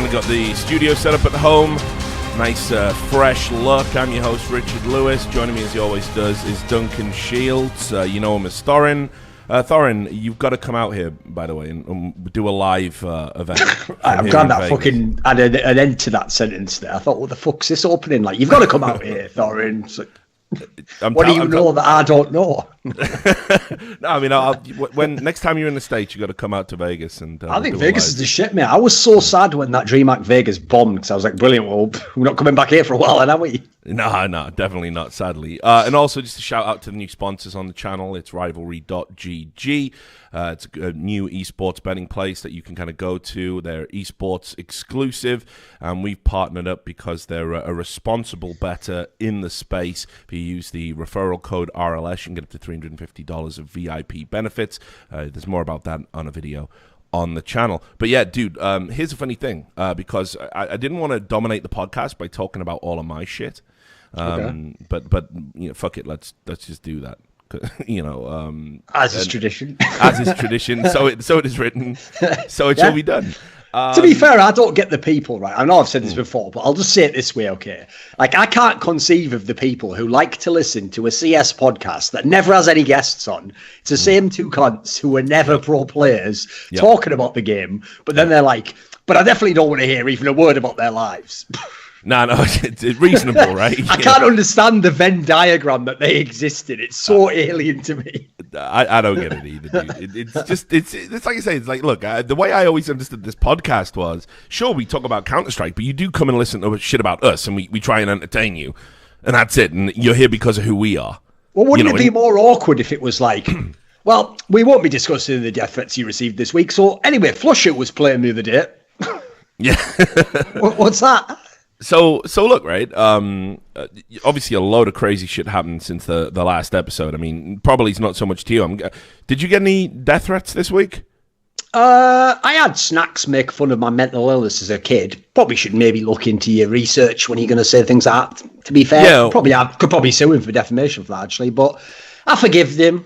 We got the studio set up at home. Nice, fresh look. I'm your host, Richard Lewis. Joining me, as he always does, is Duncan Shields. You know him as Thorin. Thorin, you've got to come out here, by the way, and do a live event. I'm glad that fucking had an end to that sentence there. I thought, what the fuck's this opening like? You've got to come out here, Thorin. So, what do you know that I don't know? No, I mean, when next time you're in the States, you got to come out to Vegas. And I think Vegas is the shit, mate. I was so sad when that DreamHack Vegas bombed because I was like, brilliant. Well, we're not coming back here for a while, then, are we? No, definitely not, sadly. And also, just a shout out to the new sponsors on the channel. It's Rivalry.gg. It's a new esports betting place that you can kind of go to. They're esports exclusive, and we've partnered up because they're a responsible bettor in the space. If you use the referral code RLS, you can get up to $350 of VIP benefits. There's more about that on a video on the channel. But yeah, dude, here's a funny thing, because I didn't want to dominate the podcast by talking about all of my shit. Okay. But you know, fuck it, let's just do that. You know, as is tradition. As is tradition. So it is written. So it shall be done. To be fair, I don't get the people, right? I know I've said this before, but I'll just say it this way, okay? Like, I can't conceive of the people who like to listen to a CS podcast that never has any guests on. It's the same two cunts who were never pro players talking about the game, but then they're like, but I definitely don't want to hear even a word about their lives. No, it's reasonable, right? I can't understand the Venn diagram that they exist in. It's so alien to me. I don't get it either, dude. It's like I say, it's like, look, the way I always understood this podcast was, sure, we talk about CounterStrike, but you do come and listen to shit about us, and we try and entertain you, and that's it, and you're here because of who we are. Well, wouldn't it be more awkward if it was like, well, we won't be discussing the death threats you received this week, so anyway, Flusher was playing the other day. Yeah. What's that? So look, right, obviously a load of crazy shit happened since the last episode. I mean, probably it's not so much to you. Did you get any death threats this week? I had Snacks make fun of my mental illness as a kid. Probably should maybe look into your research when you're going to say things like that. To be fair, I could probably sue him for defamation for that, actually. But I forgive him,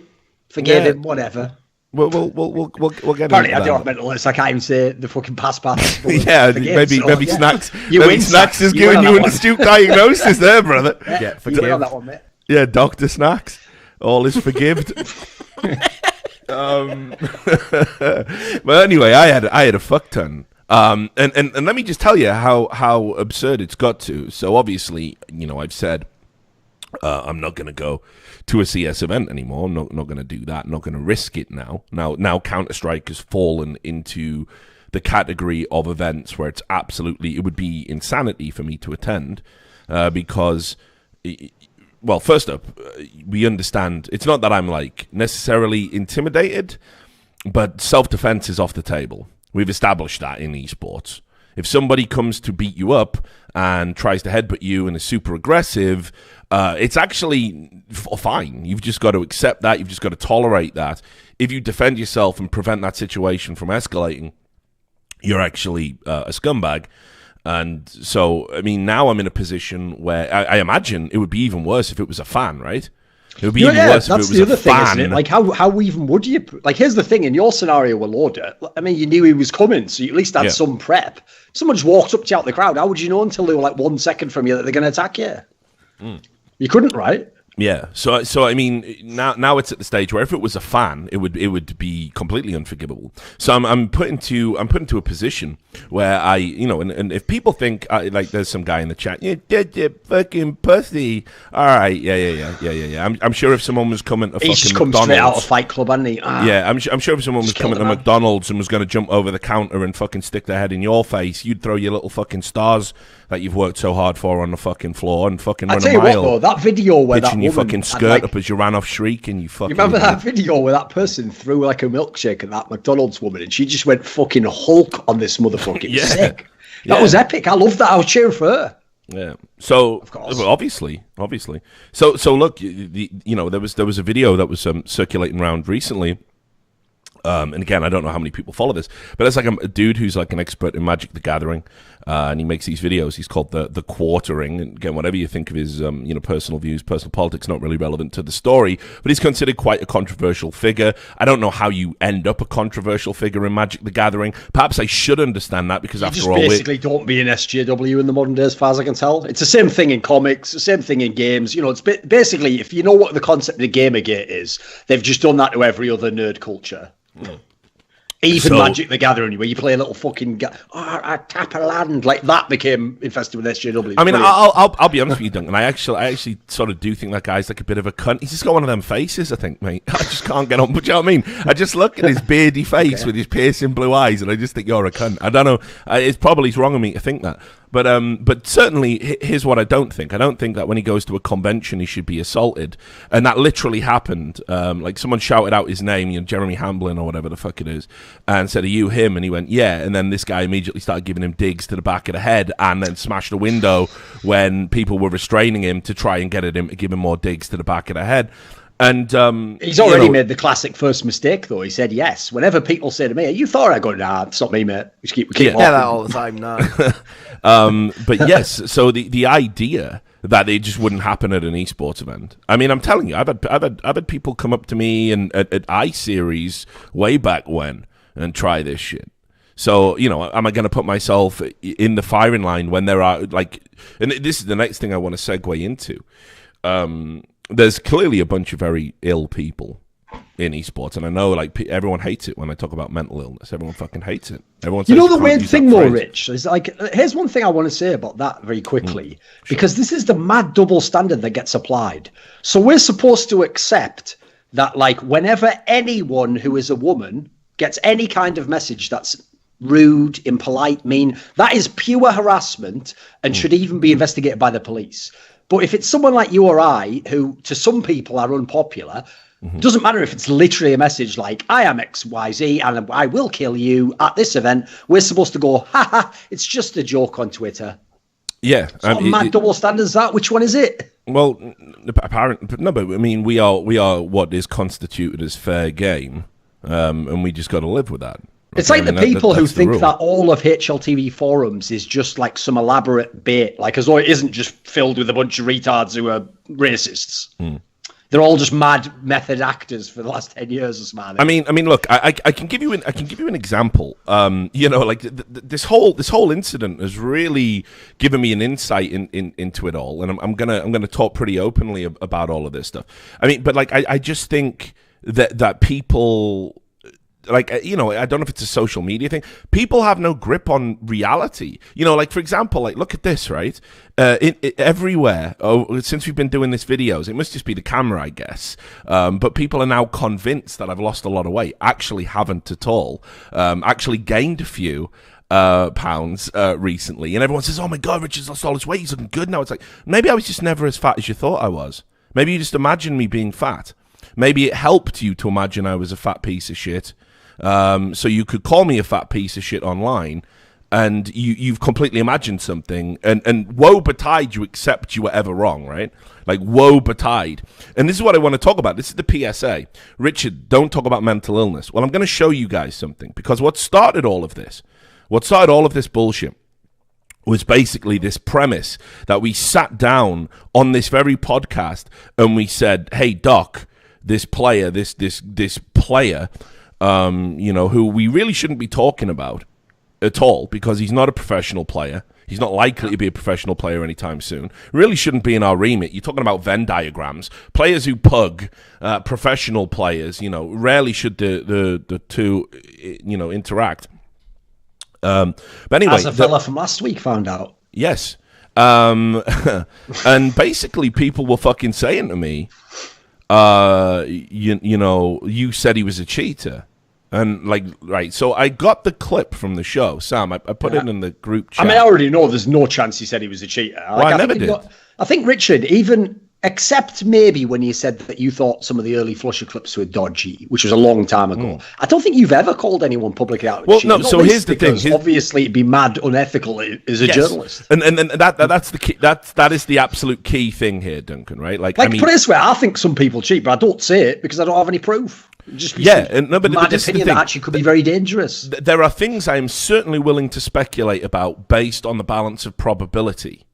whatever. We'll get Apparently, into that. I don't have mental illness. I can't even say the fucking pass. Yeah, maybe Snacks. Maybe Snacks is giving you an astute diagnosis there, brother. Yeah, forgive on that one, mate. Yeah, Dr. Snacks. All is forgived. But anyway, I had a fuck ton. And let me just tell you how absurd it's got to. So obviously, you know, I've said I'm not going to go to a CS event anymore. I'm not going to do that. I'm not going to risk it now. Now CounterStrike has fallen into the category of events where it would be insanity for me to attend because, well, first up, we understand, it's not that I'm like necessarily intimidated, but self-defense is off the table. We've established that in esports. If somebody comes to beat you up and tries to headbutt you and is super aggressive, it's actually fine. You've just got to accept that. You've just got to tolerate that. If you defend yourself and prevent that situation from escalating, you're actually a scumbag. And so, I mean, now I'm in a position where I imagine it would be even worse if it was a fan, right? It would be even worse if it was a fan. That's the other thing, isn't it? Like, how even would you... Like, here's the thing. In your scenario with Loader, I mean, you knew he was coming, so you at least had some prep. Someone just walked up to you out the crowd. How would you know until they were like 1 second from you that they're going to attack you? You couldn't, right? Yeah. So I mean, now it's at the stage where if it was a fan, it would be completely unforgivable. So I'm put into a position where I, you know, and if people think like there's some guy in the chat, you did you fucking pussy. All right, yeah. I'm sure if someone was coming to fucking McDonald's, come straight out of Fight Club, hasn't he? Yeah, I'm sure if someone was coming to McDonald's and was going to jump over the counter and fucking stick their head in your face, you'd throw your little fucking stars that you've worked so hard for on the fucking floor and fucking run a mile. I tell you what, though, that video where that woman your fucking skirt up as you ran off shrieking, you fucking... You remember that video where that person threw like a milkshake at that McDonald's woman and she just went fucking Hulk on this motherfucker? It was sick. That was epic. I loved that. I was cheering for her. Yeah. So, of course. Well, obviously. So look, you know, there was a video that was circulating around recently And again, I don't know how many people follow this, but it's like a dude who's like an expert in Magic the Gathering, and he makes these videos. He's called the Quartering. And again, whatever you think of his personal views, personal politics, not really relevant to the story, but he's considered quite a controversial figure. I don't know how you end up a controversial figure in Magic the Gathering. Perhaps I should understand that, because after all, basically don't be an SJW in the modern day, as far as I can tell. It's the same thing in comics, the same thing in games. It's basically, if you know what the concept of Gamergate is, they've just done that to every other nerd culture. Even Magic the Gathering, where you play a little fucking I tap a land, like that became infested with SJW. I mean, I'll be honest with you, Duncan. I actually sort of do think that guy's like a bit of a cunt. He's just got one of them faces, I think, mate. I just can't get on. But you know what I mean? I just look at his beardy face with his piercing blue eyes, and I just think you're a cunt. I don't know. It's wrong of me to think that. But certainly, here's what I don't think. I don't think that when he goes to a convention, he should be assaulted. And that literally happened. Like, someone shouted out his name, Jeremy Hamblin or whatever the fuck it is, and said, "Are you him?" And he went, "Yeah." And then this guy immediately started giving him digs to the back of the head, and then smashed a window when people were restraining him to try and get at him to give him more digs to the back of the head. And he's already made the classic first mistake, though. He said yes. Whenever people say to me, "You thought I go?" Nah, it's not me, mate. We keep that all the time now. But yes, so the idea that it just wouldn't happen at an esports event. I mean, I'm telling you, I've had people come up to me and at iSeries way back when and try this shit. So, am I going to put myself in the firing line when there are, like, and this is the next thing I want to segue into. There's clearly a bunch of very ill people in esports, and I know, like, everyone hates it when I talk about mental illness. Everyone fucking hates it. Everyone says the weird thing, though, Rich, is like, here's one thing I want to say about that very quickly, because this is the mad double standard that gets applied. So we're supposed to accept that, like, whenever anyone who is a woman gets any kind of message that's rude, impolite, mean, that is pure harassment and should even be investigated by the police. But if it's someone like you or I, who to some people are unpopular, doesn't matter if it's literally a message like, "I am XYZ and I will kill you at this event," we're supposed to go, "Ha, it's just a joke on Twitter." Yeah. Mad double standards, that? Which one is it? Well, apparently, no, but I mean, we are what is constituted as fair game, and we just got to live with that. It's like the people who think that all of HLTV forums is just like some elaborate bait, like as though it isn't just filled with a bunch of retards who are racists. They're all just mad method actors for the last 10 years or something. I mean, look, I can give you an example. Like this whole incident has really given me an insight into it all, and I'm gonna talk pretty openly about all of this stuff. I mean, but like I just think that people. Like, I don't know if it's a social media thing. People have no grip on reality. Like, for example, like, look at this, right? Everywhere, since we've been doing this videos, it must just be the camera, I guess. But people are now convinced that I've lost a lot of weight. Actually haven't at all. Actually gained a few pounds recently. And everyone says, "Oh my God, Richard's lost all his weight. He's looking good now." It's like, maybe I was just never as fat as you thought I was. Maybe you just imagined me being fat. Maybe it helped you to imagine I was a fat piece of shit. So you could call me a fat piece of shit online, and you've completely imagined something, and woe betide you accept you were ever wrong, right? Like, woe betide. And this is what I want to talk about. This is the PSA. Richard, don't talk about mental illness. Well, I'm going to show you guys something, because what started all of this bullshit was basically this premise that we sat down on this very podcast and we said, "Hey, Doc, this player, this player, who we really shouldn't be talking about at all, because he's not a professional player. He's not likely to be a professional player anytime soon. Really shouldn't be in our remit. You're talking about Venn diagrams. Players who pug professional players, rarely should the two, interact." But anyway, as a fella from last week found out. Yes. And basically people were fucking saying to me, you said he was a cheater. And like, right, so I got the clip from the show. Sam, I put it in the group chat. I mean, I already know there's no chance he said he was a cheater. Well, I never did. I think, Richard, even except maybe when you said that you thought some of the early Flusher clips were dodgy, which was a long time ago. I don't think you've ever called anyone publicly out. Well, no, so here's the thing. Obviously, it'd be mad unethical as a journalist. And that's the key. That is the absolute key thing here, Duncan, right? Like I mean, put it this way, I think some people cheat, but I don't say it because I don't have any proof. Just be but mad this is the opinion thing. that actually could be very dangerous. There are things I am certainly willing to speculate about based on the balance of probability,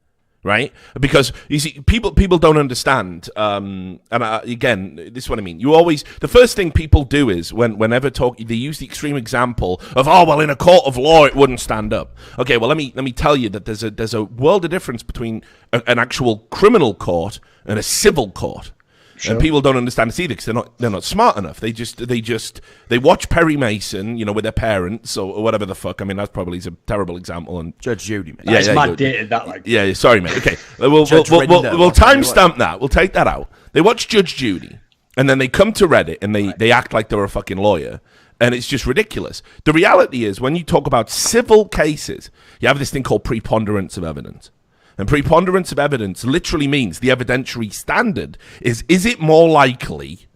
right? Because you see, people don't understand. Again, this is what I mean. The first thing people do is whenever they use the extreme example of, oh well, in a court of law it wouldn't stand up. Okay, well let me tell you that there's a world of difference between an actual criminal court and a civil court. Sure. And people don't understand this either because they're not smart enough. They watch Perry Mason, with their parents or whatever the fuck. I mean, that's probably a terrible example. And Judge Judy, man. That's mad dated, that like. Yeah, sorry, mate. Okay, we'll timestamp that. We'll take that out. They watch Judge Judy, and then they come to Reddit and they act like they're a fucking lawyer, and it's just ridiculous. The reality is, when you talk about civil cases, you have this thing called preponderance of evidence. And preponderance of evidence literally means the evidentiary standard is it more likely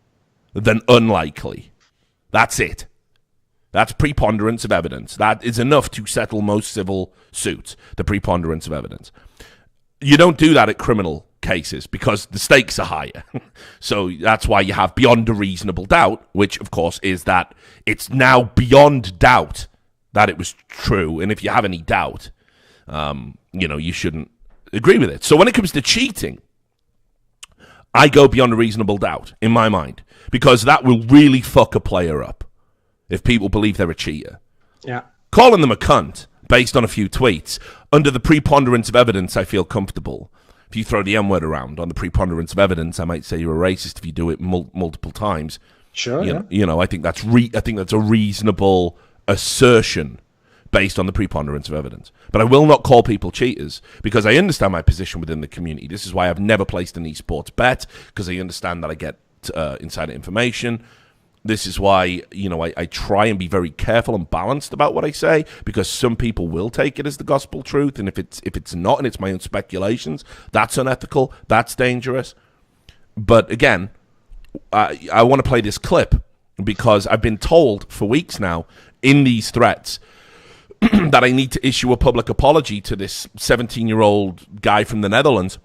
than unlikely? That's it. That's preponderance of evidence. That is enough to settle most civil suits, the preponderance of evidence. You don't do that at criminal cases because the stakes are higher. So that's why you have beyond a reasonable doubt, which, of course, is that it's now beyond doubt that it was true. And if you have any doubt, you shouldn't agree with it. So when it comes to cheating, I go beyond a reasonable doubt in my mind because that will really fuck a player up if people believe they're a cheater. Yeah. Calling them a cunt based on a few tweets, under the preponderance of evidence, I feel comfortable. If you throw the M-word around on the preponderance of evidence, I might say you're a racist if you do it multiple times. Sure, I think that's a reasonable assertion based on the preponderance of evidence. But I will not call people cheaters because I understand my position within the community. This is why I've never placed an esports bet, because I understand that I get insider information. This is why, I try and be very careful and balanced about what I say, because some people will take it as the gospel truth, and if it's not and it's my own speculations, that's unethical, that's dangerous. But again, I want to play this clip because I've been told for weeks now in these threats that I need to issue a public apology to this 17-year-old guy from the Netherlands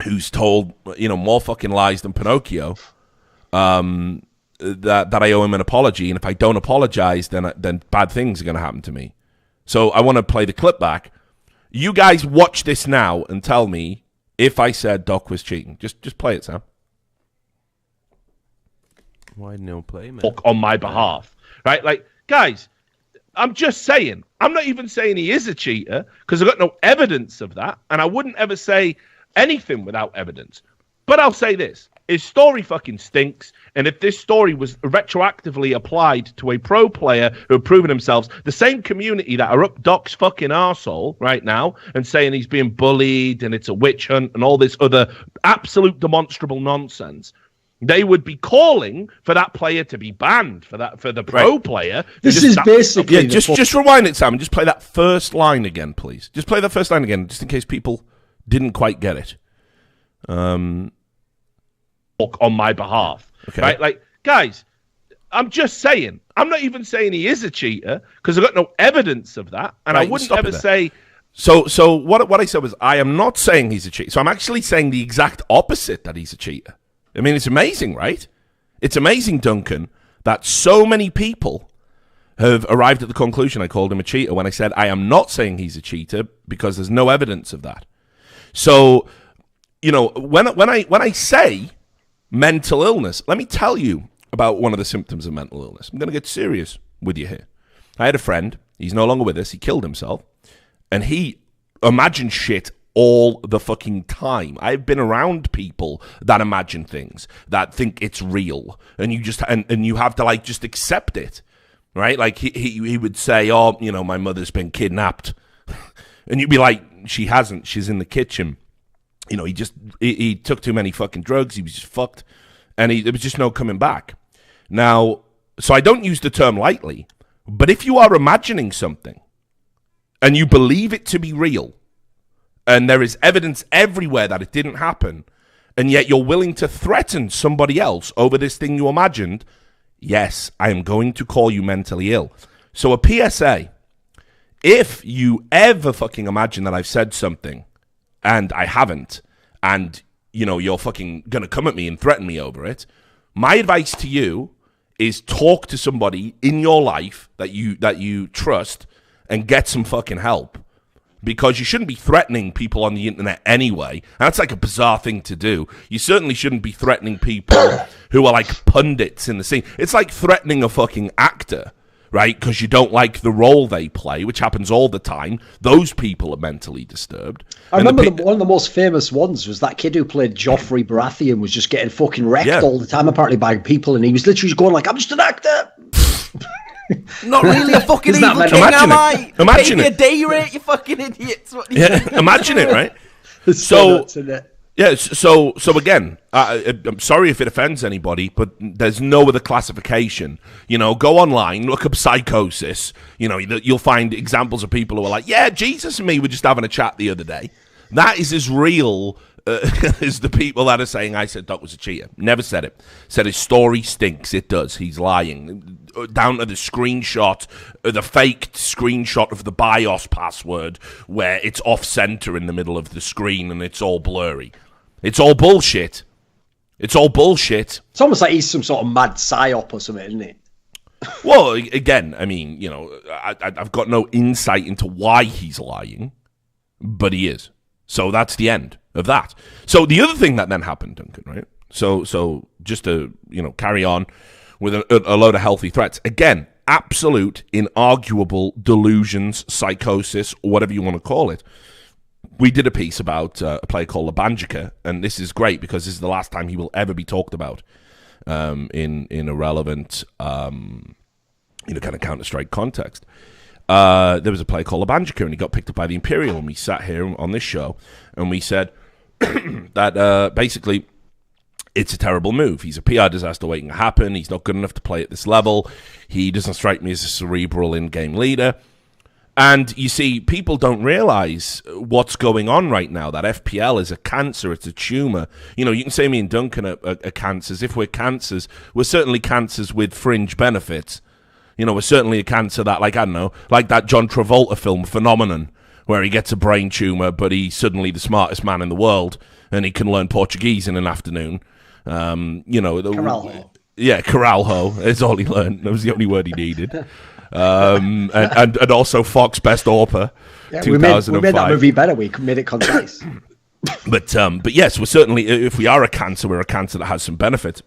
who's told, more fucking lies than Pinocchio, that I owe him an apology. And if I don't apologize, then bad things are going to happen to me. So I want to play the clip back. You guys watch this now and tell me if I said Doc was cheating. Just play it, Sam. Why no play, man? On my behalf. Right? Like, guys, I'm just saying. I'm not even saying he is a cheater because I've got no evidence of that. And I wouldn't ever say anything without evidence. But I'll say this. His story fucking stinks. And if this story was retroactively applied to a pro player who have proven themselves, the same community that are up Doc's fucking arsehole right now and saying he's being bullied and it's a witch hunt and all this other absolute demonstrable nonsense, they would be calling for that player to be banned, for the pro player. This is basically... Yeah, just rewind it, Sam, and just play that first line again, please. Just play that first line again, just in case people didn't quite get it. On my behalf. Okay. Right? Like, guys, I'm just saying. I'm not even saying he is a cheater, because I've got no evidence of that, and I wouldn't ever say... So what I said was, I am not saying he's a cheater. So I'm actually saying the exact opposite, that he's a cheater. I mean, it's amazing, right? It's amazing, Duncan, that so many people have arrived at the conclusion I called him a cheater when I said I am not saying he's a cheater because there's no evidence of that. So, when I say mental illness, let me tell you about one of the symptoms of mental illness. I'm going to get serious with you here. I had a friend. He's no longer with us. He killed himself. And he imagined shit all the fucking time. I've been around people that imagine things, that think it's real, and you just and you have to just accept it, right? Like he would say, "Oh, my mother's been kidnapped," and you'd be like, "She hasn't. She's in the kitchen." He took too many fucking drugs. He was just fucked, and there was just no coming back. Now, so I don't use the term lightly, but if you are imagining something and you believe it to be real, and there is evidence everywhere that it didn't happen, and yet you're willing to threaten somebody else over this thing you imagined, yes, I am going to call you mentally ill. So a PSA, if you ever fucking imagine that I've said something and I haven't, and, you're fucking going to come at me and threaten me over it, my advice to you is talk to somebody in your life that you trust and get some fucking help. Because you shouldn't be threatening people on the internet anyway. And that's like a bizarre thing to do. You certainly shouldn't be threatening people who are like pundits in the scene. It's like threatening a fucking actor, right? Because you don't like the role they play, which happens all the time. Those people are mentally disturbed. I remember one of the most famous ones was that kid who played Joffrey Baratheon was just getting fucking wrecked all the time, apparently, by people. And he was literally just going like, I'm just an actor. Not really a fucking evil king, am I? Imagine Pay me it. a day rate, you fucking idiots. Imagine it, right? So again, I'm sorry if it offends anybody, but there's no other classification. You know, go online, look up psychosis. You know, you'll find examples of people who are like, yeah, Jesus and me were just having a chat the other day. That is as real as the people that are saying I said Doc was a cheater. Never said it. Said his story stinks. It does. He's lying. Down to the screenshot, the faked screenshot of the BIOS password where it's off-center in the middle of the screen and it's all blurry. It's all bullshit. It's all bullshit. It's almost like he's some sort of mad psyop or something, isn't it? Well, again, I mean, you know, I've got no insight into why he's lying, but he is. So that's the end of that. So the other thing that then happened, Duncan, right? So just to, you know, carry on with a load of healthy threats. Again, absolute, inarguable delusions, psychosis, or whatever you want to call it. We did a piece about a player called Lobanjica, and this is great because this is the last time he will ever be talked about in a relevant, kind of CounterStrike context. There was a player called Lobanjica, and he got picked up by the Imperial, and we sat here on this show, and we said that basically it's a terrible move. He's a PR disaster waiting to happen. He's not good enough to play at this level. He doesn't strike me as a cerebral in-game leader. And you see, people don't realize what's going on right now. That FPL is a cancer. It's a tumor. You know, you can say me and Duncan are cancers. If we're cancers, we're certainly cancers with fringe benefits. You know, we're certainly a cancer that, like, I don't know, like that John Travolta film, Phenomenon, where he gets a brain tumor, but he's suddenly the smartest man in the world, and he can learn Portuguese in an afternoon. You know, Caralho. Yeah, Caralho is all he learned. That was the only word he needed. And also Fox Best Orpa, 2005. We made that movie better. We made it concise. But yes, we're certainly, if we are a cancer, we're a cancer that has some benefits.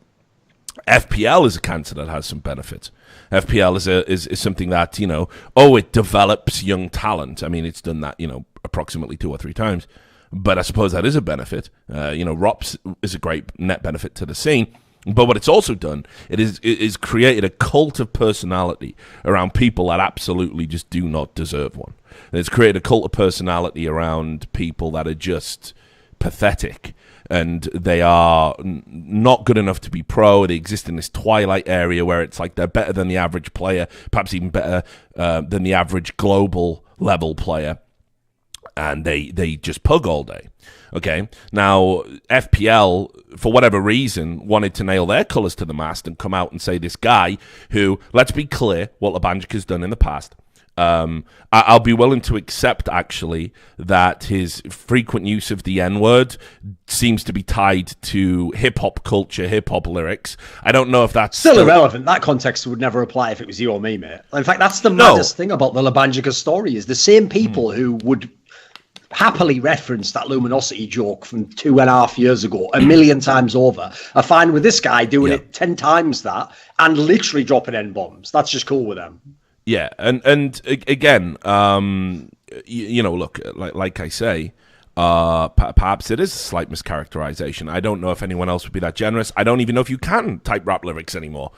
FPL is a cancer that has some benefits. FPL is something that, you know, it develops young talent. I mean, it's done that, you know, approximately 2 or 3 times. But I suppose that is a benefit. You know, ROPS is a great net benefit to the scene. But what it's also done, it is created a cult of personality around people that absolutely just do not deserve one. And it's created a cult of personality around people that are just pathetic. And they are not good enough to be pro. They exist in this twilight area where it's like they're better than the average player, perhaps even better than the average global level player. And they just pug all day. Okay, now FPL, for whatever reason, wanted to nail their colours to the mast and come out and say this guy who, let's be clear, what Lobanjica's done in the past. I'll be willing to accept, actually, that his frequent use of the N-word seems to be tied to hip-hop culture, hip-hop lyrics. I don't know if that's still irrelevant. That context would never apply if it was you or me, mate. In fact, that's the maddest thing about the Lobanjica story, is the same people who would happily reference that luminosity joke from 2.5 years ago a million times over are fine with this guy doing it 10 times that and literally dropping N-bombs. That's just cool with them. Yeah, and again, you know, look, like I say, perhaps it is a slight mischaracterization. I don't know if anyone else would be that generous. I don't even know if you can type rap lyrics anymore.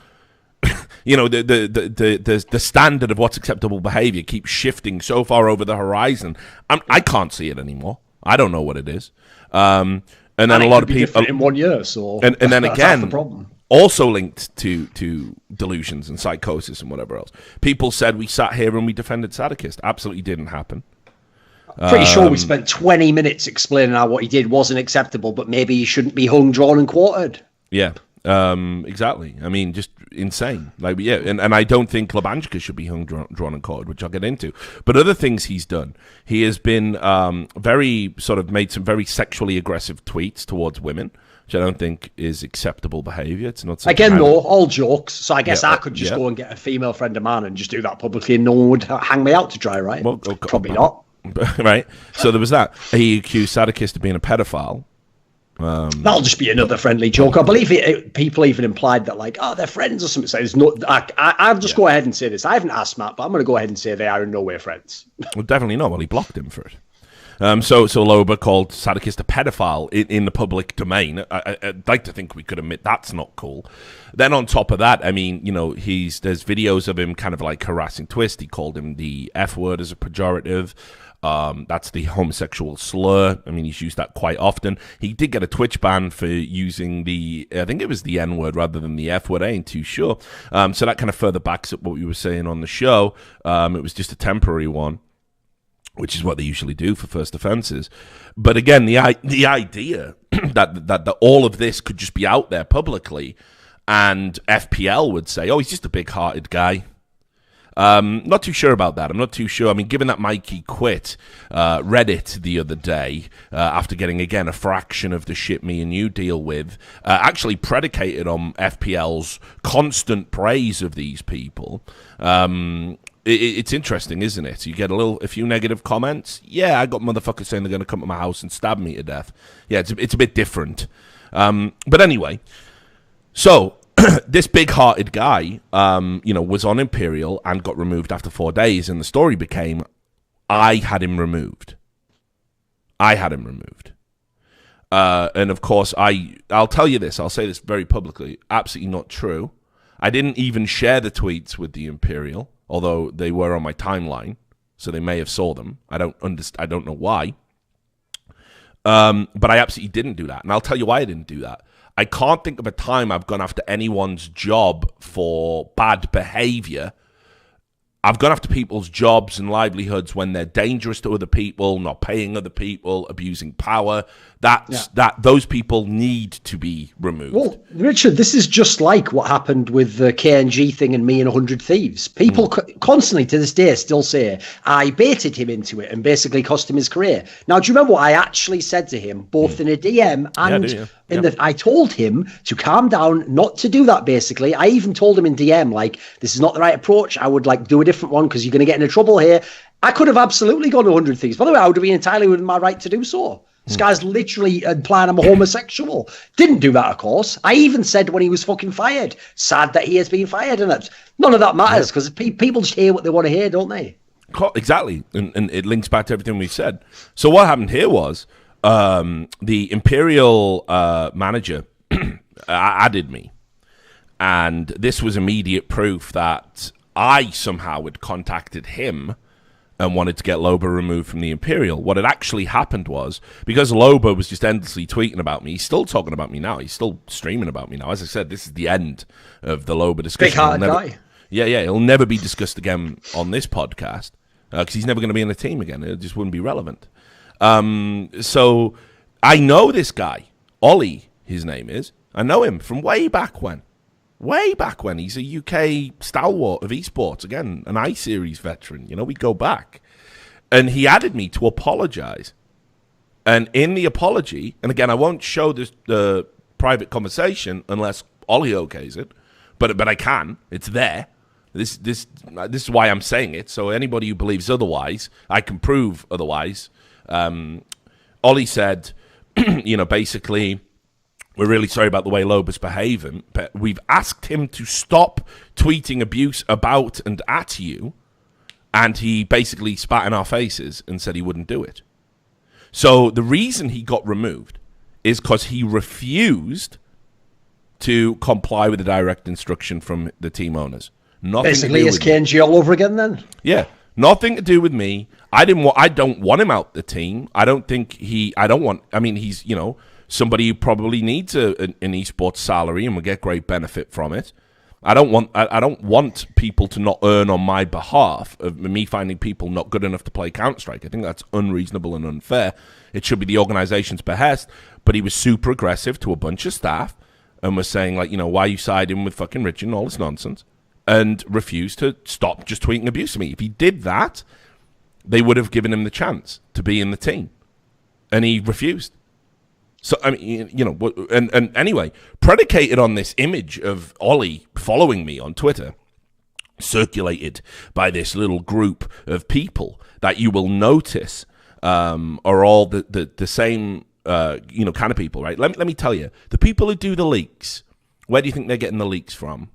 You know, the standard of what's acceptable behavior keeps shifting so far over the horizon. I can't see it anymore. I don't know what it is. And then a lot of people in 1 year, so and then that's again, the problem. Also linked to delusions and psychosis and whatever else. People said we sat here and we defended Sadikist. Absolutely didn't happen. Pretty sure we spent 20 minutes explaining how what he did wasn't acceptable, but maybe he shouldn't be hung, drawn, and quartered. Yeah, exactly. I mean, just insane. Like, yeah, and I don't think Lobanjica should be hung, drawn, and quartered, which I'll get into. But other things he's done, he has been very sort of made some very sexually aggressive tweets towards women. which I don't think is acceptable behaviour. It's not again though, all jokes. So I guess I could just go and get a female friend of mine and just do that publicly, and no one would hang me out to dry, right? Well, probably not. Right. So there was that. He accused Sadakist of being a pedophile. That'll just be another friendly joke. I believe people even implied that, like, they're friends or something. So it's not. I'll just go ahead and say this. I haven't asked Matt, but I'm going to go ahead and say they are in no way friends. Well, definitely not. Well, he blocked him for it. So Lobo called Sadakist a pedophile in the public domain. I'd like to think we could admit that's not cool. Then on top of that, I mean, there's videos of him kind of like harassing Twist. He called him the F word as a pejorative. That's the homosexual slur. I mean, he's used that quite often. He did get a Twitch ban for using I think it was the N word rather than the F word. I ain't too sure. So that kind of further backs up what we were saying on the show. It was just a temporary one, which is what they usually do for first offences. But again, the idea that all of this could just be out there publicly, and FPL would say, oh, he's just a big-hearted guy. Not too sure about that. I'm not too sure. I mean, given that Mikey quit Reddit the other day after getting, again, a fraction of the shit me and you deal with, actually predicated on FPL's constant praise of these people. It's interesting, isn't it? You get a few negative comments. Yeah, I got motherfuckers saying they're going to come to my house and stab me to death. Yeah, it's a bit different. But anyway, so this big-hearted guy, was on Imperial and got removed after 4 days, and the story became, I had him removed. And of course, I'll tell you this. I'll say this very publicly. Absolutely not true. I didn't even share the tweets with the Imperial, although they were on my timeline, so they may have saw them. I don't know why. But I absolutely didn't do that. And I'll tell you why I didn't do that. I can't think of a time I've gone after anyone's job for bad behavior. I've gone after people's jobs and livelihoods when they're dangerous to other people, not paying other people, abusing power. Those people need to be removed. Well, Richard, this is just like what happened with the KNG thing and me and 100 Thieves. People constantly to this day still say, I baited him into it and basically cost him his career. Now, do you remember what I actually said to him, both in a DM and I told him to calm down, not to do that, basically. I even told him in DM, like, this is not the right approach. I would, like, do a different one because you're going to get into trouble here. I could have absolutely gone to 100 Thieves. By the way, I would have been entirely within my right to do so. This guy's literally implying I'm a homosexual. Didn't do that, of course. I even said when he was fucking fired, sad that he has been fired, and none of that matters because people just hear what they want to hear, don't they? Exactly, and it links back to everything we said. So what happened here was the Imperial manager added me, and this was immediate proof that I somehow had contacted him and wanted to get Lobo removed from the Imperial. What had actually happened was, because Lobo was just endlessly tweeting about me, he's still talking about me now, he's still streaming about me now. As I said, this is the end of the Lobo discussion. Big-hearted guy. Yeah, it'll never be discussed again on this podcast, because he's never going to be in the team again. It just wouldn't be relevant. So I know this guy, Ollie, his name is. I know him from way back when. He's a UK stalwart of esports. Again, an I-Series veteran. We go back. And he added me to apologize. And in the apology, and again, I won't show the private conversation unless Ollie okays it, but I can. It's there. This is why I'm saying it. So anybody who believes otherwise, I can prove otherwise. Ollie said, basically, we're really sorry about the way Lobo's behaving, but we've asked him to stop tweeting abuse about and at you, and he basically spat in our faces and said he wouldn't do it. So the reason he got removed is because he refused to comply with the direct instruction from the team owners. Basically, it's KNG all over again then? Yeah. Nothing to do with me. I don't want him out the team. He's, somebody who probably needs an esports salary and will get great benefit from it. I don't want people to not earn on my behalf of me finding people not good enough to play CounterStrike. I think that's unreasonable and unfair. It should be the organization's behest. But he was super aggressive to a bunch of staff and was saying, like, why are you siding with fucking Richard and all this nonsense? And refused to stop just tweeting abuse to me. If he did that, they would have given him the chance to be in the team. And he refused. So, I mean, you know, and anyway, predicated on this image of Ollie following me on Twitter, circulated by this little group of people that you will notice are all the same, you know, kind of people, right? Let me tell you, the people who do the leaks, where do you think they're getting the leaks from?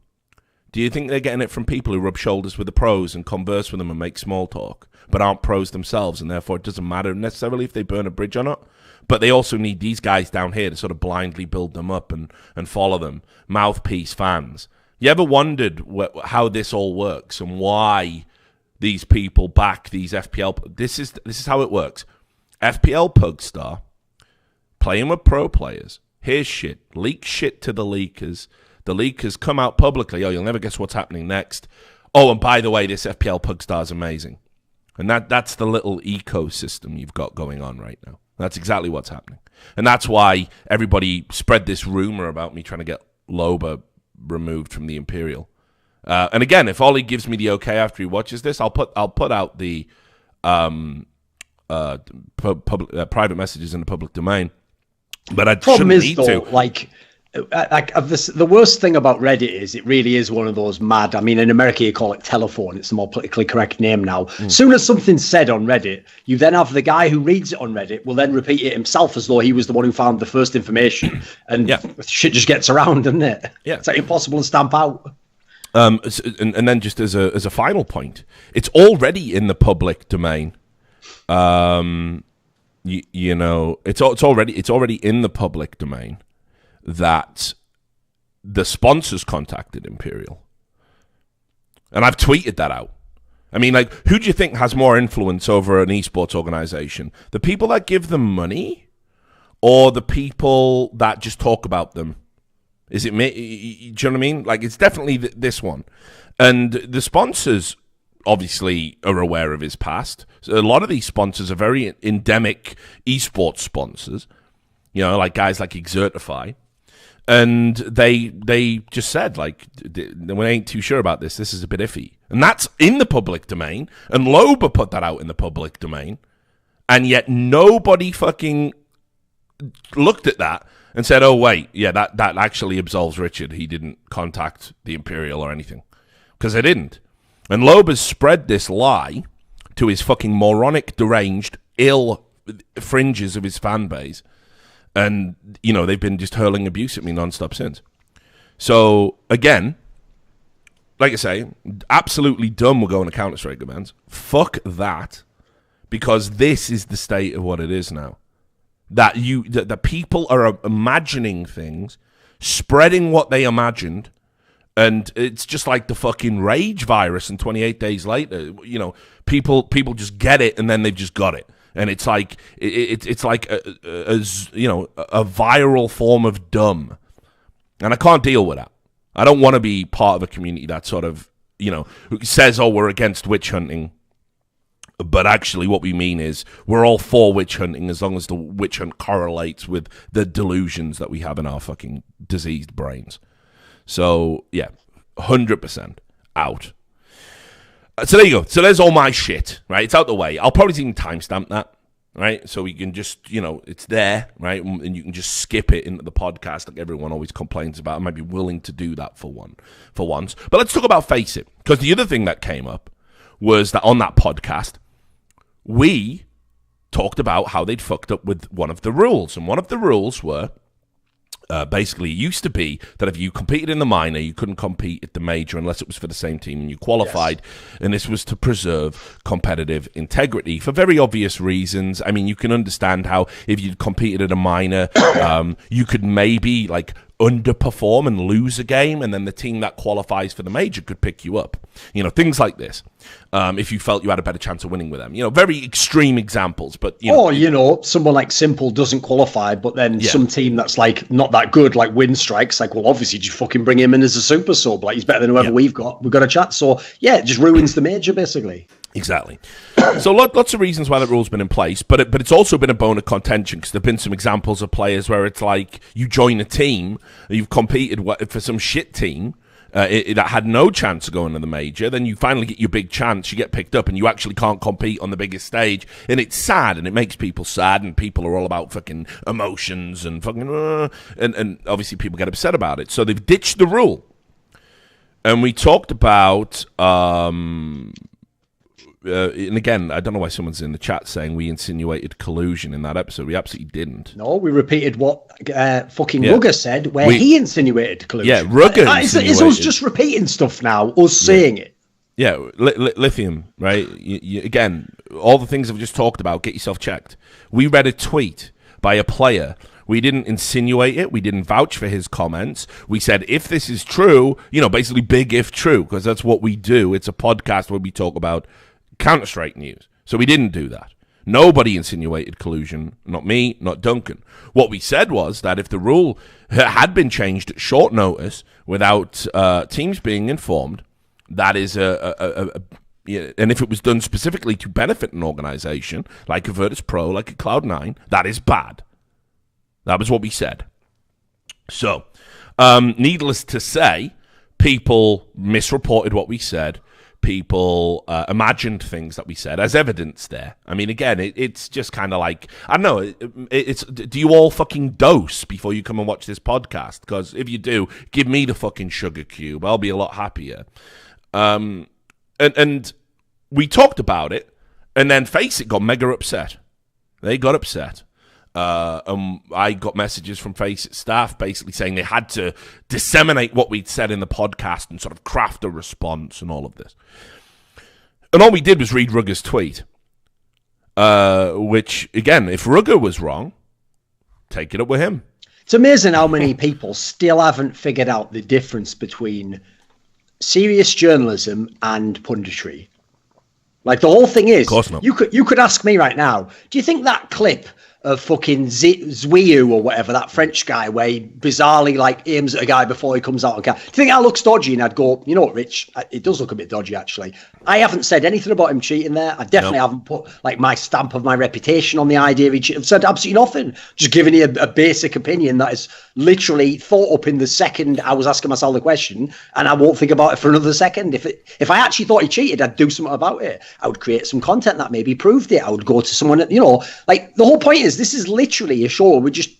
Do you think they're getting it from people who rub shoulders with the pros and converse with them and make small talk, but aren't pros themselves, and therefore it doesn't matter necessarily if they burn a bridge or not? But they also need these guys down here to sort of blindly build them up and follow them. Mouthpiece fans. You ever wondered how this all works and why these people back these FPL? This is how it works. FPL Pugstar, playing with pro players. Here's shit. Leak shit to the leakers. The leakers come out publicly. Oh, you'll never guess what's happening next. Oh, and by the way, this FPL Pugstar is amazing. And that's the little ecosystem you've got going on right now. That's exactly what's happening. And that's why everybody spread this rumor about me trying to get Lobo removed from the Imperial. And again, if Ollie gives me the okay after he watches this, I'll put out the private messages in the public domain. But I shouldn't need to. The worst thing about Reddit is it really is one of those mad. I mean, in America you call it telephone. It's the more politically correct name now. Soon as something's said on Reddit, you then have the guy who reads it on Reddit will then repeat it himself as though he was the one who found the first information, and shit just gets around, doesn't it? Yeah, it's like impossible to stamp out. And then just as a final point, it's already in the public domain. You know, it's already in the public domain that the sponsors contacted Imperial. And I've tweeted that out. I mean, like, who do you think has more influence over an esports organization? The people that give them money or the people that just talk about them? Is it me? Do you know what I mean? Like, it's definitely this one. And the sponsors obviously are aware of his past. So a lot of these sponsors are very endemic esports sponsors, you know, like guys like Exertify. And they just said, like, we ain't too sure about this. This is a bit iffy. And that's in the public domain. And Lobo put that out in the public domain. And yet nobody fucking looked at that and said, oh, wait, yeah, that actually absolves Richard. He didn't contact the Imperial or anything. Because they didn't. And Lobo's spread this lie to his fucking moronic, deranged, ill fringes of his fan base. And, you know, they've been just hurling abuse at me nonstop since. So, again, like I say, absolutely dumb we're going to CounterStrike events. Fuck that. Because this is the state of what it is now. That people are imagining things, spreading what they imagined, and it's just like the fucking rage virus, and 28 days later, you know, people just get it, and then they've just got it. And it's like it's like a viral form of dumb, and I can't deal with that. I don't want to be part of a community that sort of, you know, says, "Oh, we're against witch hunting," but actually, what we mean is we're all for witch hunting as long as the witch hunt correlates with the delusions that we have in our fucking diseased brains. So yeah, 100% out. So there you go. So there's all my shit, right? It's out the way. I'll probably even timestamp that, right? So we can just, you know, it's there, right? And you can just skip it into the podcast like everyone always complains about. I might be willing to do that for once. But let's talk about Faceit. Because the other thing that came up was that on that podcast, we talked about how they'd fucked up with one of the rules. And one of the rules were, basically, it used to be that if you competed in the minor, you couldn't compete at the major unless it was for the same team and you qualified. Yes. And this was to preserve competitive integrity for very obvious reasons. I mean, you can understand how if you'd competed at a minor, you could maybe like underperform and lose a game, and then the team that qualifies for the major could pick you up. You know, things like this. If you felt you had a better chance of winning with them. You know, very extreme examples, but you know. Or, you know, someone like Simple doesn't qualify, but then some team that's like not that good, like Win Strikes, like, well, obviously just fucking bring him in as a super sub. Like, he's better than whoever we've got. We've got a chat. So yeah, it just ruins the major basically. Exactly. So lots of reasons why that rule's been in place, but it's also been a bone of contention because there've been some examples of players where it's like you join a team, you've competed for some shit team, that had no chance of going to the major, then you finally get your big chance, you get picked up, and you actually can't compete on the biggest stage, and it's sad, and it makes people sad, and people are all about fucking emotions, and fucking, and obviously people get upset about it, so they've ditched the rule. And we talked about, and again, I don't know why someone's in the chat saying we insinuated collusion in that episode. We absolutely didn't. No, we repeated what fucking Rugger said, where he insinuated collusion. Yeah, Rugger insinuated. It's us just repeating stuff now, us saying it. Yeah, lithium, right? Again, all the things I've just talked about, get yourself checked. We read a tweet by a player. We didn't insinuate it. We didn't vouch for his comments. We said, if this is true, basically big if true, because that's what we do. It's a podcast where we talk about CounterStrike news. So we didn't do that. Nobody insinuated collusion. Not me, not Duncan. What we said was that if the rule had been changed at short notice without teams being informed, that is and if it was done specifically to benefit an organization, like a Virtus Pro, like a Cloud9, that is bad. That was what we said. So, needless to say, people misreported what we said. People imagined things that we said as evidence there. I mean, again, it's just kind of like, I don't know, it's do you all fucking dose before you come and watch this podcast? Because if you do, give me the fucking sugar cube. I'll be a lot happier. And we talked about it, and then Faceit got mega upset. They got upset. I got messages from Faceit staff basically saying they had to disseminate what we'd said in the podcast and sort of craft a response and all of this. And all we did was read Rugger's tweet, which, again, if Rugger was wrong, take it up with him. It's amazing how many people still haven't figured out the difference between serious journalism and punditry. Like, the whole thing is, of course not. You could ask me right now, do you think that clip of fucking Zwiu or whatever, that French guy, where he bizarrely aims at a guy before he comes out on camera, do you think that looks dodgy? And I'd go, you know what, Rich, it does look a bit dodgy, actually. I haven't said anything about him cheating there. I definitely haven't put my stamp of my reputation on the idea he cheated. I've said absolutely nothing. Just giving you a basic opinion that is literally thought up in the second I was asking myself the question, and I won't think about it for another second. If I actually thought he cheated, I'd do something about it. I would create some content that maybe proved it. I would go to someone, the whole point is, this is literally a show where we just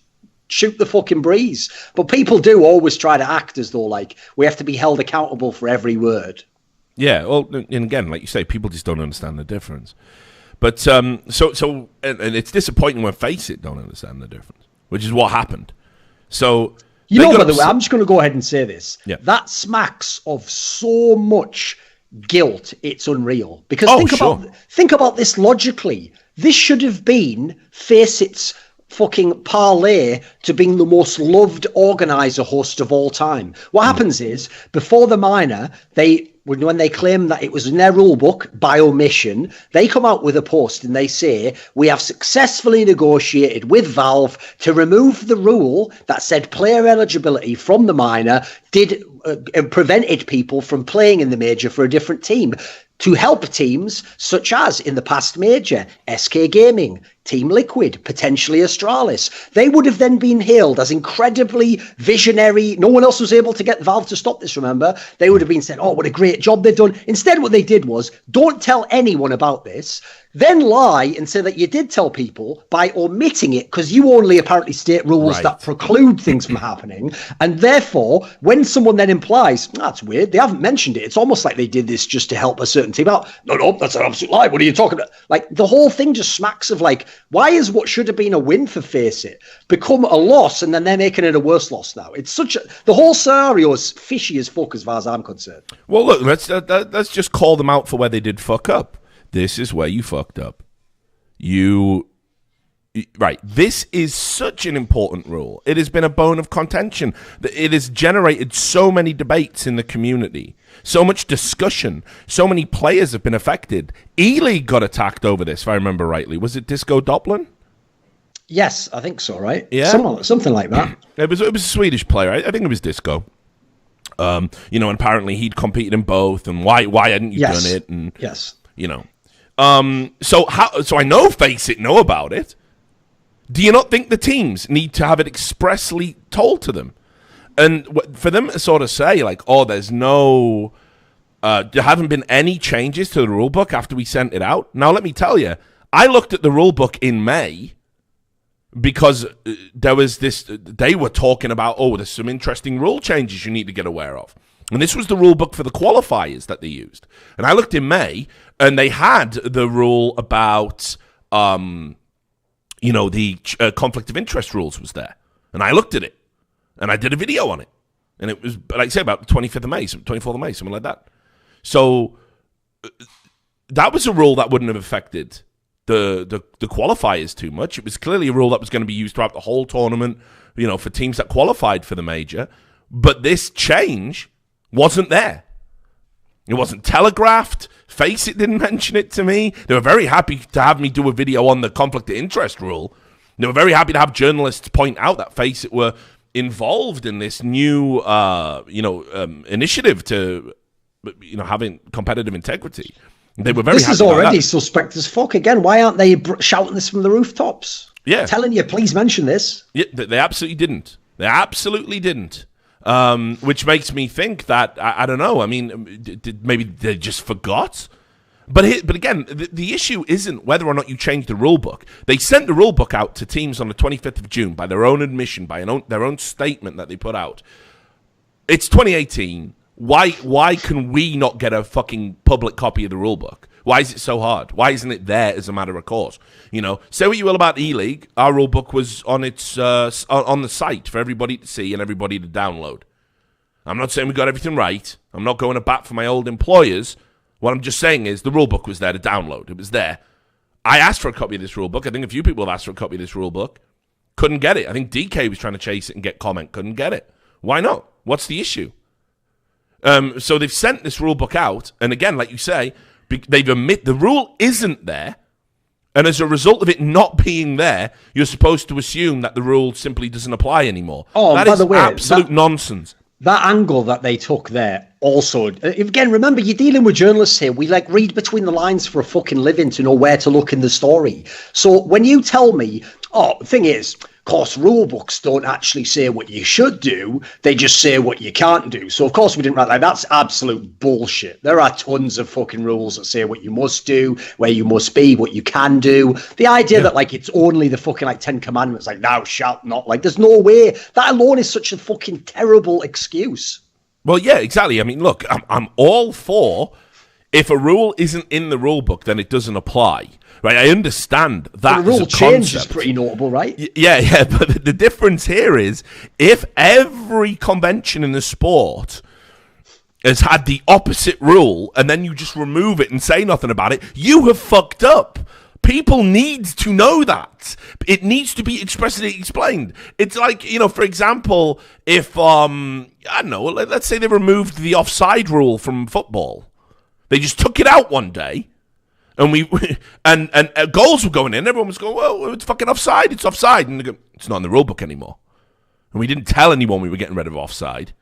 shoot the fucking breeze. But people do always try to act as though we have to be held accountable for every word. Yeah, well, and again, like you say, people just don't understand the difference. But and it's disappointing when Faceit don't understand the difference, which is what happened. So by the way, I'm just going to go ahead and say this. Yeah. That smacks of so much guilt, it's unreal. Because think about this logically. This should have been Faceit's fucking parlay to being the most loved organizer host of all time. What happens is, before the minor, when they claim that it was in their rulebook by omission, they come out with a post and they say, we have successfully negotiated with Valve to remove the rule that said player eligibility from the minor prevented people from playing in the major for a different team, to help teams such as, in the past major, SK Gaming, Team Liquid, potentially Astralis. They would have then been hailed as incredibly visionary. No one else was able to get Valve to stop this, remember? They would have been said, oh, what a great job they've done. Instead, what they did was, don't tell anyone about this, then lie and say that you did tell people by omitting it, because you only apparently state rules that preclude things from happening. And therefore, when someone then implies, that's weird, they haven't mentioned it, it's almost like they did this just to help a certain team out. No, that's an absolute lie. What are you talking about? The whole thing just smacks of why is what should have been a win for Faceit become a loss, and then they're making it a worse loss now? It's the whole scenario is fishy as fuck as far as I'm concerned. Well, look, let's just call them out for where they did fuck up. This is where you fucked up. This is such an important rule. It has been a bone of contention. It has generated so many debates in the community, so much discussion, so many players have been affected. E-League got attacked over this, if I remember rightly. Was it Disco Doppelin? Yes, I think so, right? Yeah. Something like that. It was a Swedish player. I think it was Disco. And apparently he'd competed in both, and why hadn't you done it? And yes. So I know Faceit know about it. Do you not think the teams need to have it expressly told to them? for them to sort of say, like, oh, there haven't been any changes to the rulebook after we sent it out. Now, let me tell you, I looked at the rulebook in May because there was they were talking about, oh, there's some interesting rule changes you need to get aware of. And this was the rulebook for the qualifiers that they used. And I looked in May, and they had the rule about, the conflict of interest rules was there. And I looked at it, and I did a video on it. And it was, like I say, about the 25th of May, 24th of May, something like that. So that was a rule that wouldn't have affected the qualifiers too much. It was clearly a rule that was going to be used throughout the whole tournament, for teams that qualified for the major. But this change wasn't there. It wasn't telegraphed. Faceit didn't mention it to me. They were very happy to have me do a video on the conflict of interest rule. They were very happy to have journalists point out that Faceit were involved in this new, initiative to, having competitive integrity. They were very. This is already suspect as fuck. Again, why aren't they shouting this from the rooftops? Yeah, telling you, please mention this. Yeah, they absolutely didn't. They absolutely didn't. Which makes me think that I don't know. I mean, maybe they just forgot. But again, the issue isn't whether or not you change the rule book. They sent the rule book out to teams on the 25th of June by their own admission, by their own statement that they put out. It's 2018. Why can we not get a fucking public copy of the rule book? Why is it so hard? Why isn't it there as a matter of course? Say what you will about E-League, our rule book was on its on the site for everybody to see and everybody to download. I'm not saying we got everything right. I'm not going to bat for my old employers. What I'm just saying is the rule book was there to download. It was there. I asked for a copy of this rule book. I think a few people have asked for a copy of this rule book. Couldn't get it. I think DK was trying to chase it and get comment. Couldn't get it. Why not? What's the issue? So they've sent this rule book out, and again, like you say, they've admit the rule isn't there, and as a result of it not being there, you're supposed to assume that the rule simply doesn't apply anymore. Oh, that by is the way, absolute nonsense. That angle that they took there also, again, remember, you're dealing with journalists here. We read between the lines for a fucking living to know where to look in the story. So when you tell me, the thing is, of course, rule books don't actually say what you should do. They just say what you can't do. So, of course, we didn't write that. That's absolute bullshit. There are tons of fucking rules that say what you must do, where you must be, what you can do. The idea that, it's only the fucking, 10 commandments, thou shalt not, there's no way. That alone is such a fucking terrible excuse. Well, yeah, exactly. I mean, look, I'm all for if a rule isn't in the rule book, then it doesn't apply. Right, I understand that. The rule change is pretty notable, right? Yeah, but the difference here is if every convention in the sport has had the opposite rule and then you just remove it and say nothing about it, you have fucked up. People need to know that. It needs to be expressly explained. It's like, for example, if, I don't know, let's say they removed the offside rule from football. They just took it out one day. And goals were going in. Everyone was going, well, it's fucking offside. It's offside. And they go, it's not in the rule book anymore. And we didn't tell anyone we were getting rid of offside.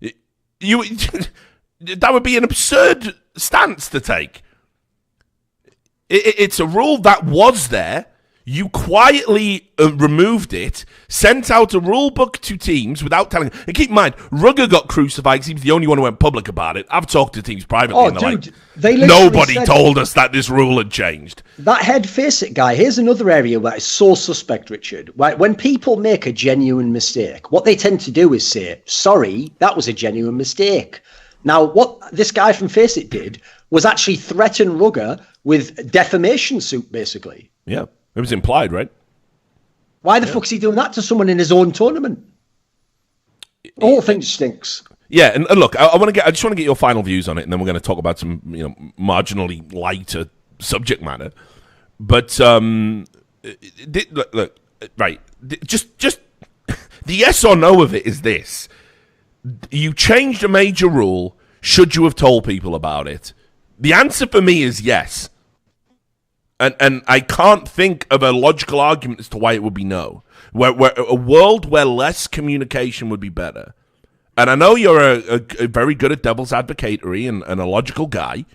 That would be an absurd stance to take. It's a rule that was there. You quietly removed it, sent out a rule book to teams without telling. And keep in mind, Rugger got crucified because he was the only one who went public about it. I've talked to teams privately, and nobody told us that this rule had changed. That head Faceit guy, here's another area where it's so suspect, Richard. When people make a genuine mistake, what they tend to do is say, sorry, that was a genuine mistake. Now, what this guy from Faceit did was actually threaten Rugger with defamation suit, basically. Yeah. It was implied, right? Why the fuck's he doing that to someone in his own tournament? The whole thing stinks. Yeah, and look, I just want to get your final views on it, and then we're going to talk about some, marginally lighter subject matter. But look, right, just the yes or no of it is this: you changed a major rule. Should you have told people about it? The answer for me is yes. And I can't think of a logical argument as to why it would be no. Where a world where less communication would be better. And I know you're a very good at devil's advocatory and a logical guy.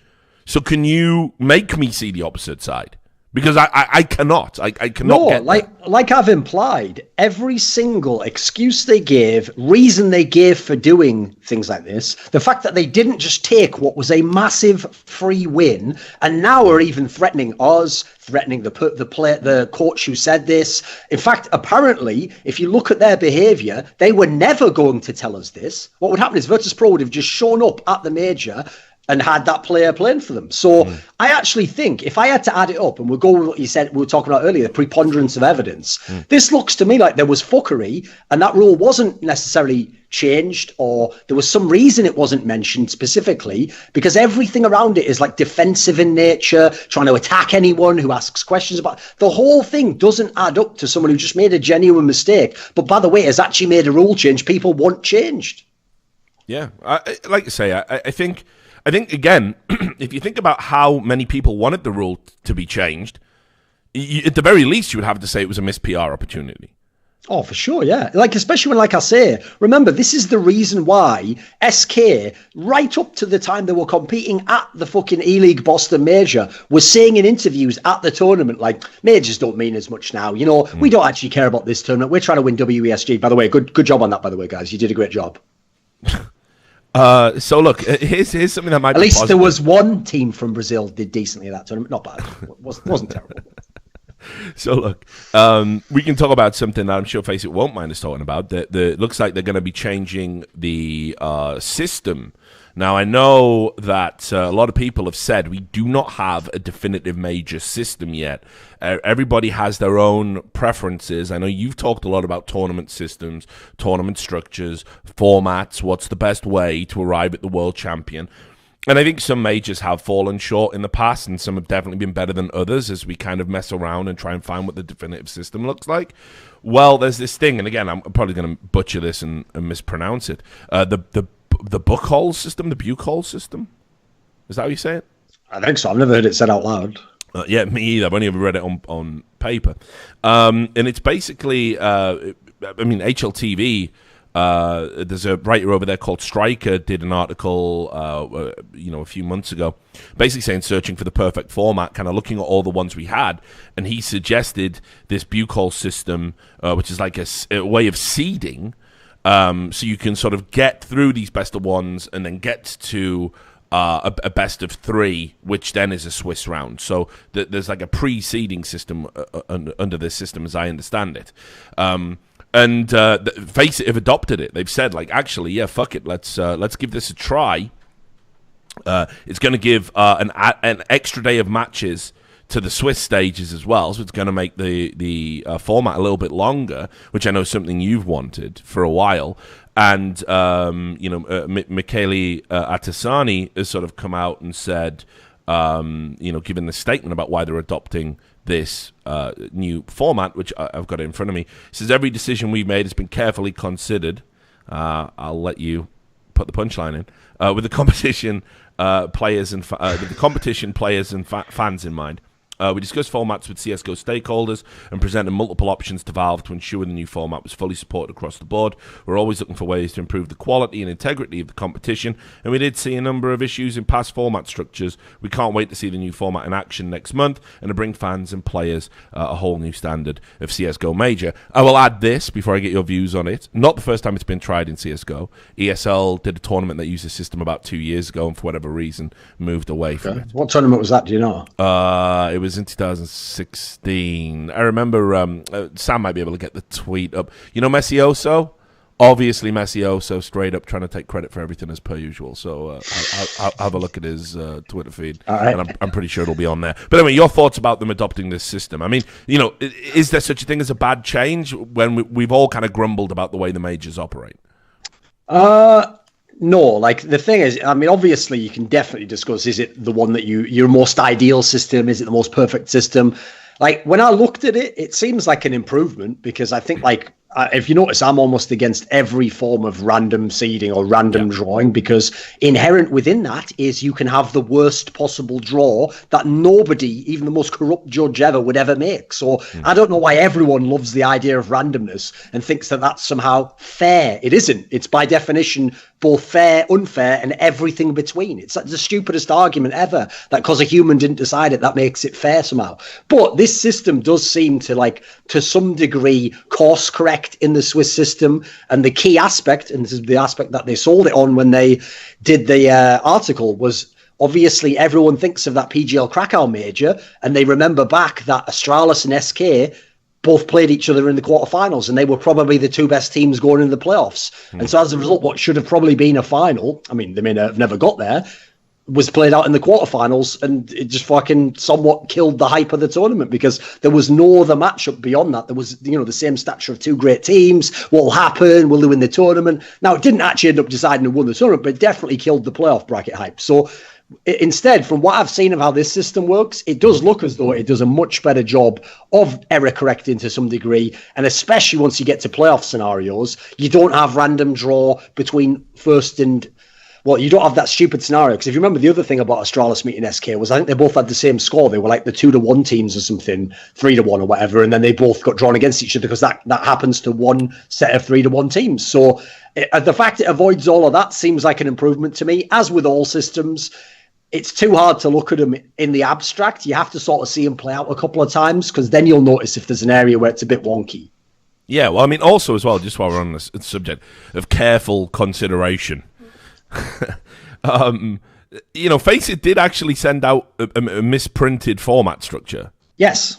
So can you make me see the opposite side? Because I cannot. I cannot No, get like I've implied, every single excuse they gave, reason they gave for doing things like this, the fact that they didn't just take what was a massive free win and now are even threatening us, threatening the coach who said this. In fact, apparently, if you look at their behaviour, they were never going to tell us this. What would happen is Virtus Pro would have just shown up at the major and had that player playing for them. So I actually think if I had to add it up, and we'll go with what you said, we were talking about earlier, the preponderance of evidence, this looks to me like there was fuckery and that rule wasn't necessarily changed, or there was some reason it wasn't mentioned specifically, because everything around it is like defensive in nature, trying to attack anyone who asks questions about the whole thing. Doesn't add up to someone who just made a genuine mistake, but by the way has actually made a rule change people want changed. Yeah, like I say, I think again, if you think about how many people wanted the rule to be changed, at the very least, you would have to say it was a missed PR opportunity. Oh, for sure, yeah. Like, especially when, like I say, remember, this is the reason why SK, right up to the time they were competing at the fucking E-League Boston Major, was saying in interviews at the tournament, like, majors don't mean as much now. You know, we don't actually care about this tournament. We're trying to win WESG. By the way, good job on that, by the way, guys. You did a great job. So look, here's something that might at be least positive. there was one team from Brazil did decently at that tournament. Not bad. Wasn't terrible. So look, we can talk about something that I'm sure Faceit won't mind us talking about. That looks like they're going to be changing the system. Now, I know that a lot of people have said we do not have a definitive major system yet. Everybody has their own preferences. I know you've talked a lot about tournament systems, tournament structures, formats, what's the best way to arrive at the world champion. And I think some majors have fallen short in the past, and some have definitely been better than others as we kind of mess around and try and find what the definitive system looks like. Well, there's this thing, and again, I'm probably going to butcher this and mispronounce it. The Buchholz system, the Buchholz system? Is that how you say it? I think so. I've never heard it said out loud. Yeah, me either. I've only ever read it on paper. And it's basically, HLTV, there's a writer over there called Striker, did an article, a few months ago, basically saying searching for the perfect format, kind of looking at all the ones we had, and he suggested this Buchholz system, which is like a way of seeding. So you can sort of get through these best of ones and then get to a best of three, which then is a Swiss round. So there's like a pre-seeding system under this system, as I understand it. And Faceit have adopted it. They've said, like, actually, yeah, fuck it, let's give this a try. It's going to give an extra day of matches to the Swiss stages as well, so it's going to make the format a little bit longer, which I know is something you've wanted for a while. And Michele Artesani has sort of come out and said, given the statement about why they're adopting this new format, which I've got it in front of me. He says, every decision we've made has been carefully considered. I'll let you put the punchline in. With the competition players and fans in mind. We discussed formats with CSGO stakeholders and presented multiple options to Valve to ensure the new format was fully supported across the board. We're always looking for ways to improve the quality and integrity of the competition, and we did see a number of issues in past format structures. We can't wait to see the new format in action next month and to bring fans and players a whole new standard of CSGO Major. I will add this before I get your views on it. Not the first time it's been tried in CSGO. ESL did a tournament that used the system about 2 years ago and for whatever reason moved away from it. What tournament was that, do you know? It was in 2016. I remember Sam might be able to get the tweet up. You know Messioso? Obviously Messioso straight up trying to take credit for everything as per usual. So I'll have a look at his Twitter feed. All right. And I'm pretty sure it'll be on there. But anyway, your thoughts about them adopting this system. I mean, is there such a thing as a bad change when we've all kind of grumbled about the way the majors operate? No, like the thing is, I mean, obviously you can definitely discuss, is it the one that your most ideal system? Is it the most perfect system? Like when I looked at it, it seems like an improvement because I think like if you notice, I'm almost against every form of random seeding or random drawing, because inherent within that is you can have the worst possible draw that nobody, even the most corrupt judge ever, would ever make. So I don't know why everyone loves the idea of randomness and thinks that that's somehow fair. It isn't. It's by definition both fair, unfair, and everything between. It's the stupidest argument ever, that because a human didn't decide it, that makes it fair somehow. But this system does seem to, like, to some degree, course correct in the Swiss system. And the key aspect, and this is the aspect that they sold it on when they did the article, was obviously everyone thinks of that PGL Krakow major, and they remember back that Astralis and SK both played each other in the quarterfinals, and they were probably the two best teams going into the playoffs. And so as a result, what should have probably been a final, I mean, they may have never got there, was played out in the quarterfinals, and it just fucking somewhat killed the hype of the tournament, because there was no other matchup beyond that. There was, the same stature of two great teams. What will happen? Will they win the tournament? Now, it didn't actually end up deciding who won the tournament, but it definitely killed the playoff bracket hype. So instead, from what I've seen of how this system works, it does look as though it does a much better job of error correcting to some degree. And especially once you get to playoff scenarios, you don't have random draw between first and... Well, you don't have that stupid scenario, because if you remember, the other thing about Astralis meeting SK was I think they both had the same score. They were like the 2-1 teams or something, 3-1 or whatever, and then they both got drawn against each other, because that happens to one set of 3-1 teams. So the fact it avoids all of that seems like an improvement to me. As with all systems, it's too hard to look at them in the abstract. You have to sort of see them play out a couple of times, because then you'll notice if there's an area where it's a bit wonky. Yeah, well, I mean, also as well, just while we're on this subject of careful consideration, Faceit did actually send out a misprinted format structure. Yes.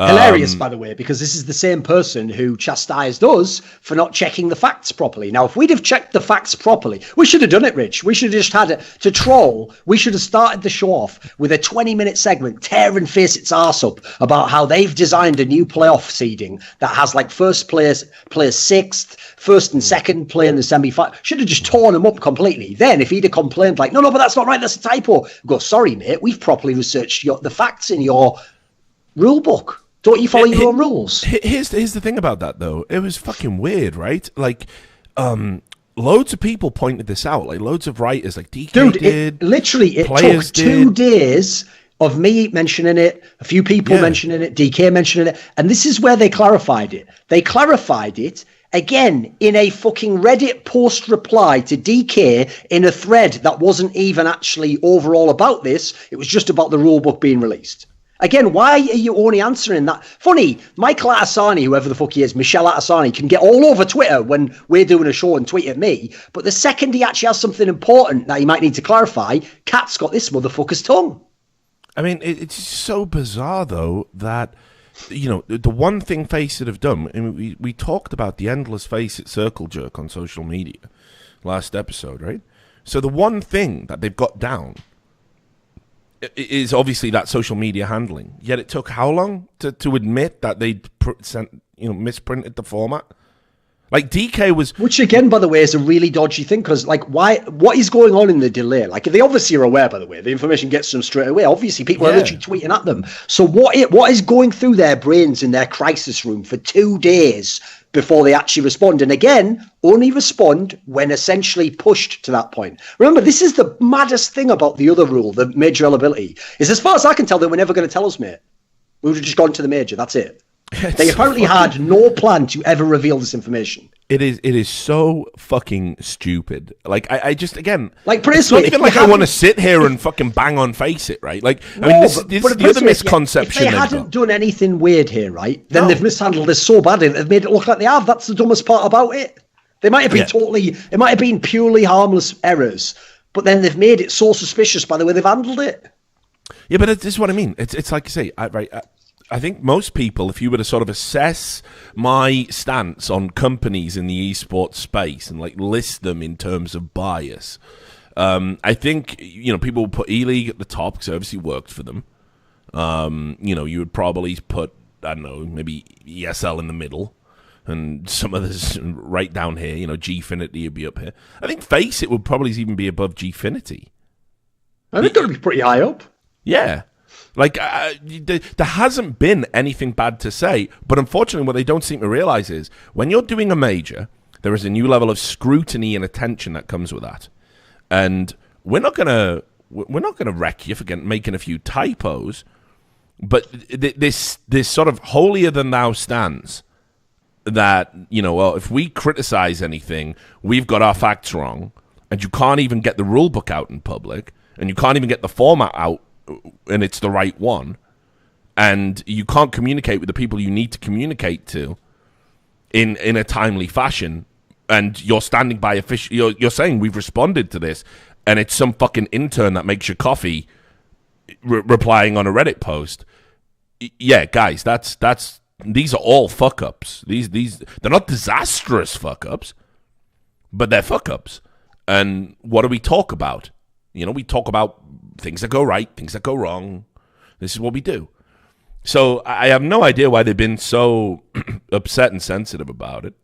Hilarious, by the way, because this is the same person who chastised us for not checking the facts properly. Now, if we'd have checked the facts properly, we should have done it, Rich. We should have just had it to troll. We should have started the show off with a 20-minute segment tearing Faceit's arse up about how they've designed a new playoff seeding that has like first players sixth, first and second play in the semi-final. Should have just torn him up completely. Then, if he'd have complained like, no, but that's not right, that's a typo, we'd go, sorry, mate, we've properly researched the facts in your rule book. Don't you follow your own rules? Here's the thing about that, though. It was fucking weird, right? Like, loads of people pointed this out. Like, loads of writers, like DK did. It took 2 days of me mentioning it, a few people mentioning it, DK mentioning it, and this is where they clarified it. They clarified it, again, in a fucking Reddit post reply to DK in a thread that wasn't even actually overall about this. It was just about the rulebook being released. Again, why are you only answering that? Funny, Michael Atasani, whoever the fuck he is, Michelle Atasani, can get all over Twitter when we're doing a show and tweet at me. But the second he actually has something important that he might need to clarify, Kat's got this motherfucker's tongue. I mean, it's so bizarre, though, that, the one thing Faceit have done, and we talked about the endless Faceit circle jerk on social media last episode, right? So the one thing that they've got down is obviously that social media handling. Yet it took how long to admit that they'd misprinted the format? Like, DK was... Which, again, by the way, is a really dodgy thing, because, like, what is going on in the delay? Like, they obviously are aware, by the way. The information gets to them straight away. Obviously, people are literally tweeting at them. So what is going through their brains in their crisis room for 2 days before they actually respond? And again, only respond when essentially pushed to that point. Remember, this is the maddest thing about the other rule, the major eligibility, is as far as I can tell, they were never going to tell us, mate. We would have just gone to the major. That's it. They apparently had no plan to ever reveal this information. It is so fucking stupid. Like, I just, again, like, it's not even like I want to sit here and fucking bang on Faceit, right? Like, I mean, this is the other misconception. If they hadn't done anything weird here, right, then they've mishandled this so badly that they've made it look like they have. That's the dumbest part about it. They might have been it might have been purely harmless errors, but then they've made it so suspicious by the way they've handled it. Yeah, but this is what I mean. It's like you say, I think most people, if you were to sort of assess my stance on companies in the esports space and like list them in terms of bias, I think, people would put E-League at the top because it obviously worked for them. You would probably put, I don't know, maybe ESL in the middle and some others right down here, Gfinity would be up here. I think Faceit would probably even be above Gfinity. I think it would be pretty high up. Yeah. Like, there hasn't been anything bad to say, but unfortunately what they don't seem to realize is when you're doing a major, there is a new level of scrutiny and attention that comes with that. And we're not gonna wreck you for making a few typos, but this sort of holier than thou stance that, well, if we criticize anything, we've got our facts wrong, and you can't even get the rule book out in public, and you can't even get the format out and it's the right one, and you can't communicate with the people you need to communicate to in a timely fashion, and you're standing by official, you're saying we've responded to this, and it's some fucking intern that makes your coffee replying on a Reddit post. Yeah, guys, that's these are all fuck ups. These they're not disastrous fuck ups, but they're fuck ups. And what do we talk about? We talk about things that go right, things that go wrong. This is what we do. So I have no idea why they've been so upset and sensitive about it.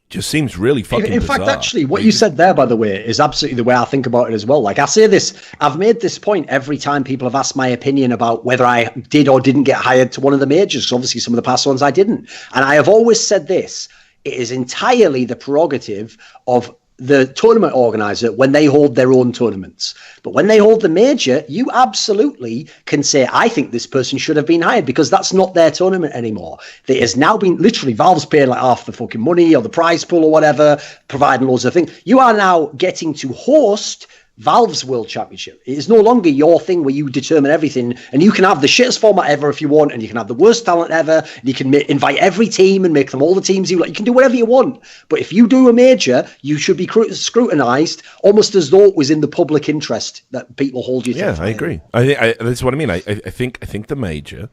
Just seems really fucking bizarre. In fact, actually, what you said there, by the way, is absolutely the way I think about it as well. Like, I say this, I've made this point every time people have asked my opinion about whether I did or didn't get hired to one of the majors. So obviously, some of the past ones I didn't. And I have always said this, it is entirely the prerogative of the tournament organizer when they hold their own tournaments. But when they hold the major, you absolutely can say, I think this person should have been hired, because that's not their tournament anymore. It has now been literally Valve's paying like half the fucking money or the prize pool or whatever, providing loads of things. You are now getting to host Valve's World Championship. It is no longer your thing where you determine everything, and you can have the shittest format ever if you want, and you can have the worst talent ever, and you can invite every team and make them all the teams you like. You can do whatever you want. But if you do a major, you should be scrutinized almost as though it was in the public interest that people hold you to. Yeah, I agree. That's what I mean. I think the major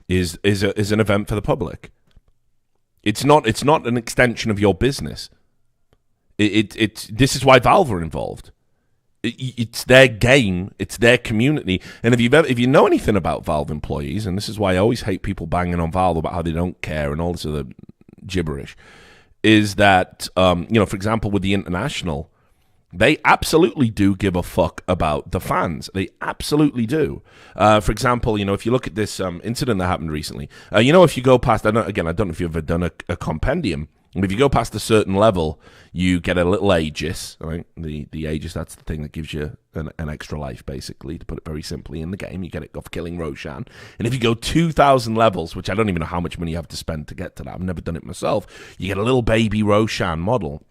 is an event for the public. It's not an extension of your business. This is why Valve are involved. It's their game, it's their community, and if you know anything about Valve employees, and this is why I always hate people banging on Valve about how they don't care and all this other gibberish, is that for example, with the International, they absolutely do give a fuck about the fans. They absolutely do. For example, if you look at this incident that happened recently, if you go past, I don't know if you've ever done a compendium. If you go past a certain level, you get a little Aegis. Right? The Aegis, that's the thing that gives you an extra life, basically, to put it very simply in the game. You get it off killing Roshan. And if you go 2,000 levels, which I don't even know how much money you have to spend to get to that, I've never done it myself, you get a little baby Roshan model.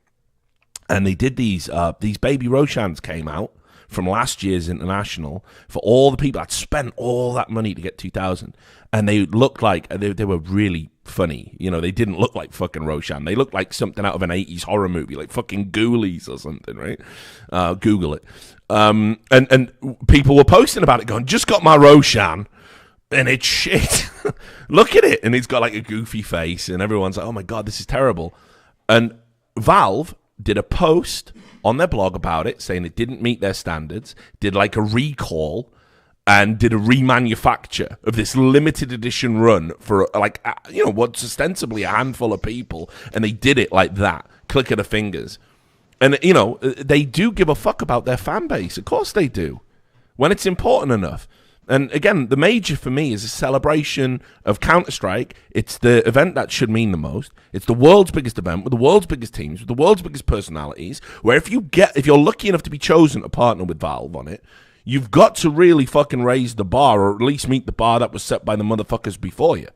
And they did these baby Roshans came out from last year's International for all the people that spent all that money to get 2,000. And they looked like, they were really funny. They didn't look like fucking Roshan. They looked like something out of an 80s horror movie, like fucking Ghoulies or something, right? Google it. And people were posting about it going, just got my Roshan, and it's shit. Look at it. And he's got like a goofy face, and everyone's like, oh my God, this is terrible. And Valve did a post on their blog about it, saying it didn't meet their standards, did like a recall, and did a remanufacture of this limited edition run for what's ostensibly a handful of people, and they did it like that, click of the fingers. And they do give a fuck about their fan base. Of course they do, when it's important enough. And again, the major for me is a celebration of CounterStrike. It's the event that should mean the most. It's the world's biggest event with the world's biggest teams, with the world's biggest personalities, where if you're lucky enough to be chosen to partner with Valve on it, you've got to really fucking raise the bar, or at least meet the bar that was set by the motherfuckers before you.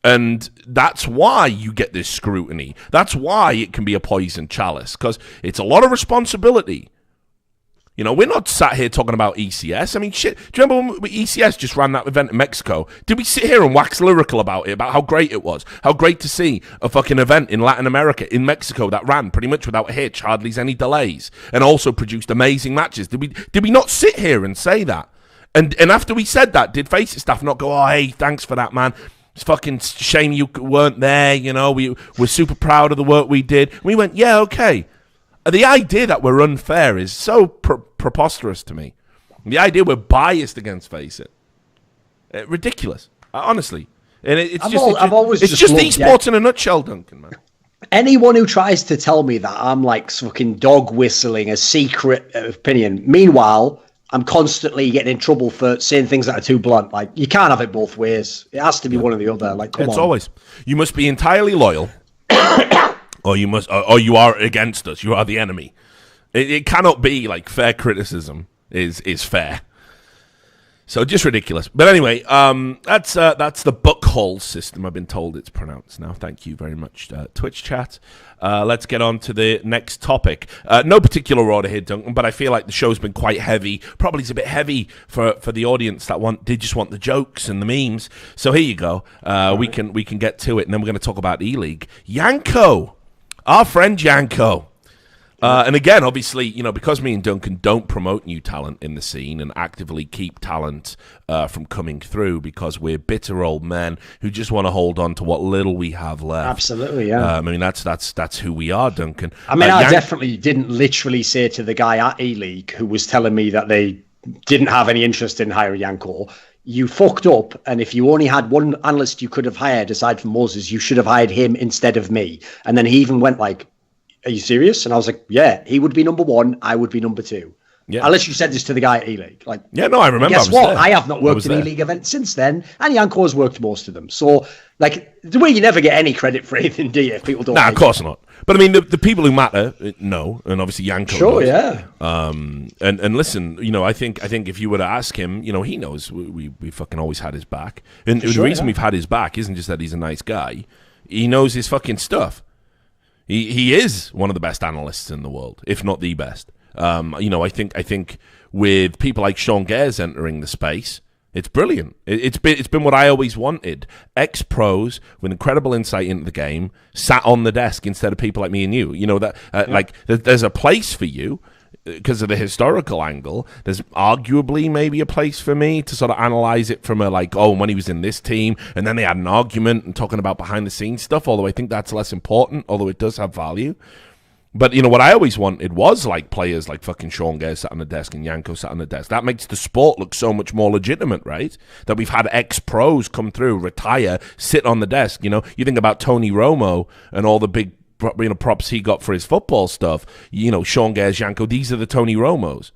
And that's why you get this scrutiny. That's why it can be a poison chalice, because it's a lot of responsibility. We're not sat here talking about ECS. I mean, shit, do you remember when ECS just ran that event in Mexico? Did we sit here and wax lyrical about it, about how great it was? How great to see a fucking event in Latin America, in Mexico, that ran pretty much without a hitch, hardly any delays, and also produced amazing matches? Did we not sit here and say that? And after we said that, did Faceit staff not go, oh, hey, thanks for that, man. It's fucking shame you weren't there, we're super proud of the work we did. We went, yeah, okay. The idea that we're unfair is so preposterous to me. The idea we're biased against Faceit, ridiculous, honestly. And it's just esports in a nutshell, Duncan, man. Anyone who tries to tell me that I'm like fucking dog whistling a secret opinion, meanwhile, I'm constantly getting in trouble for saying things that are too blunt. Like, you can't have it both ways. It has to be one or the other. Like, come on. It's always. You must be entirely loyal, or you are against us. You are the enemy. It cannot be like fair criticism is fair. So just ridiculous. But anyway, that's the buckhole system. I've been told it's pronounced now. Thank you very much, Twitch chat. Let's get on to the next topic. No particular order here, Duncan, but I feel like the show's been quite heavy. Probably it's a bit heavy for the audience that just want the jokes and the memes. So here you go. We can get to it, and then we're going to talk about E-League. Yanko, our friend Yanko. And again, obviously, because me and Duncan don't promote new talent in the scene and actively keep talent from coming through because we're bitter old men who just want to hold on to what little we have left. Absolutely, yeah. I mean, that's who we are, Duncan. I mean, I definitely didn't literally say to the guy at E-League who was telling me that they didn't have any interest in hiring Yanko, you fucked up, and if you only had one analyst you could have hired aside from Moses, you should have hired him instead of me. And then he even went like, are you serious? And I was like, yeah, he would be number one, I would be number two. Yeah. Unless you said this to the guy at E-League. Like, yeah, no, I remember. Guess what? I have not worked in E-League events since then, and Yanko has worked most of them. So, like, the way you never get any credit for anything, do you, if people don't of course not. But, I mean, the people who matter know, and obviously Yanko knows. Yeah. And listen, I think if you were to ask him, he knows we fucking always had his back. And the reason we've had his back isn't just that he's a nice guy. He knows his fucking stuff. He is one of the best analysts in the world, if not the best. I think with people like Sean Gares entering the space, it's brilliant. It's been what I always wanted. Ex-pros with incredible insight into the game sat on the desk instead of people like me and you. Like there's a place for you. Because of the historical angle, there's arguably maybe a place for me to sort of analyze it from when he was in this team, and then they had an argument and talking about behind-the-scenes stuff, although I think that's less important, although it does have value. But, what I always wanted was, players like fucking Sean Gare sat on the desk and Yanko sat on the desk. That makes the sport look so much more legitimate, right? That we've had ex-pros come through, retire, sit on the desk, You think about Tony Romo and all the big props he got for his football stuff. Sean Gares, Yanko, these are the Tony Romos.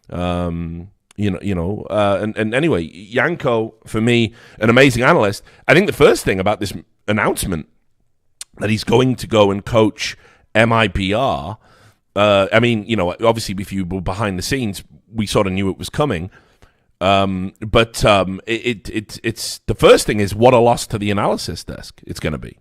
And anyway, Yanko, for me, an amazing analyst. I think the first thing about this announcement that he's going to go and coach MIBR, obviously if you were behind the scenes, we sort of knew it was coming. But it's the first thing is what a loss to the analysis desk it's going to be.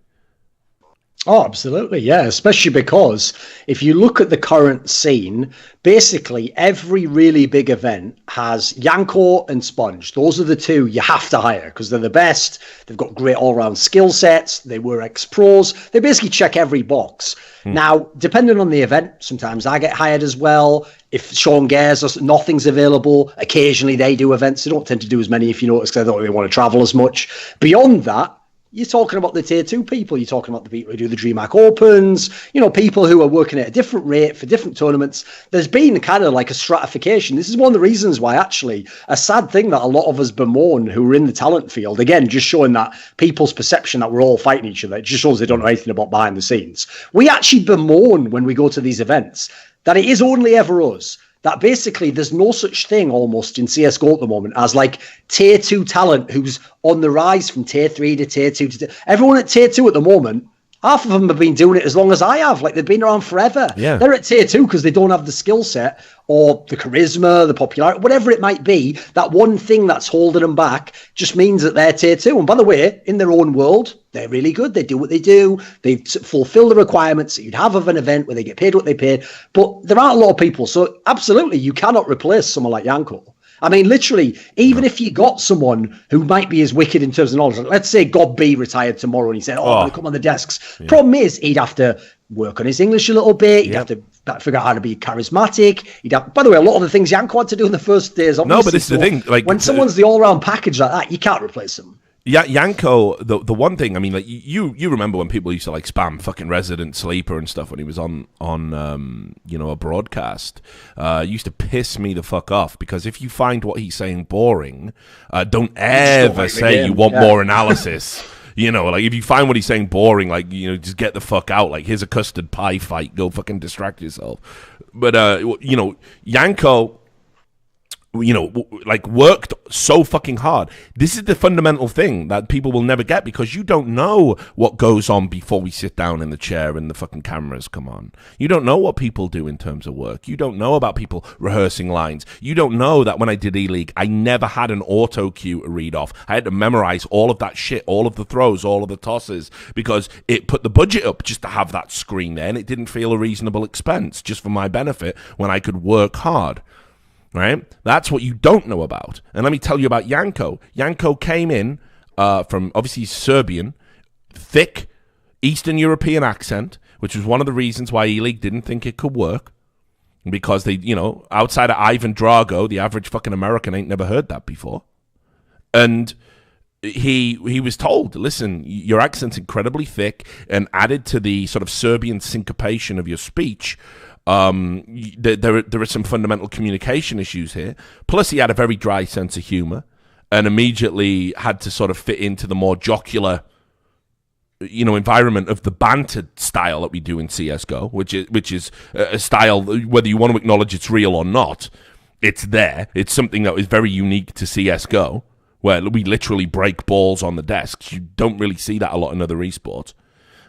Oh, absolutely, yeah. Especially because if you look at the current scene, basically every really big event has Yanko and Sponge. Those are the two you have to hire because they're the best. They've got great all-round skill sets. They were ex-pros. They basically check every box. Now, depending on the event, sometimes I get hired as well. If Sean Gares or nothing's available, occasionally they do events. They don't tend to do as many, if you notice, because I don't really want to travel as much. Beyond that, you're talking about the tier 2 people. You're talking about the people who do the DreamHack Opens, people who are working at a different rate for different tournaments. There's been kind of like a stratification. This is one of the reasons why actually a sad thing that a lot of us bemoan who are in the talent field, again, just showing that people's perception that we're all fighting each other. It just shows they don't know anything about behind the scenes. We actually bemoan when we go to these events that it is only ever us. That basically there's no such thing almost in CSGO at the moment as tier 2 talent who's on the rise from tier 3 to tier 2 to everyone at tier 2 at the moment. Half of them have been doing it as long as I have. They've been around forever. Yeah. They're at tier 2 because they don't have the skill set or the charisma, the popularity, whatever it might be. That one thing that's holding them back just means that they're tier 2. And by the way, in their own world, they're really good. They do what they do. They fulfill the requirements that you'd have of an event where they get paid what they paid. But there aren't a lot of people. So absolutely, you cannot replace someone like Yanko. I mean, literally, even if you got someone who might be as wicked in terms of knowledge, let's say God B retired tomorrow and he said, I'm going to come on the desks. Yeah. Problem is, he'd have to work on his English a little bit. He'd have to figure out how to be charismatic. By the way, a lot of the things Yanko had to do in the first days. No, but it's the thing. When someone's the all-round package like that, you can't replace them. Yeah, Yanko, the one thing, I mean, you remember when people used to spam fucking Resident Sleeper and stuff when he was on a broadcast. Used to piss me the fuck off because if you find what he's saying boring, don't ever say you want more analysis. If you find what he's saying boring, just get the fuck out. Here's a custard pie fight. Go fucking distract yourself. But, Yanko, like worked so fucking hard. This is the fundamental thing that people will never get, because you don't know what goes on before we sit down in the chair and the fucking cameras come on. You don't know what people do in terms of work. You don't know about people rehearsing lines. You don't know that when I did E-League, I never had an auto cue to read off. I had to memorize all of that shit, all of the throws, all of the tosses, because it put the budget up just to have that screen there, and it didn't feel a reasonable expense just for my benefit when I could work hard. Right? That's what you don't know about. And let me tell you about Yanko. Yanko came in from, obviously, Serbian, thick Eastern European accent, which was one of the reasons why E-League didn't think it could work. Because they, outside of Ivan Drago, the average fucking American ain't never heard that before. And he was told, listen, your accent's incredibly thick, and added to the sort of Serbian syncopation of your speech, there are some fundamental communication issues here. Plus, he had a very dry sense of humor, and immediately had to sort of fit into the more jocular, environment of the banter style that we do in CS:GO, which is a style, whether you want to acknowledge it's real or not, it's there. It's something that is very unique to CS:GO, where we literally break balls on the desks. You don't really see that a lot in other esports.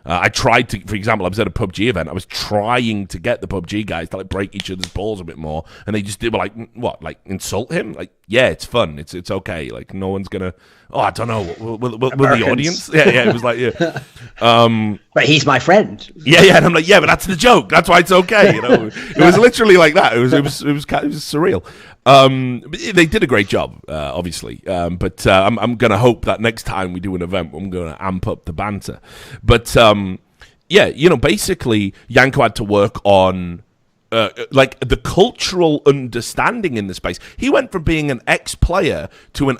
I tried to, for example, I was at a PUBG event. I was trying to get the PUBG guys to break each other's balls a bit more, and they just were like, what, insult him? Yeah, it's fun. It's okay. No one's gonna. Oh, I don't know. Will the audience? Yeah. It was yeah. But he's my friend. Yeah. And I'm like, yeah, but that's the joke. That's why it's okay. It was literally like that. It was surreal. They did a great job, obviously. But I'm gonna hope that next time we do an event, I'm gonna amp up the banter. But basically, Yanko had to work on the cultural understanding in the space. He went from being an ex-player to an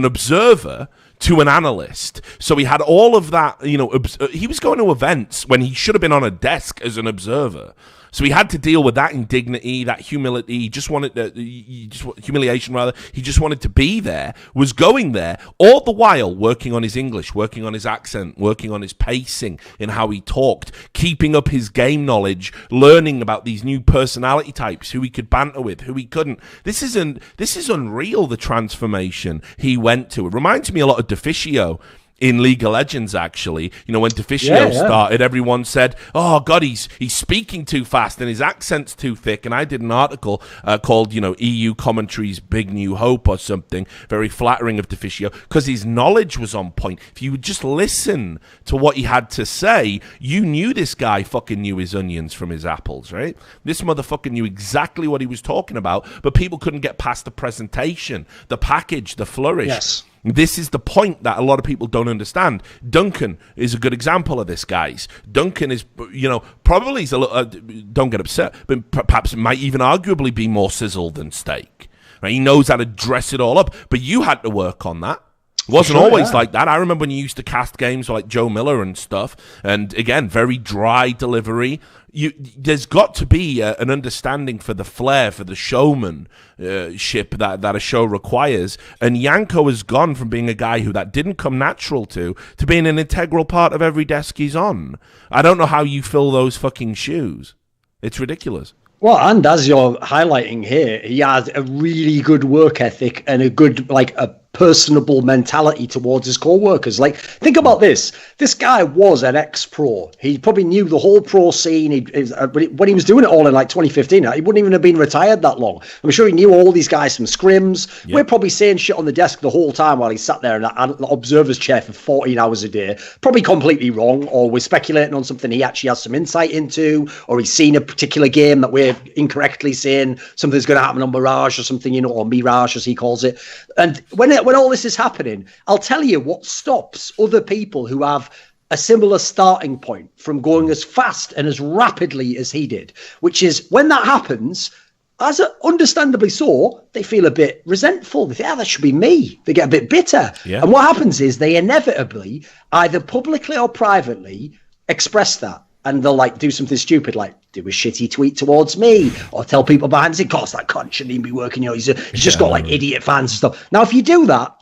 observer to an analyst. So he had all of that. He was going to events when he should have been on a desk as an observer. So he had to deal with that indignity, that humility. He just wanted humiliation, rather. He just wanted to be there, was going there, all the while working on his English, working on his accent, working on his pacing in how he talked, keeping up his game knowledge, learning about these new personality types, who he could banter with, who he couldn't. This is unreal, the transformation he went to. It reminds me a lot of Deficio in League of Legends, actually. When Deficio started, everyone said, oh God, he's speaking too fast and his accent's too thick. And I did an article called EU Commentary's Big New Hope or something, very flattering of Deficio, because his knowledge was on point. If you would just listen to what he had to say, you knew this guy fucking knew his onions from his apples, right? This motherfucker knew exactly what he was talking about, but people couldn't get past the presentation, the package, the flourish. Yes. This is the point that a lot of people don't understand. Duncan is a good example of this, guys. Duncan is, probably he's a little, don't get upset, but perhaps might even arguably be more sizzled than steak. Right? He knows how to dress it all up, but you had to work on that. It wasn't always like that. I remember when you used to cast games like Joe Miller and stuff, and again, very dry delivery. There's got to be an understanding for the flair, for the showmanship that a show requires. And Yanko has gone from being a guy who that didn't come natural to being an integral part of every desk he's on. I don't know how you fill those fucking shoes. It's ridiculous. Well, and as you're highlighting here, he has a really good work ethic and a good, a personable mentality towards his co-workers. Think about this. This guy was an ex-pro. He probably knew the whole pro scene. When he was doing it all in 2015, he wouldn't even have been retired that long. I'm sure he knew all these guys from scrims. Yep. We're probably saying shit on the desk the whole time while he sat there in that observer's chair for 14 hours a day. Probably completely wrong, or we're speculating on something he actually has some insight into, or he's seen a particular game that we're incorrectly saying something's going to happen on Mirage or something, or Mirage as he calls it. And when all this is happening, I'll tell you what stops other people who have a similar starting point from going as fast and as rapidly as he did, which is when that happens, as understandably so, they feel a bit resentful. They think, that should be me. They get a bit bitter. Yeah. And what happens is they inevitably, either publicly or privately, express that. And they'll do something stupid, do a shitty tweet towards me, or tell people behind the scenes, of course, that cunt shouldn't even be working. He's just got idiot fans and stuff. Now, if you do that,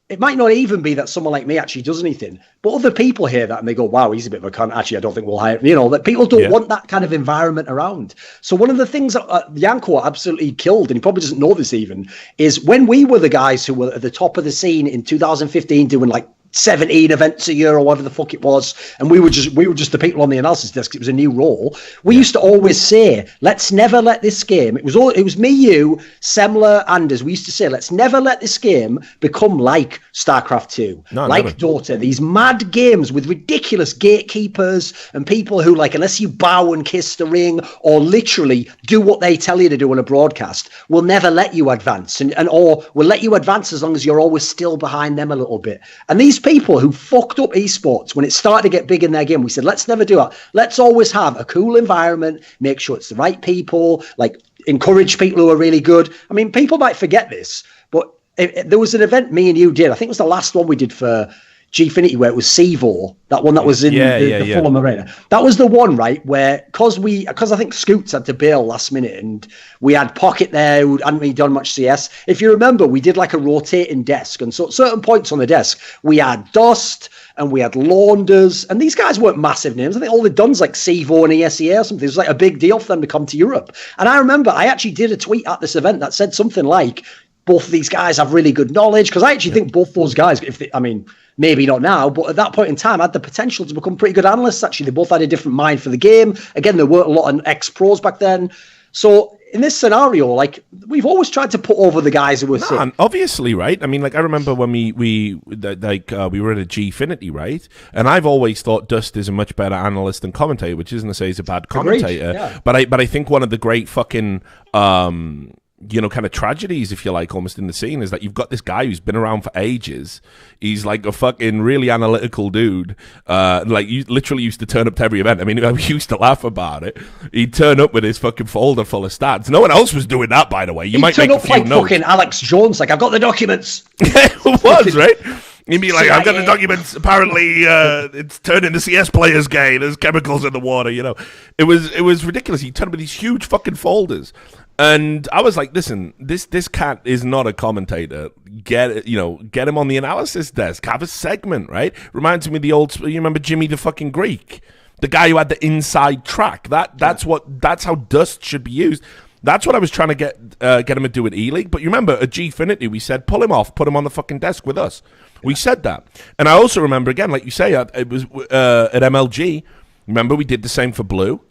it might not even be that someone like me actually does anything, but other people hear that and they go, wow, he's a bit of a cunt. Actually, I don't think we'll hire him. You know, that people don't want that kind of environment around. So one of the things that Yanko absolutely killed, and he probably doesn't know this even, is when we were the guys who were at the top of the scene in 2015 doing like 17 events a year or whatever the fuck it was, and we were just the people on the analysis desk. It was a new role. We used to always say, let's never let this game, it was me, you, Semler, Anders, we used to say, let's never let this game become like StarCraft 2, like never. Dota, these mad games with ridiculous gatekeepers and people who, like, unless you bow and kiss the ring or literally do what they tell you to do on a broadcast, will never let you advance, or will let you advance as long as you're always still behind them a little bit. And these people who fucked up esports when it started to get big in their game, we said, let's never do that. Let's always have a cool environment, make sure it's the right people, like encourage people who are really good. I mean, people might forget this, but there was an event me and you did. I think it was the last one we did for Gfinity, where it was Sevo, that one that was in the Fulham Arena. That was the one, right, where because I think Scoots had to bail last minute, and we had Pocket there who hadn't really done much CS. If you remember, we did like a rotating desk, and so at certain points on the desk we had Dust and we had Launders, and these guys weren't massive names. I think all they'd done was like Sevo and ESEA or something. It was like a big deal for them to come to Europe. And I remember I actually did a tweet at this event that said something like, both of these guys have really good knowledge, because I actually think both those guys, maybe not now, but at that point in time, had the potential to become pretty good analysts. Actually, they both had a different mind for the game. Again, there weren't a lot of ex-pros back then. So in this scenario, like, we've always tried to put over the guys who were sick. Obviously, right? I mean, like, I remember when we were at a Gfinity, right? And I've always thought Dust is a much better analyst than commentator, which isn't to say he's a bad commentator. Yeah. But I think one of the great fucking kind of tragedies, if you like, almost in the scene, is that you've got this guy who's been around for ages. He's like a fucking really analytical dude. Like, you literally used to turn up to every event. I mean, we used to laugh about it. He'd turn up with his fucking folder full of stats. No one else was doing that, by the way. You might make a few like notes. Fucking Alex Jones, like, I've got the documents. It was, right? He'd be like, I've got the documents. Apparently, it's turned into CS players' gay. There's chemicals in the water, you know. It was ridiculous. He turned up with these huge fucking folders. And I was like, listen, this cat is not a commentator. Get him on the analysis desk. Have a segment, right? Reminds me of the old, you remember Jimmy the fucking Greek? The guy who had the inside track. That's how Dust should be used. That's what I was trying to get him to do at E-League. But you remember at Gfinity, we said, pull him off, put him on the fucking desk with us. We said that. And I also remember, again, like you say, it was at MLG. Remember, we did the same for Blue.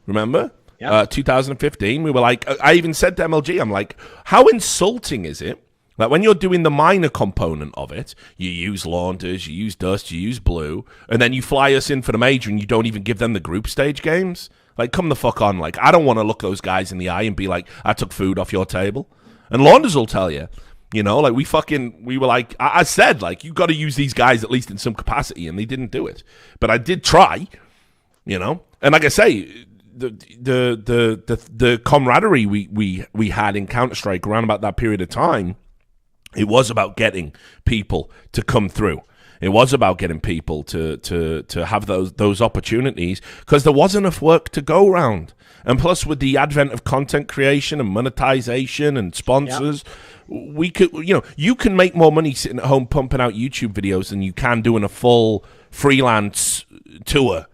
Remember? Yeah. 2015, we were like, I even said to MLG, I'm like, how insulting is it that when you're doing the minor component of it, you use Launders, you use Dust, you use Blue, and then you fly us in for the major and you don't even give them the group stage games? Like, come the fuck on. Like, I don't want to look those guys in the eye and be like, I took food off your table. And Launders will tell you, you know, like, we were like, I said, like, you got to use these guys at least in some capacity, and they didn't do it. But I did try, you know, and like I say, the camaraderie we had in CounterStrike around about that period of time, it was about getting people to come through. It was about getting people to have those opportunities, because there wasn't enough work to go around. And plus, with the advent of content creation and monetization and sponsors, we could, you can make more money sitting at home pumping out YouTube videos than you can doing a full freelance tour.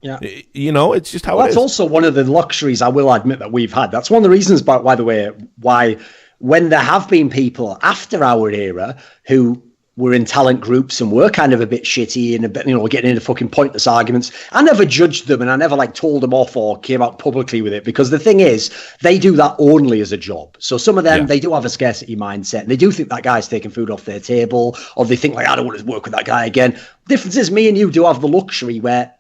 Yeah, it's just how it is. That's also one of the luxuries, I will admit, that we've had. That's one of the reasons, by the way, why when there have been people after our era who were in talent groups and were kind of a bit shitty and a bit, getting into fucking pointless arguments, I never judged them, and I never told them off or came out publicly with it, because the thing is, they do that only as a job. So some of them, they do have a scarcity mindset, and they do think that guy's taking food off their table, or they think, like, I don't want to work with that guy again. The difference is, me and you do have the luxury where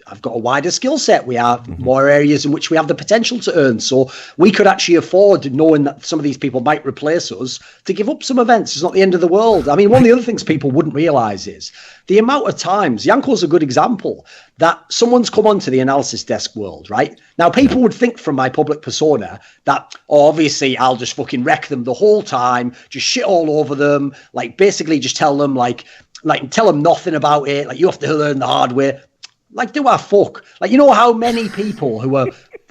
I've got a wider skill set. We have more areas in which we have the potential to earn. So we could actually afford, knowing that some of these people might replace us, to give up some events. It's not the end of the world. I mean, one of the other things people wouldn't realize is the amount of times, Yanko's a good example, that someone's come onto the analysis desk world, right? Now, people would think from my public persona that, obviously, I'll just fucking wreck them the whole time, just shit all over them, basically just tell them, tell them nothing about it, you have to learn the hard way. Do our fuck. You know how many people who are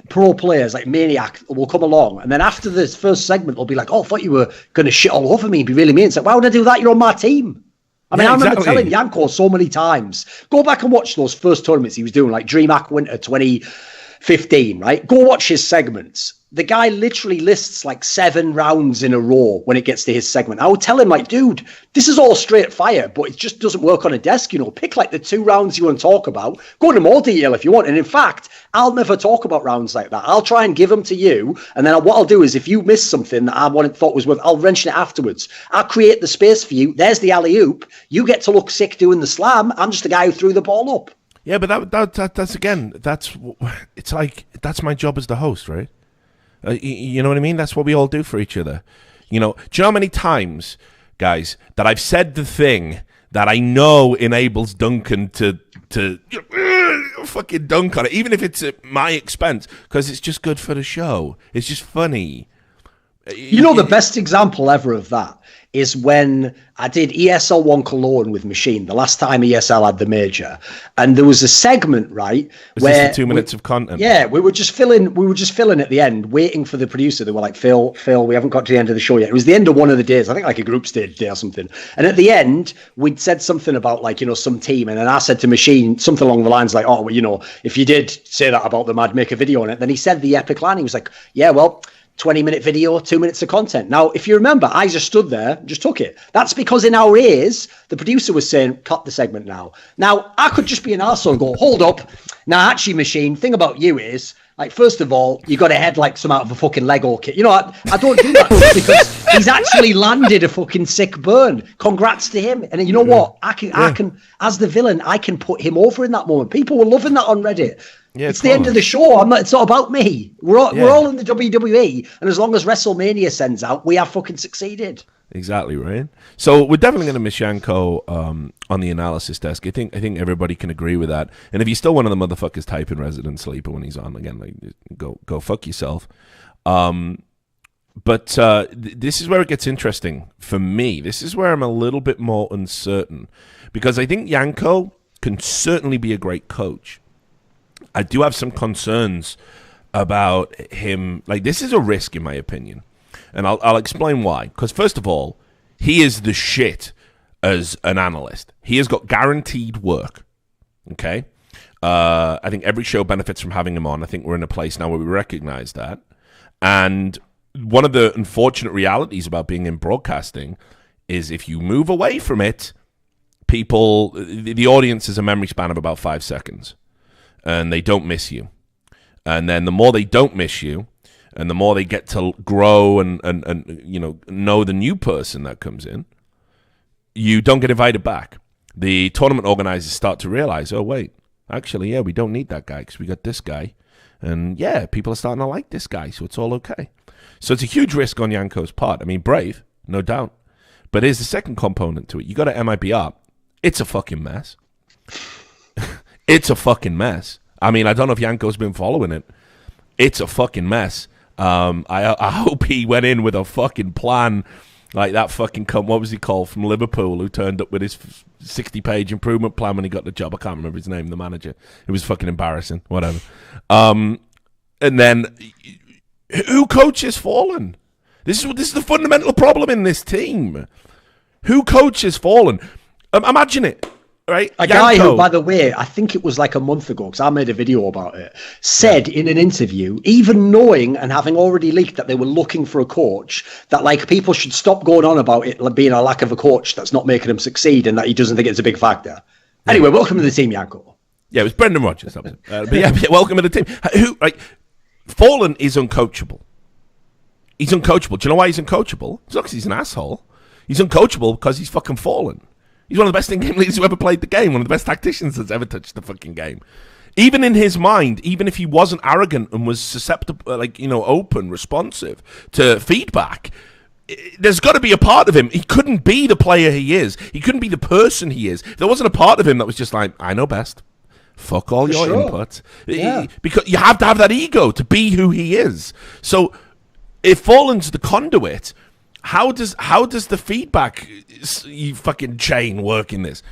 pro players like Maniac will come along, and then after this first segment, they'll be like, "Oh, I thought you were going to shit all over me and be really mean." It's like, why would I do that? You're on my team. I mean, I remember telling Yanko so many times, go back and watch those first tournaments he was doing, like DreamHack Winter 2015, right? Go watch his segments. The guy literally lists like 7 rounds in a row when it gets to his segment. I would tell him, like, dude, this is all straight fire, but it just doesn't work on a desk, you know. Pick like the 2 rounds you want to talk about. Go into more detail if you want. And in fact, I'll never talk about rounds like that. I'll try and give them to you. And then what I'll do is if you miss something that I thought was worth, I'll mention it afterwards. I'll create the space for you. There's the alley-oop. You get to look sick doing the slam. I'm just the guy who threw the ball up. Yeah, but it's like, that's my job as the host, right? You know what I mean? That's what we all do for each other. You know, do you know how many times, guys, that I've said the thing that I know enables Duncan to fucking dunk on it, even if it's at my expense, because it's just good for the show. It's just funny. You know, the best example ever of that is when I did ESL 1 Cologne with Machine, the last time ESL had the major. And there was a segment, right? Was this the 2 minutes of content? Yeah, we were just filling at the end, waiting for the producer. They were like, Phil, we haven't got to the end of the show yet. It was the end of one of the days, I think like a group stage day or something. And at the end, we'd said something about like, you know, some team. And then I said to Machine something along the lines like, oh, well, you know, if you did say that about them, I'd make a video on it. Then he said the epic line. He was like, yeah, well, 20-minute video, 2 minutes of content. Now, if you remember, I just stood there, just took it. That's because in our ears, the producer was saying, cut the segment now. Now, I could just be an arsehole and go, hold up. Now, actually, Machine, thing about you is, like, first of all, you got a head like some out of a fucking Lego kit. You know, I don't do that because he's actually landed a fucking sick burn. Congrats to him. And you know what? I can, as the villain, I can put him over in that moment. People were loving that on Reddit. Yeah, it's the end of the show. It's not about me. We're all in the WWE, and as long as WrestleMania sends out, we have fucking succeeded. Exactly, right? So we're definitely going to miss Yanko on the analysis desk. I think everybody can agree with that. And if you're still one of the motherfuckers typing Resident Sleeper when he's on, again, like, go fuck yourself. But this is where it gets interesting for me. This is where I'm a little bit more uncertain, because I think Yanko can certainly be a great coach. I do have some concerns about him. Like, this is a risk, in my opinion. And I'll explain why. Because, first of all, he is the shit as an analyst. He has got guaranteed work. Okay? I think every show benefits from having him on. I think we're in a place now where we recognize that. And one of the unfortunate realities about being in broadcasting is if you move away from it, the audience has a memory span of about 5 seconds. And they don't miss you. And then the more they don't miss you, and the more they get to grow and you know the new person that comes in, you don't get invited back. The tournament organizers start to realize, oh, wait, actually, yeah, we don't need that guy because we got this guy. And, yeah, people are starting to like this guy, so it's all okay. So it's a huge risk on Yanko's part. I mean, brave, no doubt. But here's the second component to it. You got to MIBR. It's a fucking mess. It's a fucking mess. I mean, I don't know if Yanko's been following it. It's a fucking mess. I hope he went in with a fucking plan like that fucking what was he called from Liverpool who turned up with his 60-page improvement plan when he got the job. I can't remember his name, the manager. It was fucking embarrassing. Whatever. And then, who coaches Fallen? This is the fundamental problem in this team. Who coaches Fallen? Imagine it. Right? A guy who, by the way, I think it was like a month ago, because I made a video about it, said in an interview, even knowing and having already leaked that they were looking for a coach, that like people should stop going on about it being a lack of a coach that's not making them succeed and that he doesn't think it's a big factor. Yeah. Anyway, welcome to the team, Yanko. Yeah, it was Brendan Rodgers. But yeah, welcome to the team. Fallen is uncoachable. He's uncoachable. Do you know why he's uncoachable? It's not because he's an asshole. He's uncoachable because he's fucking Fallen. He's one of the best in-game leaders who ever played the game, one of the best tacticians that's ever touched the fucking game. Even in his mind, even if he wasn't arrogant and was susceptible, open, responsive to feedback, there's got to be a part of him. He couldn't be the player he is. He couldn't be the person he is. There wasn't a part of him that was just like, I know best. Fuck all your input. Yeah. Because you have to have that ego to be who he is. So if Fallen's the conduit, how does the feedback fucking chain work in this?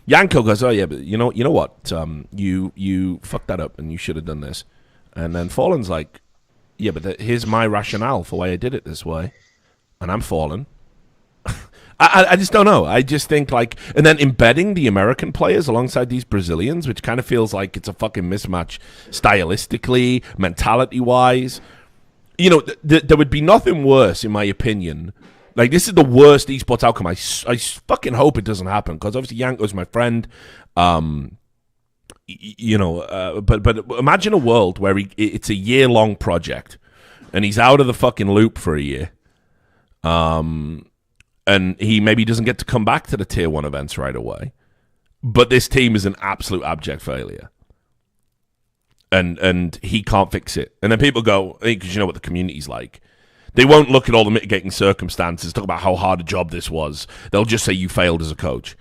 Yanko goes, oh yeah, but you know what? You fucked that up, and you should have done this. And then Fallen's like, yeah, but here's my rationale for why I did it this way. And I'm Fallen. I just don't know. I just think and then embedding the American players alongside these Brazilians, which kind of feels like it's a fucking mismatch stylistically, mentality-wise. There would be nothing worse, in my opinion. This is the worst esports outcome. I fucking hope it doesn't happen, because obviously Yanko's my friend. But imagine a world where it's a year-long project, and he's out of the fucking loop for a year. And he maybe doesn't get to come back to the Tier 1 events right away. But this team is an absolute abject failure. And he can't fix it. And then people go, because you know what the community's like. They won't look at all the mitigating circumstances, talk about how hard a job this was. They'll just say you failed as a coach.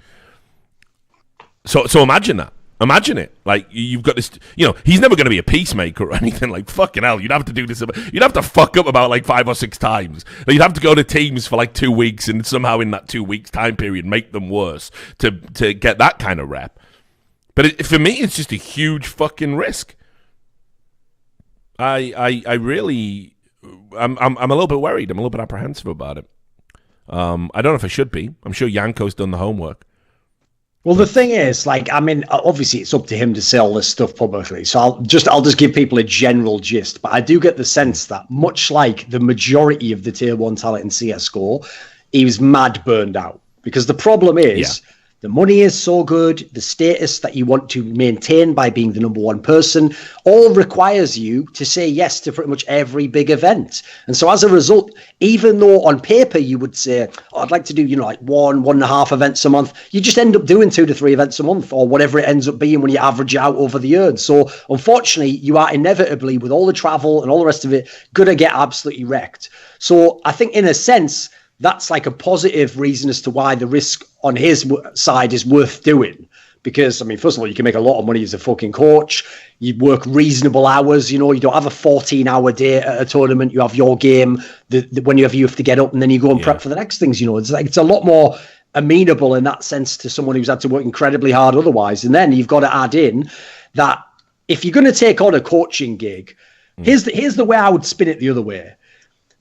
So imagine that. Imagine it. You've got this, he's never going to be a peacemaker or anything. Fucking hell, you'd have to do this. You'd have to fuck up about 5 or 6 times. You'd have to go to teams for 2 weeks and somehow in that 2 weeks time period make them worse to get that kind of rep. But for me, it's just a huge fucking risk. I really, I'm a little bit worried. I'm a little bit apprehensive about it. I don't know if I should be. I'm sure Yanko's done the homework. Well, the thing is, obviously it's up to him to say all this stuff publicly. So I'll just give people a general gist. But I do get the sense that, much like the majority of the Tier 1 talent in CSGO, he was mad burned out. Because the problem is, the money is so good, the status that you want to maintain by being the number one person all requires you to say yes to pretty much every big event. And so as a result, even though on paper you would say, I'd like to do, 1.5 events a month, you just end up doing 2 to 3 events a month, or whatever it ends up being when you average it out over the year. So unfortunately, you are inevitably, with all the travel and all the rest of it, going to get absolutely wrecked. So I think in a sense, that's a positive reason as to why the risk on his side is worth doing. Because, first of all, you can make a lot of money as a fucking coach. You work reasonable hours. You don't have a 14-hour day at a tournament. You have your game. When you have to get up and then you go and prep for the next things. It's a lot more amenable in that sense to someone who's had to work incredibly hard otherwise. And then you've got to add in that if you're going to take on a coaching gig, here's the way I would spin it the other way,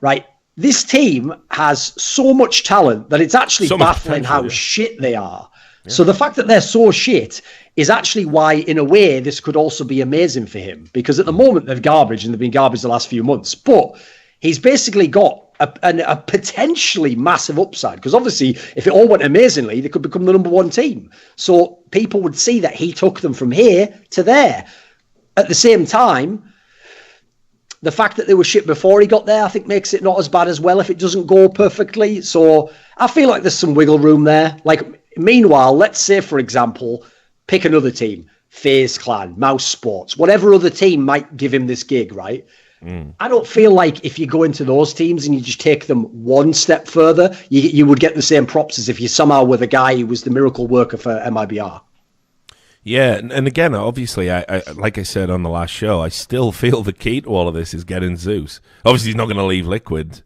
right? This team has so much talent that it's actually baffling how shit they are. Yeah. So the fact that they're so shit is actually why, in a way, this could also be amazing for him. Because at the moment, they're garbage, and they've been garbage the last few months. But he's basically got a potentially massive upside. Because obviously, if it all went amazingly, they could become the number one team. So people would see that he took them from here to there. At the same time, the fact that they were shit before he got there, I think, makes it not as bad as well if it doesn't go perfectly. So I feel like there's some wiggle room there. Meanwhile, let's say, for example, pick another team, FaZe Clan, Mouse Sports, whatever other team might give him this gig, right? I don't feel like if you go into those teams and you just take them one step further, you would get the same props as if you somehow were the guy who was the miracle worker for MIBR. Yeah, and again, obviously, I like I said on the last show, I still feel the key to all of this is getting Zeus. Obviously, he's not going to leave Liquid.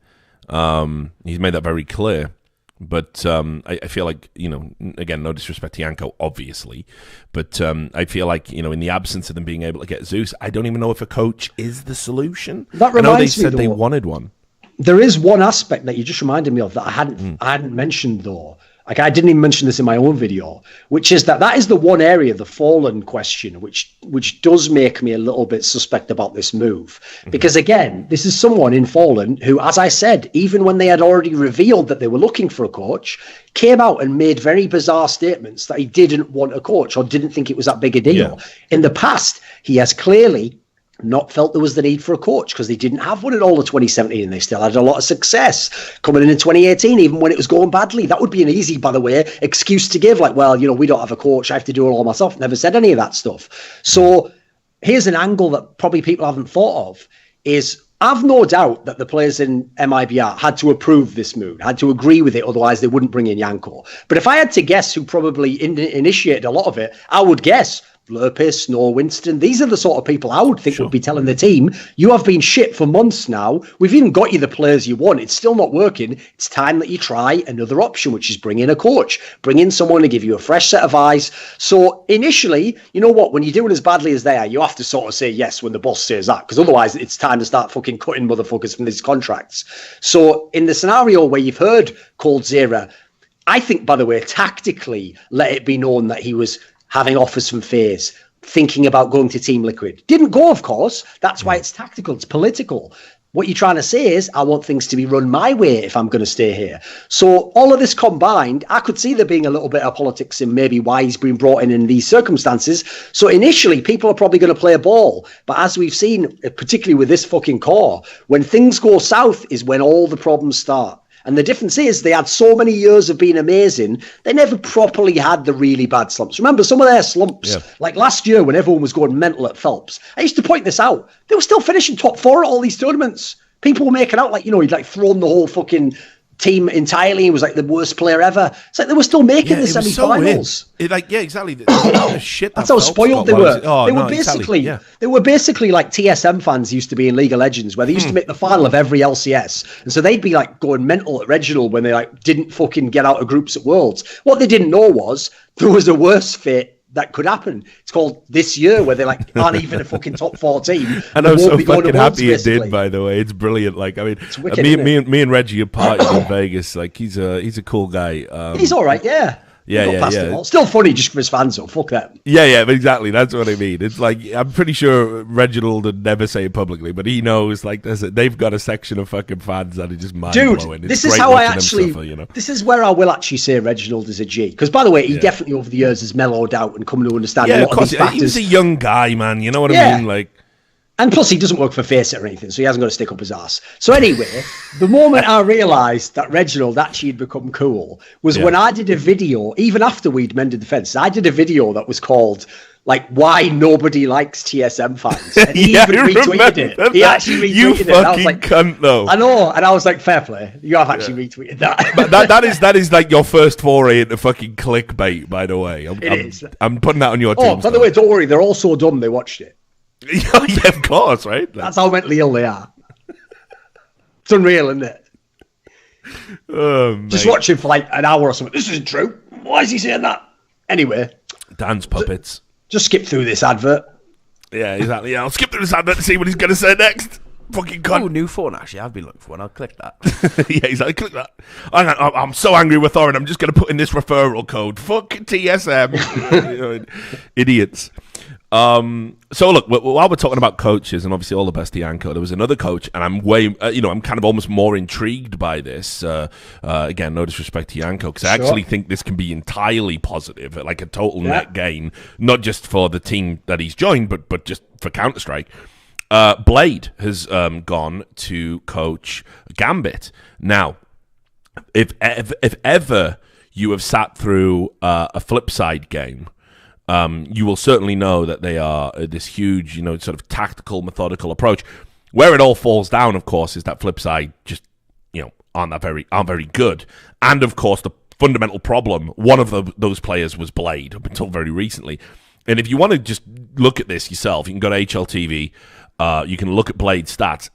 He's made that very clear. But I feel like, again, no disrespect to Yanko, obviously. But I feel like, in the absence of them being able to get Zeus, I don't even know if a coach is the solution. That reminds I know they me, said they wanted one. There is one aspect that you just reminded me of that I hadn't mentioned, though. I didn't even mention this in my own video, which is that is the one area, the Fallen question, which does make me a little bit suspect about this move. Because again, this is someone in Fallen who, as I said, even when they had already revealed that they were looking for a coach, came out and made very bizarre statements that he didn't want a coach or didn't think it was that big a deal. Yeah. In the past, he has clearly not felt there was the need for a coach because they didn't have one at all in 2017 and they still had a lot of success coming in 2018, even when it was going badly. That would be an easy, by the way, excuse to give, we don't have a coach, I have to do it all myself. Never said any of that stuff. So here's an angle that probably people haven't thought of is I've no doubt that the players in MIBR had to approve this move, had to agree with it, otherwise they wouldn't bring in Yanko. But if I had to guess who probably initiated a lot of it, I would guess Lurpis nor Winston. These are the sort of people I would think would be telling the team, you have been shit for months now. We've even got you the players you want. It's still not working. It's time that you try another option, which is bring in a coach, bring in someone to give you a fresh set of eyes. So initially, you know what, when you're doing as badly as they are, you have to sort of say yes when the boss says that, because otherwise it's time to start fucking cutting motherfuckers from these contracts. So in the scenario where you've heard Coldzera, I think, by the way, tactically let it be known that he was having offers from FaZe, thinking about going to Team Liquid. Didn't go, of course. That's why it's tactical. It's political. What you're trying to say is, I want things to be run my way if I'm going to stay here. So all of this combined, I could see there being a little bit of politics in maybe why he's been brought in these circumstances. So initially, people are probably going to play a ball. But as we've seen, particularly with this fucking core, when things go south is when all the problems start. And the difference is they had so many years of being amazing, they never properly had the really bad slumps. Remember, some of their slumps, like last year when everyone was going mental at Phelps, I used to point this out. They were still finishing top 4 at all these tournaments. People were making out like, you know, he'd like thrown the whole fucking team entirely. He was like the worst player ever. It's like they were still making the semi-finals. Exactly. Shit. That's how spoiled they were. They were basically like TSM fans used to be in League of Legends, where they used to make the final of every LCS, and so they'd be like going mental at regional when they like didn't fucking get out of groups at Worlds. What they didn't know was there was a worse fate that could happen. It's called this year, where they like aren't even a fucking top 4 team. And I'm so fucking happy it did, by the way. It's brilliant. Like, I mean, wicked, me and Reggie are partied in Vegas. Like, he's a cool guy. He's all right, yeah. Yeah. Still funny just for his fans, though. Fuck that. Yeah, exactly. That's what I mean. It's like, I'm pretty sure Reginald would never say it publicly, but he knows, like, they've got a section of fucking fans that are just mind-blowing. Dude, this is how I actually, suffer, you know? This is where I will actually say Reginald is a G. Because, by the way, he definitely over the years has mellowed out and come to understand a lot of these factors. He was a young guy, man. You know what I mean? Like, and plus, he doesn't work for Faceit or anything, so he hasn't got to stick up his ass. So anyway, the moment I realised that Reginald actually had become cool was when I did a video, even after we'd mended the fence, I did a video that was called, like, Why Nobody Likes TSM Fans. And he even retweeted it. He actually retweeted it. You fucking cunt, though. I know, and I was like, fair play. You have actually retweeted that. But that is like your first foray into fucking clickbait, by the way. I'm putting that on your team. Oh, by the way, don't worry, they're all so dumb they watched it. Yeah, of course, right? That's how mentally ill they are. It's unreal, isn't it? Just watch him for like an hour or something. This isn't true. Why is he saying that? Anyway. Dance puppets. Just skip through this advert. Yeah, exactly. Yeah, I'll skip through this advert to see what he's going to say next. Fucking cunt. Oh, new phone, actually. I've been looking for one. I'll click that. Yeah, he's like, click that. I'm so angry with Thorin, I'm just going to put in this referral code. Fuck TSM. You know, idiots. So look, while we're talking about coaches, and obviously all the best to Yanko, there was another coach, and I'm I'm kind of almost more intrigued by this. Again, no disrespect to Yanko, because I actually think this can be entirely positive, like a total net gain, not just for the team that he's joined, but just for CounterStrike. Blade has gone to coach Gambit. Now, if ever you have sat through a Flipside game, you will certainly know that they are this huge, sort of tactical, methodical approach. Where it all falls down, of course, is that Flipside just, aren't very good. And of course, the fundamental problem, one of those players was Blade up until very recently. And if you want to just look at this yourself, you can go to HLTV. You can look at Blade's stats.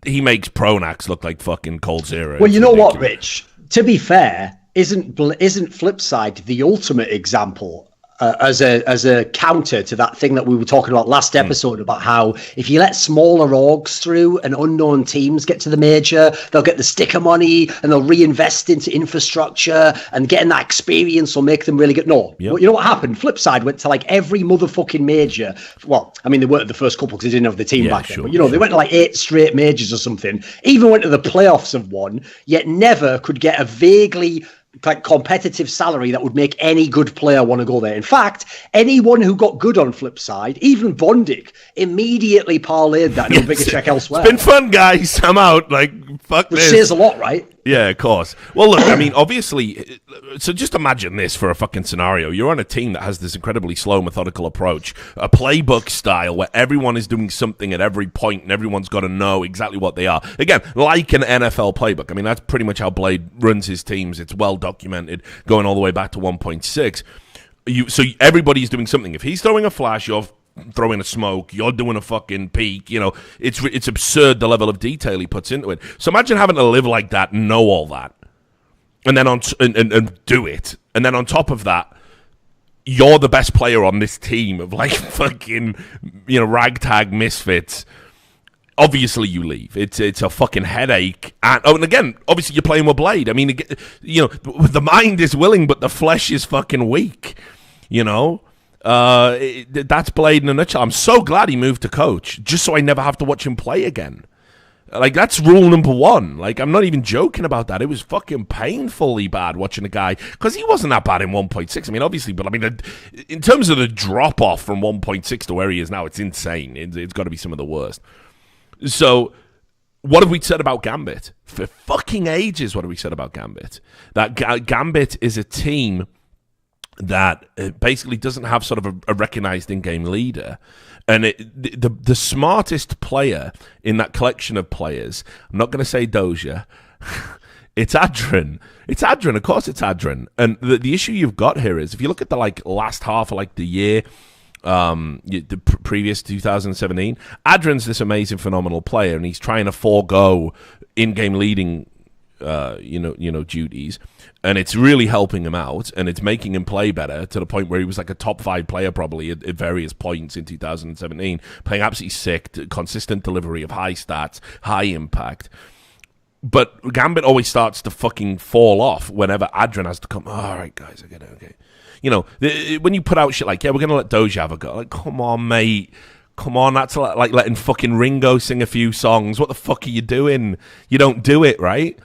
He makes Pronax look like fucking Coldzera. Well, you know what, Rich? To be fair, isn't Flipside the ultimate example? As a counter to that thing that we were talking about last episode about how if you let smaller orgs through and unknown teams get to the major, they'll get the sticker money and they'll reinvest into infrastructure, and getting that experience will make them really good. No, you know what happened? Flipside went to like every motherfucking major. Well, I mean, they weren't the first couple because they didn't have the team back then, but they went to like 8 straight majors or something, even went to the playoffs of one, yet never could get a vaguely like competitive salary that would make any good player want to go there. In fact, anyone who got good on Flipside, even Bondic, immediately parlayed that into a bigger check elsewhere. It's been fun, guys. I'm out. Like, fuck Which this. says a lot, right? Yeah, of course. Well, look, I mean, obviously, so just imagine this for a fucking scenario. You're on a team that has this incredibly slow, methodical approach, a playbook style where everyone is doing something at every point and everyone's got to know exactly what they are. Again, like an NFL playbook. I mean, that's pretty much how Blade runs his teams. It's well documented, going all the way back to 1.6. So everybody's doing something. If he's throwing a flash, you're throwing a smoke, you're doing a fucking peek. It's absurd the level of detail he puts into it. So imagine having to live like that, and know all that, and then and do it, and then on top of that, you're the best player on this team of like fucking ragtag misfits. Obviously, you leave. It's a fucking headache. And again, obviously, you're playing with Blade. I mean, the mind is willing, but the flesh is fucking weak. That's Blade in a nutshell. I'm so glad he moved to coach, just so I never have to watch him play again. Like, that's rule number one. Like, I'm not even joking about that. It was fucking painfully bad watching a guy, because he wasn't that bad in 1.6. I mean, obviously, but I mean, in terms of the drop off from 1.6 to where he is now, it's insane. It's got to be some of the worst. So, what have we said about Gambit? For fucking ages, what have we said about Gambit? That Gambit is a team that basically doesn't have sort of a recognized in-game leader. And the smartest player in that collection of players, I'm not going to say Doja, it's Adren. It's Adren, of course it's Adren. And the issue you've got here is, if you look at the last half of the year, the previous 2017, Adren's this amazing, phenomenal player, and he's trying to forego in-game leading duties, and it's really helping him out, and it's making him play better to the point where he was like a top 5 player probably at various points in 2017, playing absolutely sick, consistent delivery of high stats, high impact. But Gambit always starts to fucking fall off whenever Adren has to come. All right, guys, I get it. Okay, when you put out shit like, we're gonna let Doja have a go. Like, come on, mate. Come on, that's like letting fucking Ringo sing a few songs. What the fuck are you doing? You don't do it, right?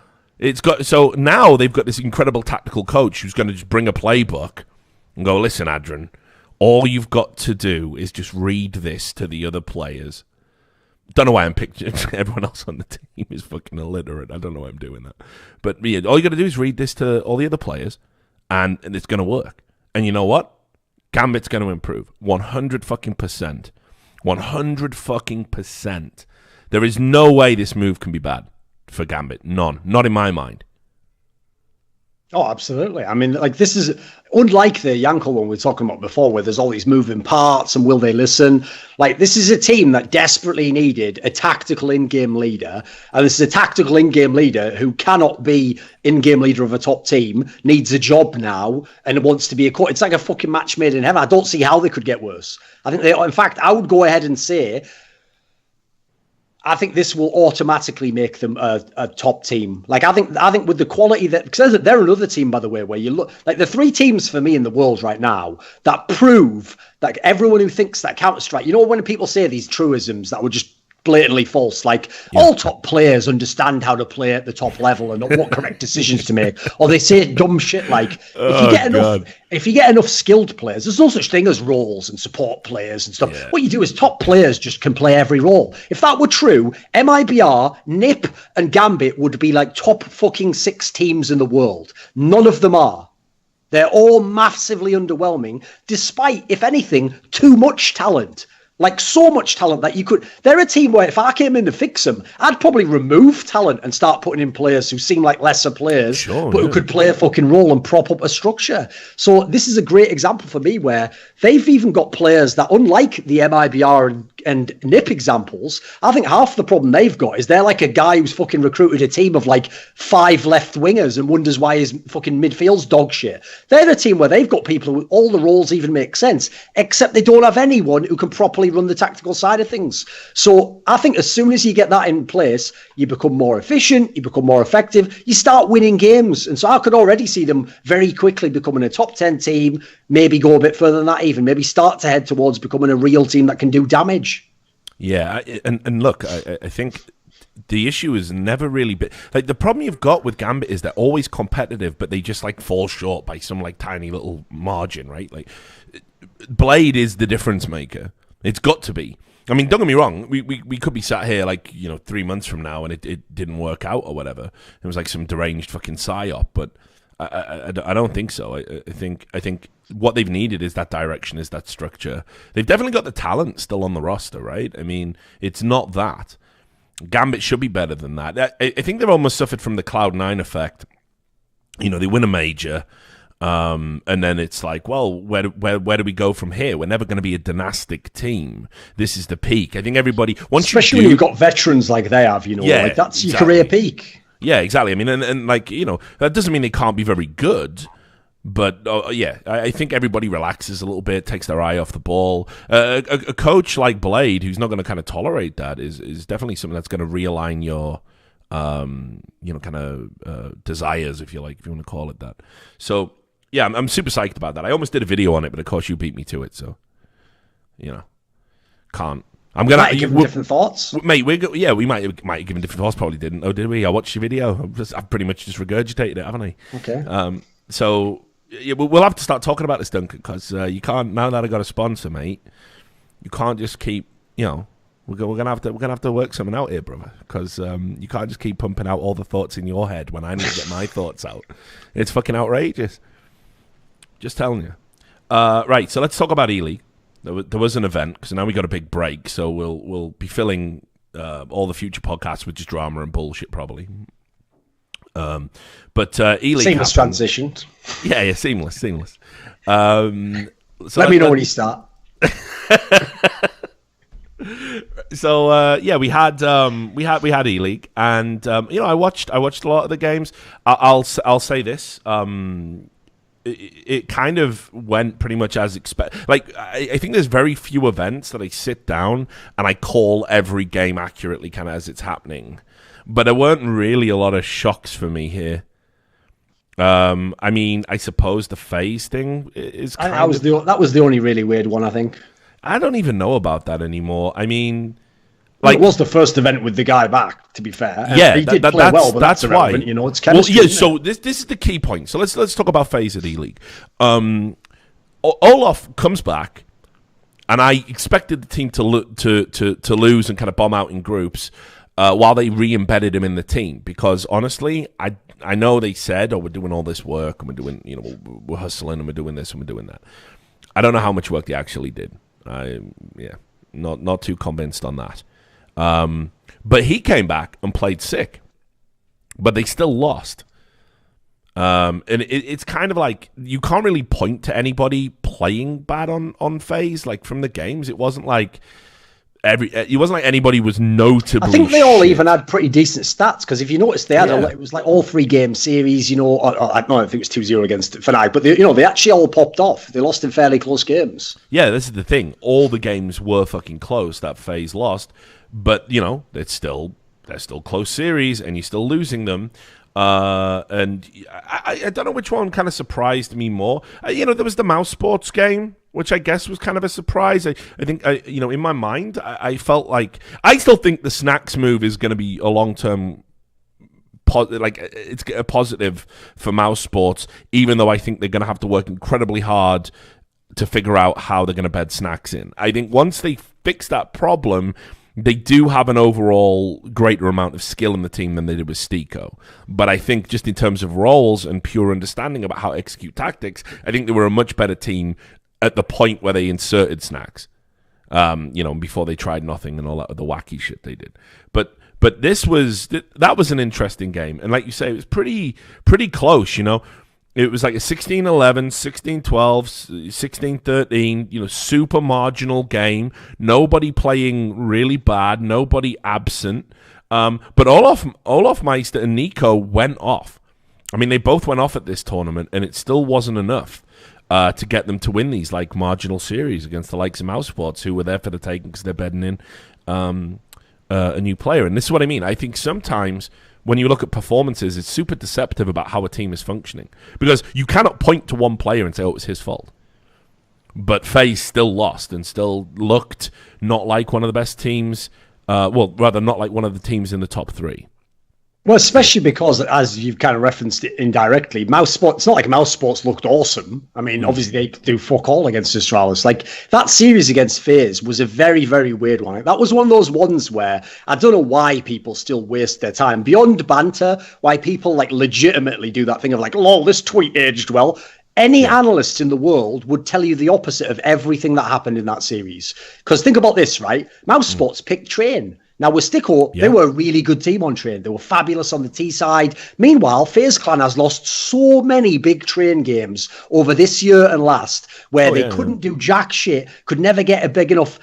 So now they've got this incredible tactical coach who's going to just bring a playbook and go, listen, Adren, all you've got to do is just read this to the other players. Don't know why I'm picturing everyone else on the team is fucking illiterate. I don't know why I'm doing that. But yeah, all you got to do is read this to all the other players, and it's going to work. And you know what? Gambit's going to improve. 100 fucking percent. 100 fucking percent. There is no way this move can be bad for Gambit. None. Not in my mind. Oh, absolutely. I mean, this is unlike the Yanko one we were talking about before, where there's all these moving parts and will they listen? This is a team that desperately needed a tactical in-game leader, and this is a tactical in-game leader who cannot be in-game leader of a top team, needs a job now, and wants to be a coach. It's like a fucking match made in heaven. I don't see how they could get worse. In fact, I would go ahead and say, I think this will automatically make them a top team. I think with the quality that, because they're another team, by the way, where you look the 3 teams for me in the world right now that prove that everyone who thinks that CounterStrike, when people say these truisms that were just blatantly false, all top players understand how to play at the top level and what correct decisions to make, or they say dumb shit if you get enough skilled players, there's no such thing as roles and support players and stuff. What you do is top players just can play every role. If that were true, MIBR, NIP and Gambit would be top fucking 6 teams in the world. None of them are. They're all massively underwhelming, despite, if anything, too much talent. So much talent that they're a team where if I came in to fix them, I'd probably remove talent and start putting in players who seem like lesser players, who could play a fucking role and prop up a structure. So this is a great example for me where they've even got players that, unlike the MIBR and NIP examples, I think half the problem they've got is they're like a guy who's fucking recruited a team of 5 left wingers and wonders why his fucking midfield's dog shit. They're the team where they've got people who all the roles even make sense, except they don't have anyone who can properly run the tactical side of things. So I think as soon as you get that in place, you become more efficient, you become more effective, you start winning games. And so I could already see them very quickly becoming a top 10 team, maybe go a bit further than that even, maybe start to head towards becoming a real team that can do damage. Yeah, and look, I think the issue is never really been the problem you've got with Gambit is they're always competitive, but they just fall short by some tiny little margin, right? Blade is the difference maker. It's got to be. I mean, don't get me wrong. We could be sat here 3 months from now and it didn't work out or whatever. It was some deranged fucking psyop, but I don't think so. I think what they've needed is that direction, is that structure. They've definitely got the talent still on the roster, right? I mean, it's not that. Gambit should be better than that. I think they've almost suffered from the Cloud9 effect. They win a major. And then it's like, well, where do we go from here? We're never going to be a dynastic team. This is the peak. I think everybody, especially when you've got veterans like they have, like that's your career peak. Yeah, exactly. I mean, and like, that doesn't mean they can't be very good. But I think everybody relaxes a little bit, takes their eye off the ball. A coach like Blade, who's not going to kind of tolerate that, is definitely something that's going to realign your, desires, if you want to call it that. So. Yeah, I'm super psyched about that. I almost did a video on it, but of course you beat me to it, so can't. I'm gonna give different thoughts, mate. We might have given different thoughts. Probably didn't, though, did we? I watched your video. I've pretty much just regurgitated it, haven't I? Okay. So we'll have to start talking about this, Duncan, because you can't, now that I got a sponsor, mate. You can't just keep, we're gonna have to work something out here, brother, because you can't just keep pumping out all the thoughts in your head when I need to get my thoughts out. It's fucking outrageous. Just telling you. Right, so let's talk about E-League. There was an event, because now we got a big break, so we'll be filling all the future podcasts with just drama and bullshit, probably. But E-League seamless transition. Yeah, seamless. So let me know when you start. So we had E-League, and I watched a lot of the games. I'll say this. It kind of went pretty much as expected. Like, I think there's very few events that I sit down and I call every game accurately kind of as it's happening. But there weren't really a lot of shocks for me here. I mean, I suppose the phase thing is that was the only really weird one, I think. I don't even know about that anymore. I mean... Like, it was the first event with the guy back, to be fair. Yeah, he did play well, but that's why. It's chemistry. Well, yeah, so this is the key point. So let's talk about phase of E-League. Olaf comes back, and I expected the team to lose and kind of bomb out in groups while they re-embedded him in the team. Because honestly, I know they said, we're doing all this work, and we're doing, we're hustling, and we're doing this, and we're doing that. I don't know how much work they actually did. Not too convinced on that. But he came back and played sick, but they still lost. And it's kind of like you can't really point to anybody playing bad on phase, like from the games. It wasn't like anybody was notably. I think they all even had pretty decent stats, because if you notice, they had it was like all 3 game series. I think it was 2-0 against Faceit, but they actually all popped off. They lost in fairly close games. Yeah, this is the thing. All the games were fucking close that phase lost. But, they're still close series, and you're still losing them. And I don't know which one kind of surprised me more. There was the mouse sports game, which I guess was kind of a surprise. I think, in my mind, I felt like... I still think the snacks move is going to be a long-term... it's a positive for mouse sports, even though I think they're going to have to work incredibly hard to figure out how they're going to bed snacks in. I think once they fix that problem... They do have an overall greater amount of skill in the team than they did with Stico. But I think just in terms of roles and pure understanding about how to execute tactics, I think they were a much better team at the point where they inserted snacks. Before they tried nothing and all that other wacky shit they did. But that was an interesting game. And like you say, it was pretty close, It was like a 16-11, 16-12, 16-13, super marginal game. Nobody playing really bad, nobody absent. But Olaf Meister and Nico went off. I mean, they both went off at this tournament, and it still wasn't enough to get them to win these like marginal series against the likes of Mouse Sports, who were there for the taking because they're bedding in a new player. And this is what I mean. I think sometimes... when you look at performances, it's super deceptive about how a team is functioning. Because you cannot point to one player and say, it was his fault. But FaZe still lost and still looked not like one of the best teams. Rather, not like one of the teams in the top 3. Well, especially because, as you've kind of referenced it indirectly, Mouse Sports, it's not like Mouse Sports looked awesome. I mean, obviously they do fuck all against Astralis. Like, that series against FaZe was a very, very weird one. That was one of those ones where I don't know why people still waste their time. Beyond banter, why people like legitimately do that thing of like, lol, this tweet aged well. Any analyst in the world would tell you the opposite of everything that happened in that series. Because think about this, right? Mouse Sports picked Train. Now, with Sticko, they were a really good team on train. They were fabulous on the T side. Meanwhile, FaZe Clan has lost so many big train games over this year and last where they couldn't do jack shit, could never get a big enough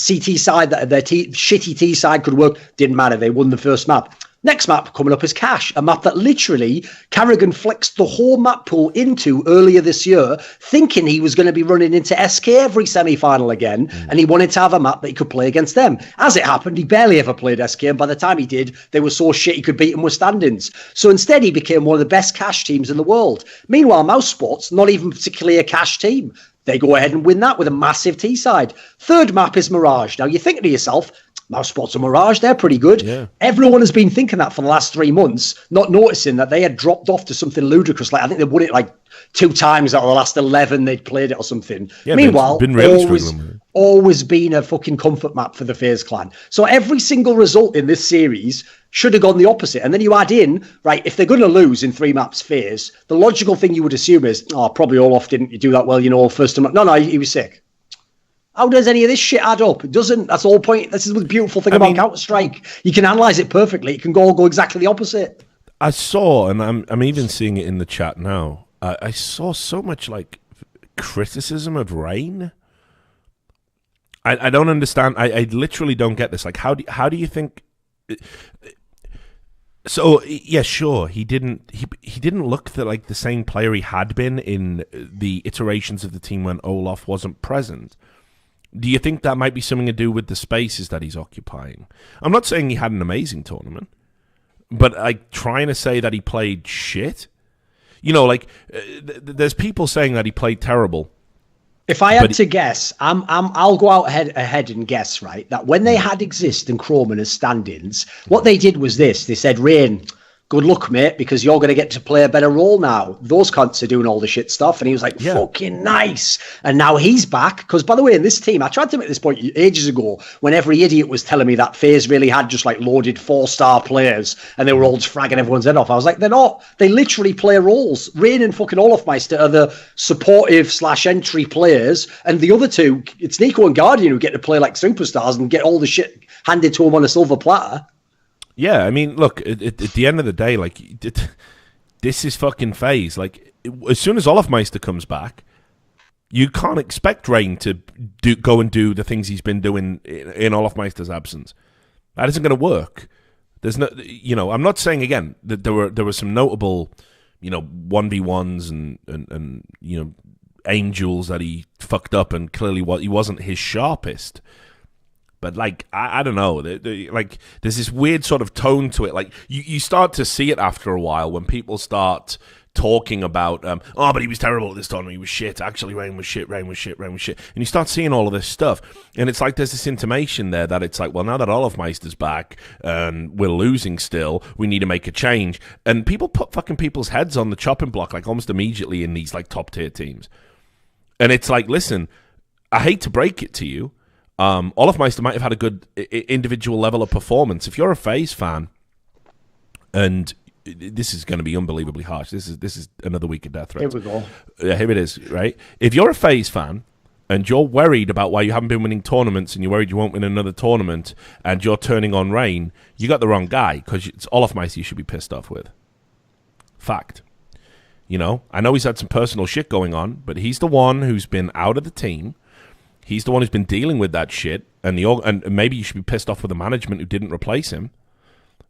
CT side that their shitty T side could work. Didn't matter. They won the first map. Next map coming up is Cash, a map that literally Carrigan flexed the whole map pool into earlier this year, thinking he was going to be running into SK every semi-final again, and he wanted to have a map that he could play against them. As it happened, he barely ever played SK, and by the time he did, they were so shit he could beat them with standings. So instead, he became one of the best Cash teams in the world. Meanwhile, Mouse Sports, not even particularly a Cash team. They go ahead and win that with a massive T side. Third map is Mirage. Now, you're thinking to yourself, Mouse Sports and Mirage, they're pretty good. Yeah. Everyone has been thinking that for the last 3 months, not noticing that they had dropped off to something ludicrous. Like I think they won it like 2 times out of the last 11 they'd played it or something. Yeah, meanwhile, been really always been a fucking comfort map for the FaZe Clan. So every single result in this series should have gone the opposite. And then you add in, right, if they're going to lose in 3 maps FaZe, the logical thing you would assume is, probably Olaf didn't do that well, first time. No, he was sick. How does any of this shit add up? It doesn't. That's the whole point. This is the beautiful thing about Counter-Strike. You can analyze it perfectly. It can go exactly the opposite. I saw, and I'm even seeing it in the chat now, I saw so much like criticism of Rain. I don't understand. I literally don't get this. Like, how do you think... So yeah, sure. He didn't look like the same player he had been in the iterations of the team when Olaf wasn't present. Do you think that might be something to do with the spaces that he's occupying? I'm not saying he had an amazing tournament, but like trying to say that he played shit. There's people saying that he played terrible. If I had to guess, I'll go out ahead and guess, right, that when they had Exist and Chroman as stand-ins, what they did was this. They said, Rain, good luck, mate, because you're going to get to play a better role now. Those cunts are doing all the shit stuff. And he was like, fucking nice. And now he's back. Because, by the way, in this team, I tried to make this point ages ago when every idiot was telling me that FaZe really had just like loaded 4-star players and they were all just fragging everyone's head off. I was like, they're not. They literally play roles. Rain and fucking Olafmeister are the supportive / entry players. And the other two, it's Nico and Guardian who get to play like superstars and get all the shit handed to them on a silver platter. Yeah, I mean, look, at the end of the day, like, this is fucking FaZe. Like, as soon as Olafmeister comes back, you can't expect Rain to go and do the things he's been doing in Olafmeister's absence. That isn't going to work. There's no, I'm not saying, again, that there were some notable, 1v1s and Angels that he fucked up and clearly he wasn't his sharpest. But, like, I don't know. Like, there's this weird sort of tone to it. Like, you start to see it after a while when people start talking about, but he was terrible at this tournament. He was shit. Actually, Rain was shit. And you start seeing all of this stuff. And it's like there's this intimation there that it's like, well, now that Olafmeister's back and we're losing still, we need to make a change. And people put fucking people's heads on the chopping block, like, almost immediately in these, like, top-tier teams. And it's like, listen, I hate to break it to you, Olafmeister might have had a good individual level of performance. If you're a FaZe fan, and this is going to be unbelievably harsh, this is another week of death threats. Here we go. Yeah, here it is, right? If you're a FaZe fan, and you're worried about why you haven't been winning tournaments, and you're worried you won't win another tournament, and you're turning on Rain, you got the wrong guy, because it's Olafmeister you should be pissed off with. Fact. I know he's had some personal shit going on, but he's the one who's been out of the team. He's the one who's been dealing with that shit, and maybe you should be pissed off with the management who didn't replace him.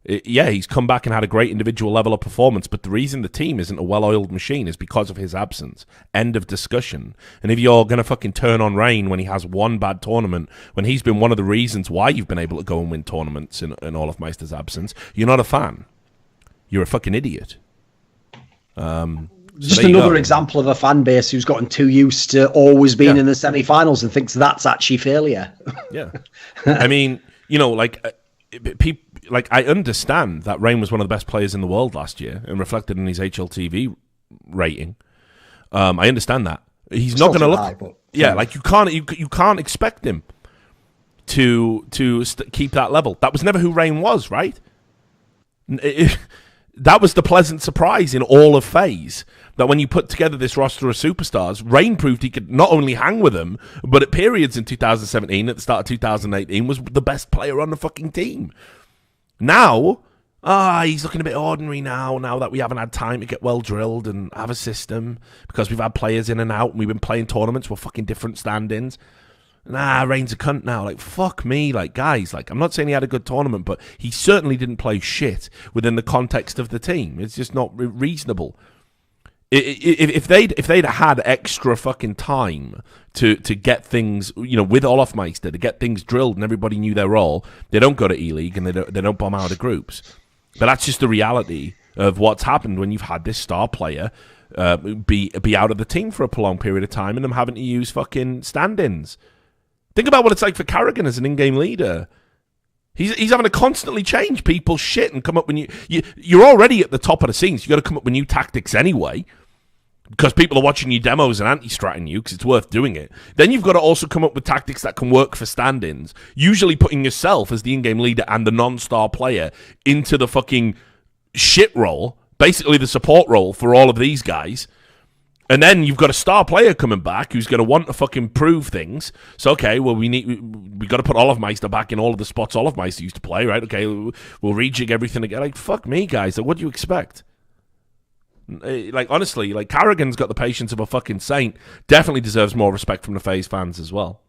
He's come back and had a great individual level of performance, but the reason the team isn't a well-oiled machine is because of his absence. End of discussion. And if you're going to fucking turn on Rain when he has one bad tournament, when he's been one of the reasons why you've been able to go and win tournaments in Olafmeister's absence, you're not a fan. You're a fucking idiot. Just another example of a fan base who's gotten too used to always being in the semi-finals and thinks that's actually failure. Yeah. I mean, I understand that Rain was one of the best players in the world last year and reflected in his HLTV rating. I understand that. He's not going to look... High, but, like you can't expect him to keep that level. That was never who Rain was, right? That was the pleasant surprise in all of FaZe. that when you put together this roster of superstars, Rain proved he could not only hang with them, but at periods in 2017, at the start of 2018, was the best player on the fucking team. Now, he's looking a bit ordinary now that we haven't had time to get well drilled and have a system, because we've had players in and out and we've been playing tournaments with fucking different stand-ins. Rain's a cunt now. Like, fuck me. Like, guys, like, I'm not saying he had a good tournament, but he certainly didn't play shit within the context of the team. It's just not reasonable. If they'd had extra fucking time to get things, with Olofmeister, to get things drilled and everybody knew their role, they don't go to E-League and they don't bomb out of groups. But that's just the reality of what's happened when you've had this star player be out of the team for a prolonged period of time and them having to use fucking stand-ins. Think about what it's like for Carrigan as an in-game leader. He's having to constantly change people's shit and come up with you're already at the top of the scene, so you got to come up with new tactics anyway, because people are watching your demos and anti-stratting you because it's worth doing it. Then you've got to also come up with tactics that can work for stand-ins, usually putting yourself as the in-game leader and the non-star player into the fucking shit role, basically the support role for all of these guys. And then you've got a star player coming back who's going to want to fucking prove things. So, okay, well, we got to put Olofmeister back in all of the spots Olofmeister used to play, right? Okay, we'll rejig everything again. Like, fuck me, guys. Like, what do you expect? Like, honestly, like, Carrigan's got the patience of a fucking saint. Definitely deserves more respect from the FaZe fans as well.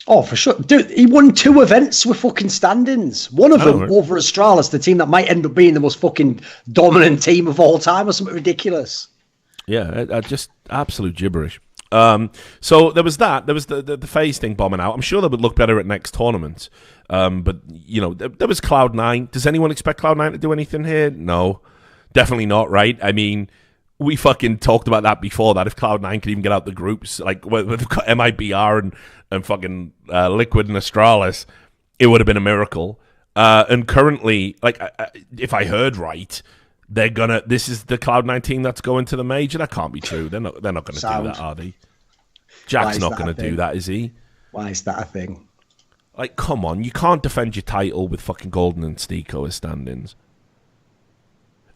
Oh, for sure. Dude, he won 2 events with fucking stand-ins. One of them over Astralis, the team that might end up being the most fucking dominant team of all time or something ridiculous. Yeah, just absolute gibberish. So there was that. There was the FaZe thing bombing out. I'm sure they would look better at next tournament. But, there was Cloud9. Does anyone expect Cloud9 to do anything here? No. Definitely not, right? I mean, we fucking talked about that before, that if Cloud9 could even get out the groups, like, with MIBR and fucking Liquid and Astralis, it would have been a miracle. And currently, like, if I heard right, this is the Cloud9 team that's going to the major. That can't be true. They're not going to do that, are they? Jack's not going to do that, is he? Why is that a thing? Like, come on, you can't defend your title with fucking Golden and Steeko as stand-ins.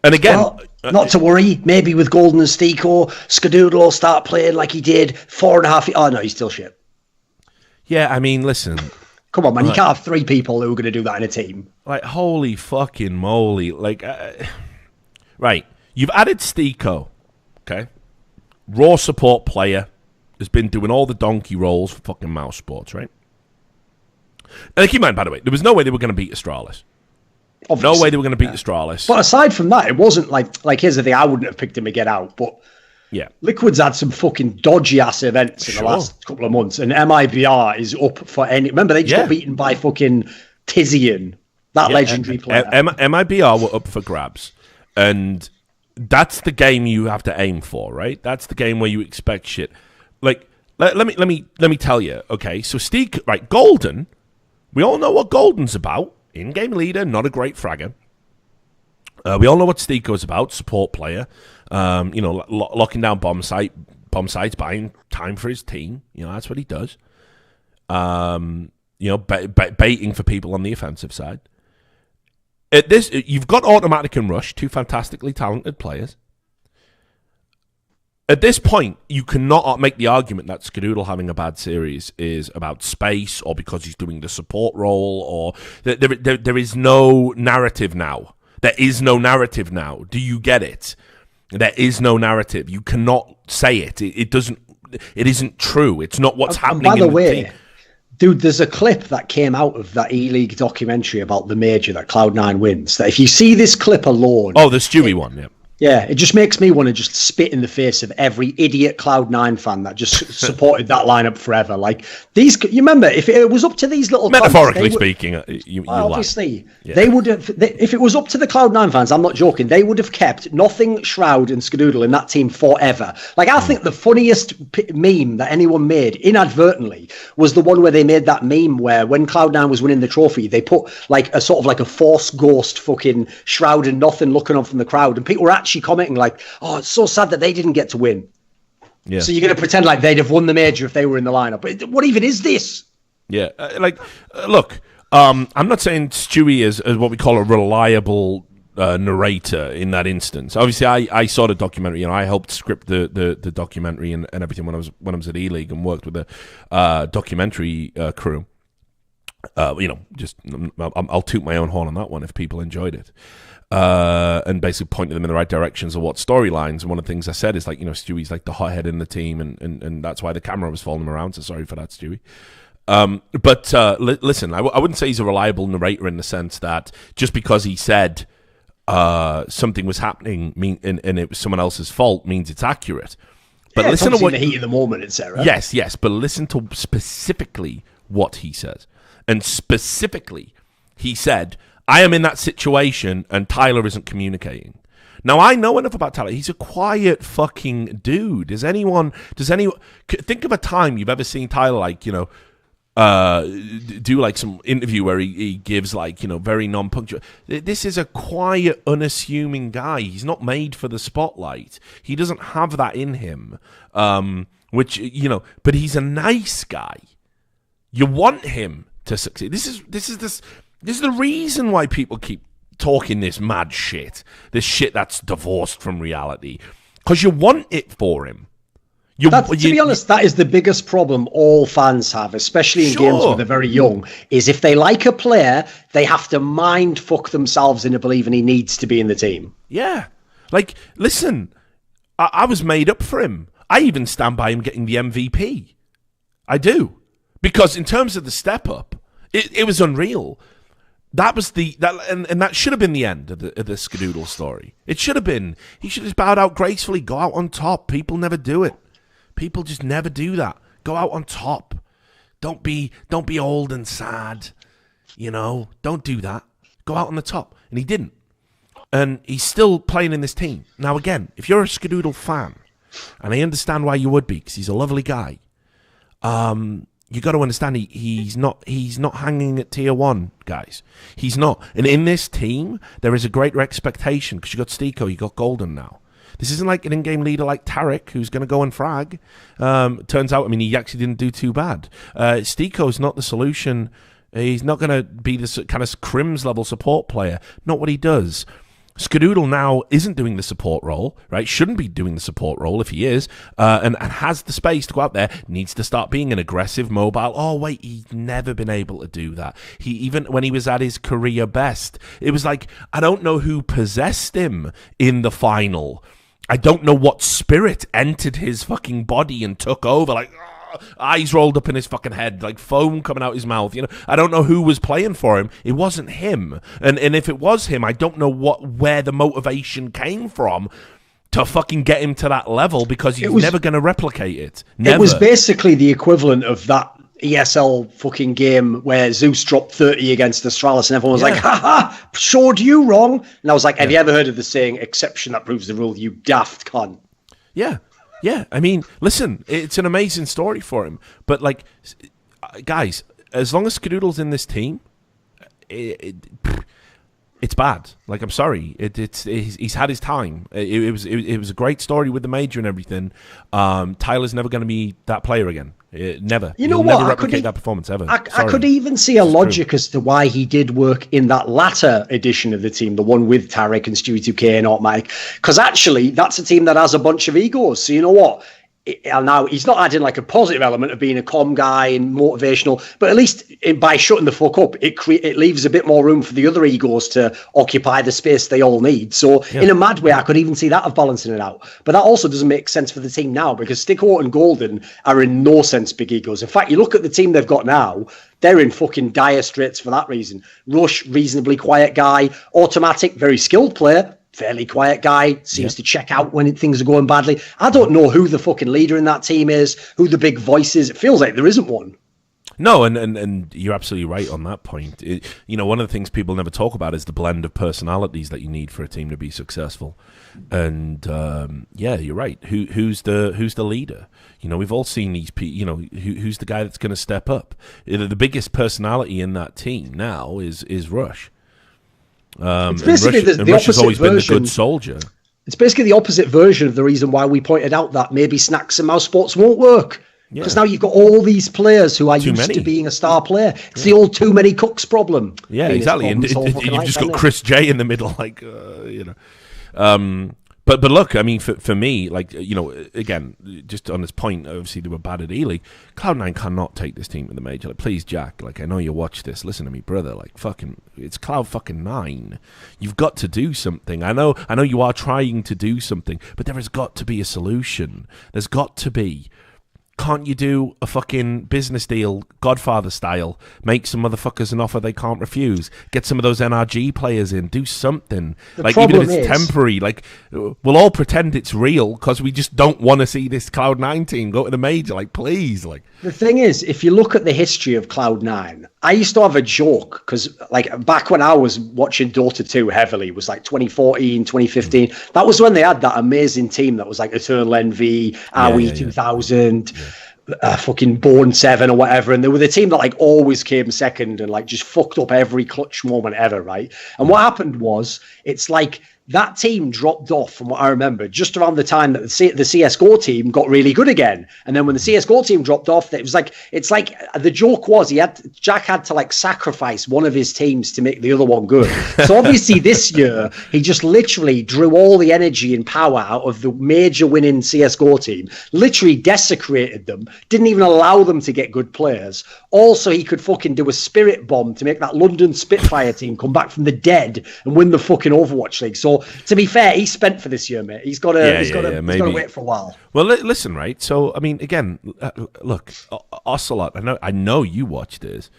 And again, well, not to worry. Maybe with Golden and Steeko, Skadoodle will start playing like he did 4.5 years. Oh no, he's still shit. Yeah, I mean, listen. Come on, man. You can't have 3 people who are going to do that in a team. Like, holy fucking moly. Like, right. You've added Steeko, okay? Raw support player. Has been doing all the donkey rolls for fucking mouse sports, right? And keep in mind, by the way, there was no way they were going to beat Astralis. Obviously, no way they were going to beat Astralis. But aside from that, it wasn't like here's the thing, I wouldn't have picked him to get out, but yeah, Liquid's had some fucking dodgy ass events in the last couple of months, and MIBR is up for any. Remember, they just got beaten by fucking Tizian, that legendary player. MIBR were up for grabs, and that's the game you have to aim for, right? That's the game where you expect shit. Like, let me tell you, okay? So Steve, right? Golden, we all know what Golden's about. In-game leader, not a great fragger. We all know what Steeko's about, support player. Locking down bomb sites, buying time for his team. That's what he does. Baiting for people on the offensive side. At this, you've got Automatic and Rush, 2 fantastically talented players. At this point, you cannot make the argument that Skadoodle having a bad series is about space or because he's doing the support role, or there is no narrative now. There is no narrative now. Do you get it? There is no narrative. You cannot say it. It doesn't. It isn't true. It's not what's happening. By the way, dude, there's a clip that came out of that E-League documentary about the major that Cloud9 wins. That if you see this clip alone, the Stewie one, yeah. Yeah, it just makes me want to just spit in the face of every idiot Cloud9 fan that just supported that lineup forever. Like, these, you remember, if it was up to these little metaphorically speaking, obviously, they would have. If it was up to the Cloud9 fans, I'm not joking, they would have kept nothing, Shroud and Skadoodle in that team forever. Like, I think the funniest meme that anyone made inadvertently was the one where they made that meme where when Cloud9 was winning the trophy, they put like a sort of like a Force ghost fucking Shroud and nothing looking on from the crowd, and people were actually commenting like, oh, it's so sad that they didn't get to win. Yeah. So you're going to pretend like they'd have won the major if they were in the lineup. But what even is this? Yeah, look, I'm not saying Stewie is what we call a reliable narrator in that instance. Obviously, I saw the documentary. You know, I helped script the documentary and everything when I was at E-League and worked with the documentary crew. You know, just I'll toot my own horn on that one if people enjoyed it. And basically pointed them in the right directions of what storylines. And one of the things I said is, like, you know, Stewie's like the hothead in the team, and that's why the camera was following him around. So sorry for that, Stewie. But listen, I wouldn't say he's a reliable narrator in the sense that just because he said something was happening and it was someone else's fault means it's accurate. But listen to what the heat of the moment, etc. Yes, but listen to specifically what he says. And specifically, he said, I am in that situation and Tyler isn't communicating. Now, I know enough about Tyler. He's a quiet fucking dude. Does anyone think of a time you've ever seen Tyler, like, you know, do like some interview where he gives, like, you know, very non-punctual. This is a quiet, unassuming guy. He's not made for the spotlight. He doesn't have that in him. Which, you know, but he's a nice guy. You want him to succeed. This is the reason why people keep talking this mad shit. This shit that's divorced from reality. Because you want it for him. To be honest, that is the biggest problem all fans have, especially in games where they're very young, is if they like a player, they have to mind fuck themselves into believing he needs to be in the team. Yeah. Like, listen, I was made up for him. I even stand by him getting the MVP. I do. Because in terms of the step up, it was unreal. That was and that should have been the end of the Skadoodle story. It should have been. He should have bowed out gracefully, go out on top. People never do it. People just never do that. Go out on top. Don't be old and sad. You know, don't do that. Go out on the top. And he didn't. And he's still playing in this team. Now, again, if you're a Skadoodle fan, and I understand why you would be, because he's a lovely guy, you got to understand he's not hanging at tier 1, guys. He's not. And in this team, there is a greater expectation, because you got Stiko, you got Golden now. This isn't like an in-game leader like Tarek, who's going to go and frag. Turns out, I mean, he actually didn't do too bad. Stiko's not the solution. He's not going to be this kind of Crims-level support player. Not what he does. Skadoodle now isn't doing the support role, right? Shouldn't be doing the support role if he is, and has the space to go out there. Needs to start being an aggressive, mobile. Oh, wait, he's never been able to do that. Even when he was at his career best, it was like, I don't know who possessed him in the final. I don't know what spirit entered his fucking body and took over, like, eyes rolled up in his fucking head, like foam coming out his mouth. You know, I don't know who was playing for him. It wasn't him. And if it was him, I don't know where the motivation came from to fucking get him to that level, because he's never going to replicate it. Never. It was basically the equivalent of that ESL fucking game where Zeus dropped 30 against Astralis and everyone was like, haha, showed you wrong. And I was like, have you ever heard of the saying, exception that proves the rule, you daft cunt? Yeah. Yeah, I mean, listen, it's an amazing story for him. But, like, guys, as long as Skadoodle's in this team, it's bad. Like, I'm sorry, he's had his time. It was a great story with the major and everything. Tyler's never going to be that player again. Never. You know He'll what? Never replicate that performance ever. I could even see a logic as to why he did work in that latter edition of the team, the one with Tarek and Stewie 2K and Automatic, because actually that's a team that has a bunch of egos. So you know what? Now he's not adding like a positive element of being a calm guy and motivational, but at least by shutting the fuck up, it leaves a bit more room for the other egos to occupy the space they all need. So in a mad way, I could even see that of balancing it out. But that also doesn't make sense for the team now, because Sticko and Golden are in no sense big egos. In fact, you look at the team they've got now, they're in fucking dire straits for that reason. Rush, reasonably quiet guy. Automatic, very skilled player. Fairly quiet guy, seems to check out when things are going badly. I don't know who the fucking leader in that team is, who the big voice is. It feels like there isn't one. No, and you're absolutely right on that point. You know, one of the things people never talk about is the blend of personalities that you need for a team to be successful. And yeah, you're right. Who's the leader? You know, we've all seen these people. You know, who's the guy that's going to step up? The biggest personality in that team now is Rush. It's basically Rush has always been the good soldier. It's basically the opposite version of the reason why we pointed out that maybe Snacks and Mouse Sports won't work. Because now you've got all these players who are used to being a star player. It's the old too many cooks problem. Yeah, exactly. And you've just got Chris J in the middle, like, But look, I mean, for me, like, again, just on this point, obviously they were bad at Ely. Cloud9 cannot take this team to the major. Like, please, Jack, like, I know you watch this. Listen to me, brother. Like, it's Cloud9. You've got to do something. I know you are trying to do something, but there has got to be a solution. There's got to be. Can't you do a fucking business deal, Godfather style? Make some motherfuckers an offer they can't refuse. Get some of those NRG players in. Do something. Like, even if it's temporary, like, we'll all pretend it's real because we just don't want to see this Cloud9 team go to the major. Like, please. Like, the thing is, if you look at the history of Cloud9, I used to have a joke because, like, back when I was watching Dota 2 heavily, it was like 2014, 2015. That was when they had that amazing team that was like Eternal Envy, RE 2000. Fucking Born 7 or whatever, and they were the team that like always came second and like just fucked up every clutch moment ever, right? And what happened was, it's like that team dropped off, from what I remember, just around the time that the CSGO team got really good again. And then when the CSGO team dropped off, it's like the joke was Jack had to like sacrifice one of his teams to make the other one good. So obviously this year he just literally drew all the energy and power out of the major winning CSGO team, literally desecrated them, didn't even allow them to get good players. Also, he could fucking do a spirit bomb to make that London Spitfire team come back from the dead and win the fucking Overwatch League. So to be fair, he's spent for this year, mate. He's got to wait for a while. Well, listen, right? So, I mean, again, look, Ocelot, I know you watch this.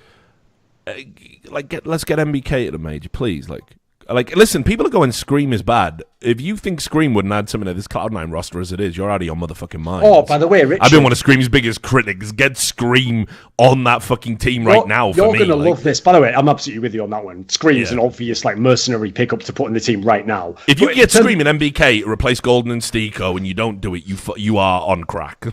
Let's get MBK at the major, please. Like, listen, people are going, Scream is bad. If you think Scream wouldn't add something to this Cloud9 roster as it is, you're out of your motherfucking mind. Oh, by the way, Richard, I've been one of Scream's biggest critics. Get Scream on that fucking team right now for me. You're going to love this. By the way, I'm absolutely with you on that one. Scream's an obvious, like, mercenary pickup to put in the team right now. If you get Scream and MBK, replace Golden and Steeko, and you don't do it, you are on crack.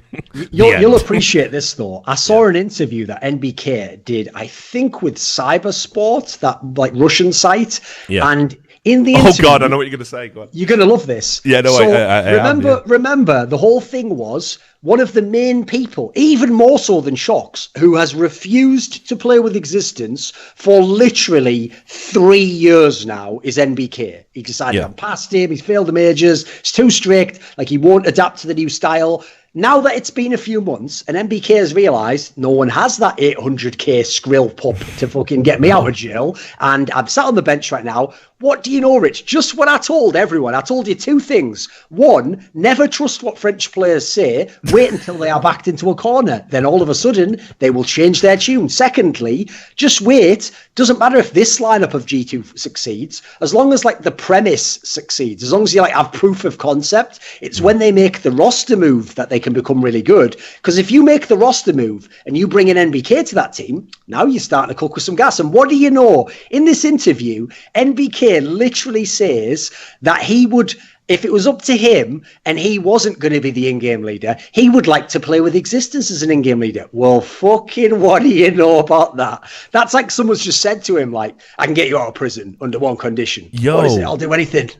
You'll appreciate this, though. I saw an interview that NBK did, I think, with Cybersport, that, like, Russian site. Yeah. And in the interview, God, I know what you're going to say. Go on. You're going to love this. Yeah, no, so I remember, the whole thing was one of the main people, even more so than Shocks, who has refused to play with Existence for literally 3 years now, is NBK. He decided I'm past him. He's failed the majors. It's too strict. Like, he won't adapt to the new style. Now that it's been a few months and MBK has realised no one has that 800k Skrill pup to fucking get me out of jail, and I'm sat on the bench right now, what do you know, Rich? Just what I told everyone. I told you two things. One, never trust what French players say. Wait until they are backed into a corner. Then all of a sudden, they will change their tune. Secondly, just wait. Doesn't matter if this lineup of G2 succeeds. As long as, like, the premise succeeds, as long as you, like, have proof of concept, it's when they make the roster move that they can become really good. Because if you make the roster move and you bring in NBK to that team, now you're starting to cook with some gas. And what do you know? In this interview, NBK literally says that he would, if it was up to him and he wasn't going to be the in-game leader, he would like to play with Existence as an in-game leader. Well, fucking what do you know about that? That's like someone's just said to him, like, I can get you out of prison under one condition. Yo, what is it? I'll do anything.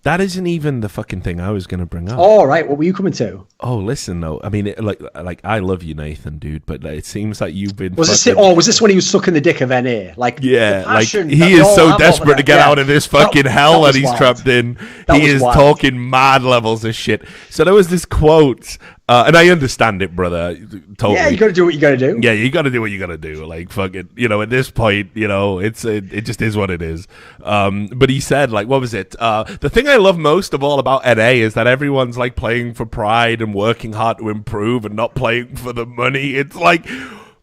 That isn't even the fucking thing I was going to bring up. Oh, right. What were you coming to? Oh, listen, though. I mean, like I love you, Nathan, dude, but it seems like you've been. Was this when he was sucking the dick of NA? Like, yeah, like he is so desperate to get out of this fucking hell that he's trapped in. He is talking mad levels of shit. So there was this quote. And I understand it, brother. Totally. Yeah, you got to do what you got to do. Yeah, you got to do what you got to do. Like, fuck it. At this point, it just is what it is. But he said, like, what was it? The thing I love most of all about NA is that everyone's, like, playing for pride and working hard to improve and not playing for the money. It's like,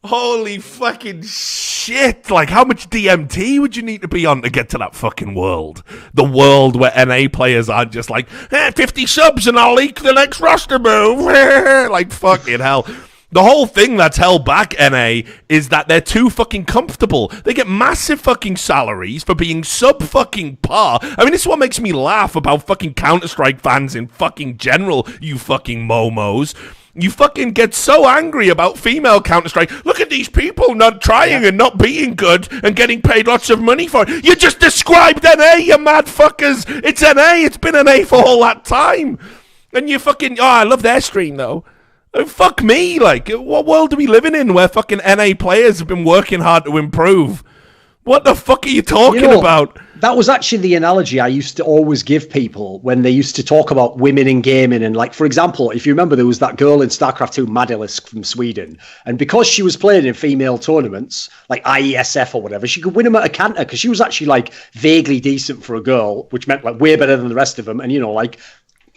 holy fucking shit. Like, how much DMT would you need to be on to get to that fucking world? The world where NA players aren't just like, 50 subs and I'll leak the next roster move. Like, fucking hell. The whole thing that's held back NA is that they're too fucking comfortable. They get massive fucking salaries for being sub fucking par. I mean, this is what makes me laugh about fucking CounterStrike fans in fucking general, you fucking momos. You fucking get so angry about female Counter-Strike. Look at these people not trying and not being good and getting paid lots of money for it. You just described NA, you mad fuckers. It's NA. It's been NA for all that time. And you fucking... Oh, I love their stream, though. Fuck me, like, what world are we living in where fucking NA players have been working hard to improve? What the fuck are you talking about? That was actually the analogy I used to always give people when they used to talk about women in gaming. And like, for example, if you remember, there was that girl in StarCraft 2, Madelisk from Sweden. And because she was playing in female tournaments, like IESF or whatever, she could win them at a canter because she was actually like vaguely decent for a girl, which meant like way better than the rest of them. And, you know, like,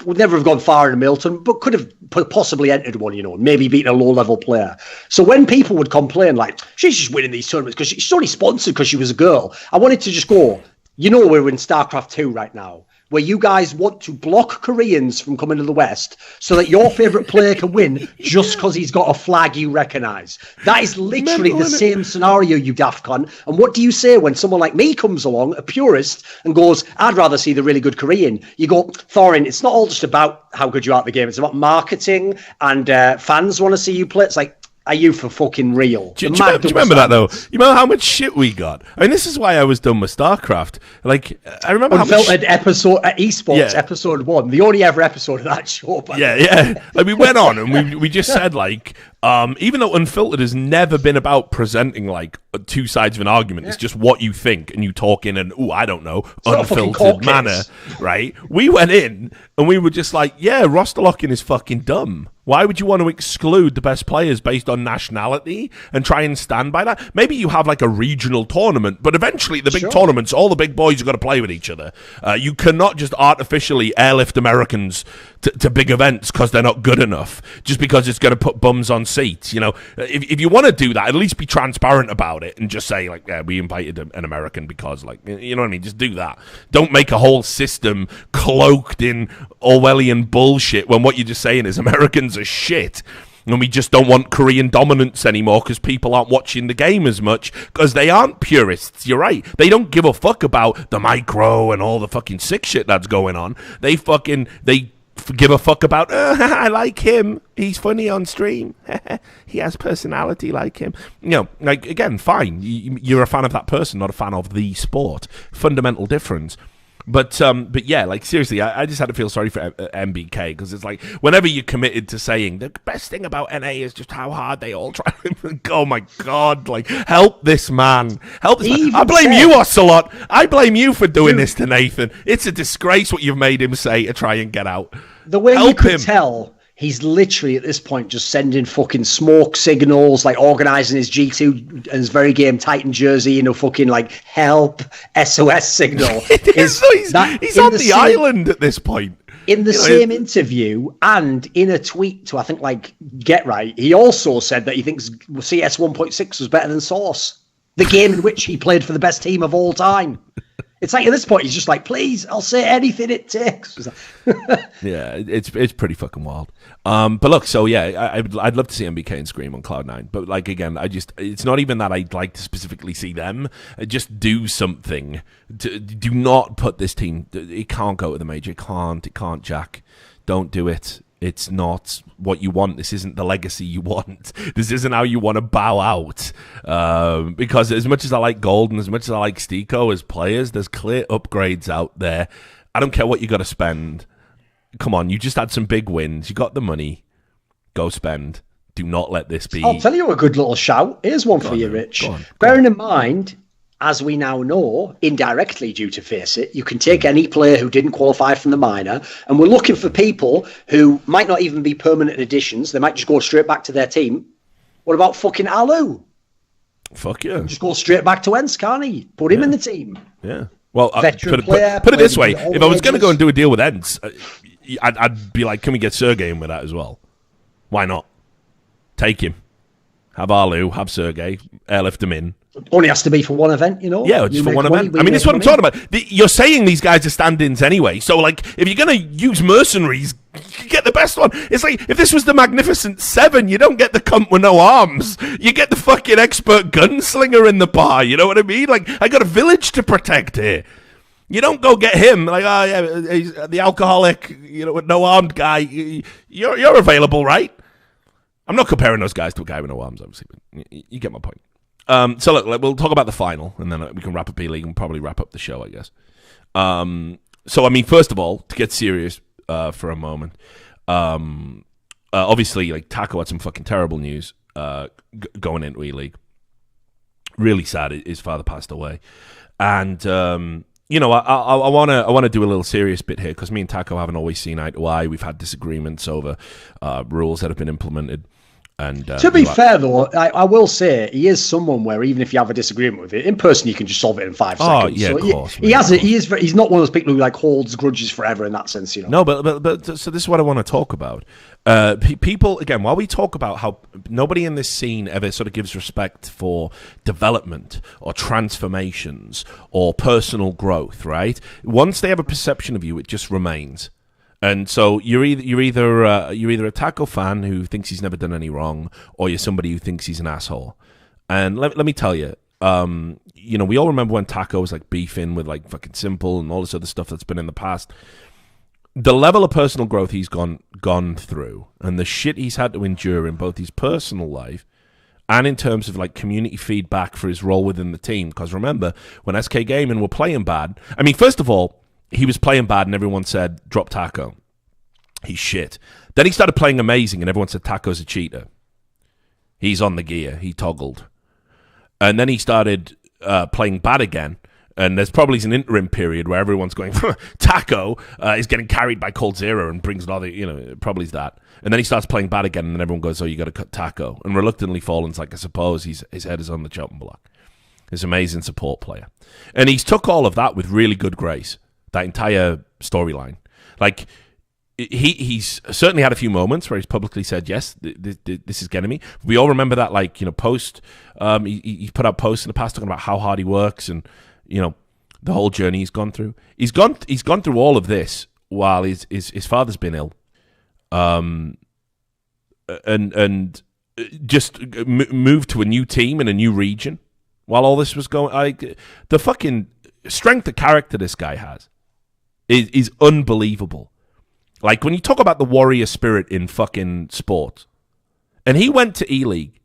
would never have gone far in a Milton, but could have possibly entered one, you know, maybe beaten a low-level player. So when people would complain, like, she's just winning these tournaments because she's only sponsored because she was a girl, I wanted to just go, you know, we're in StarCraft 2 right now, where you guys want to block Koreans from coming to the West so that your favourite player can win just because he's got a flag you recognise. That is literally the same scenario, you daft cunt. And what do you say when someone like me comes along, a purist, and goes, I'd rather see the really good Korean? You go, Thorin, it's not all just about how good you are at the game. It's about marketing and fans want to see you play. It's like, are you for fucking real? Do you remember that, though? You remember how much shit we got? I mean, this is why I was done with StarCraft. Like, I remember Unfiltered episode at Esports, episode 1. The only ever episode of that show. Yeah. Like, we went on and we just said, like, even though Unfiltered has never been about presenting, like, two sides of an argument, it's just what you think and you talk in an, I don't know, unfiltered manner, right? We went in and we were just like, yeah, roster locking is fucking dumb. Why would you want to exclude the best players based on nationality and try and stand by that? Maybe you have like a regional tournament, but eventually the big tournaments, all the big boys have got to play with each other. You cannot just artificially airlift Americans to big events because they're not good enough, just because it's going to put bums on seats. You know, if you want to do that, at least be transparent about it and just say, like, yeah, we invited an American because, like, you know what I mean? Just do that. Don't make a whole system cloaked in Orwellian bullshit when what you're just saying is Americans are shit. And we just don't want Korean dominance anymore because people aren't watching the game as much because they aren't purists. You're right. They don't give a fuck about the micro and all the fucking sick shit that's going on. They give a fuck about, I like him. He's funny on stream. He has personality like him. You know, like, again, fine. You're a fan of that person, not a fan of the sport. Fundamental difference. But yeah, like, seriously, I just had to feel sorry for MBK because it's like, whenever you're committed to saying the best thing about NA is just how hard they all try, oh my God, like, help this man. Help this man. I blame you, Ocelot. I blame you for doing this to Nathan. It's a disgrace what you've made him say to try and get out. The way you could tell, he's literally at this point just sending fucking smoke signals, like organising his G2 and his very game Titan jersey, you know, fucking like help SOS signal. He's on the island at this point. In the same interview and in a tweet to, I think, like, Get Right, he also said that he thinks CS 1.6 was better than Source, the game in which he played for the best team of all time. It's like, at this point, he's just like, please, I'll say anything it takes. Yeah, it's pretty fucking wild. But look, so yeah, I'd love to see MBK and Scream on Cloud9. But, like, again, it's not even that I'd like to specifically see them. Just do something. Do not put this team, it can't go to the major. It can't, Jack. Don't do it. It's not what you want. This isn't the legacy you want. This isn't how you want to bow out. Because as much as I like Gold and as much as I like Stico as players, there's clear upgrades out there. I don't care what you got to spend. Come on, you just had some big wins. You got the money. Go spend. Do not let this be. I'll tell you a good little shout. Here's one for you, Rich. Bearing in mind, as we now know, indirectly due to Faceit, you can take any player who didn't qualify from the minor, and we're looking for people who might not even be permanent additions. They might just go straight back to their team. What about fucking Alu? Fuck yeah. Just go straight back to Ents, can't he? Put him in the team. Yeah. Well, put it this way. If I was going to go and do a deal with Ents, I'd be like, can we get Sergey in with that as well? Why not? Take him. Have Alu, have Sergey, airlift him in. Only has to be for one event, you know? Yeah, just for one event. I mean, that's what I'm talking about. You're saying these guys are stand-ins anyway. So, like, if you're going to use mercenaries, you get the best one. It's like, if this was the Magnificent Seven, you don't get the cunt with no arms. You get the fucking expert gunslinger in the bar. You know what I mean? Like, I got a village to protect here. You don't go get him. Like, oh, yeah, he's the alcoholic, you know, with no armed guy. You're available, right? I'm not comparing those guys to a guy with no arms, obviously, but you get my point. So look, we'll talk about the final, and then we can wrap up E-League and probably wrap up the show, I guess. So, I mean, first of all, to get serious for a moment, obviously, like, Taco had some fucking terrible news going into E-League. Really sad. His father passed away. And, you know, I want to do a little serious bit here because me and Taco haven't always seen eye to eye. We've had disagreements over rules that have been implemented. And to be fair, though, I will say he is someone where even if you have a disagreement with it in person, you can just solve it in 5 seconds. Oh yeah, so of course. He's not one of those people who like holds grudges forever in that sense, you know. No, but so this is what I want to talk about. People, again, while we talk about how nobody in this scene ever sort of gives respect for development or transformations or personal growth, right? Once they have a perception of you, it just remains. And so you're either a Taco fan who thinks he's never done any wrong, or you're somebody who thinks he's an asshole. And let me tell you, you know, we all remember when Taco was like beefing with like fucking Simple and all this other stuff that's been in the past. The level of personal growth he's gone through, and the shit he's had to endure in both his personal life and in terms of like community feedback for his role within the team. Because remember, when SK Gaming were playing bad, I mean, first of all, he was playing bad and everyone said, drop Taco. He's shit. Then he started playing amazing and everyone said, Taco's a cheater. He's on the gear. He toggled. And then he started playing bad again. And there's probably an interim period where everyone's going, Taco is getting carried by Cold Zero and brings another, you know, probably's that. And then he starts playing bad again and then everyone goes, oh, you got to cut Taco. And reluctantly Fallen's like, I suppose his head is on the chopping block. He's an amazing support player. And he's took all of that with really good grace. That entire storyline. Like, he's certainly had a few moments where he's publicly said, yes, this is getting me. We all remember that, like, you know, post, he put out posts in the past talking about how hard he works and, you know, the whole journey he's gone through. He's gone through all of this while his father's been ill. And just moved to a new team in a new region while all this was going. Like, the fucking strength of character this guy has is unbelievable. Like, when you talk about the warrior spirit in fucking sport, and he went to E-League,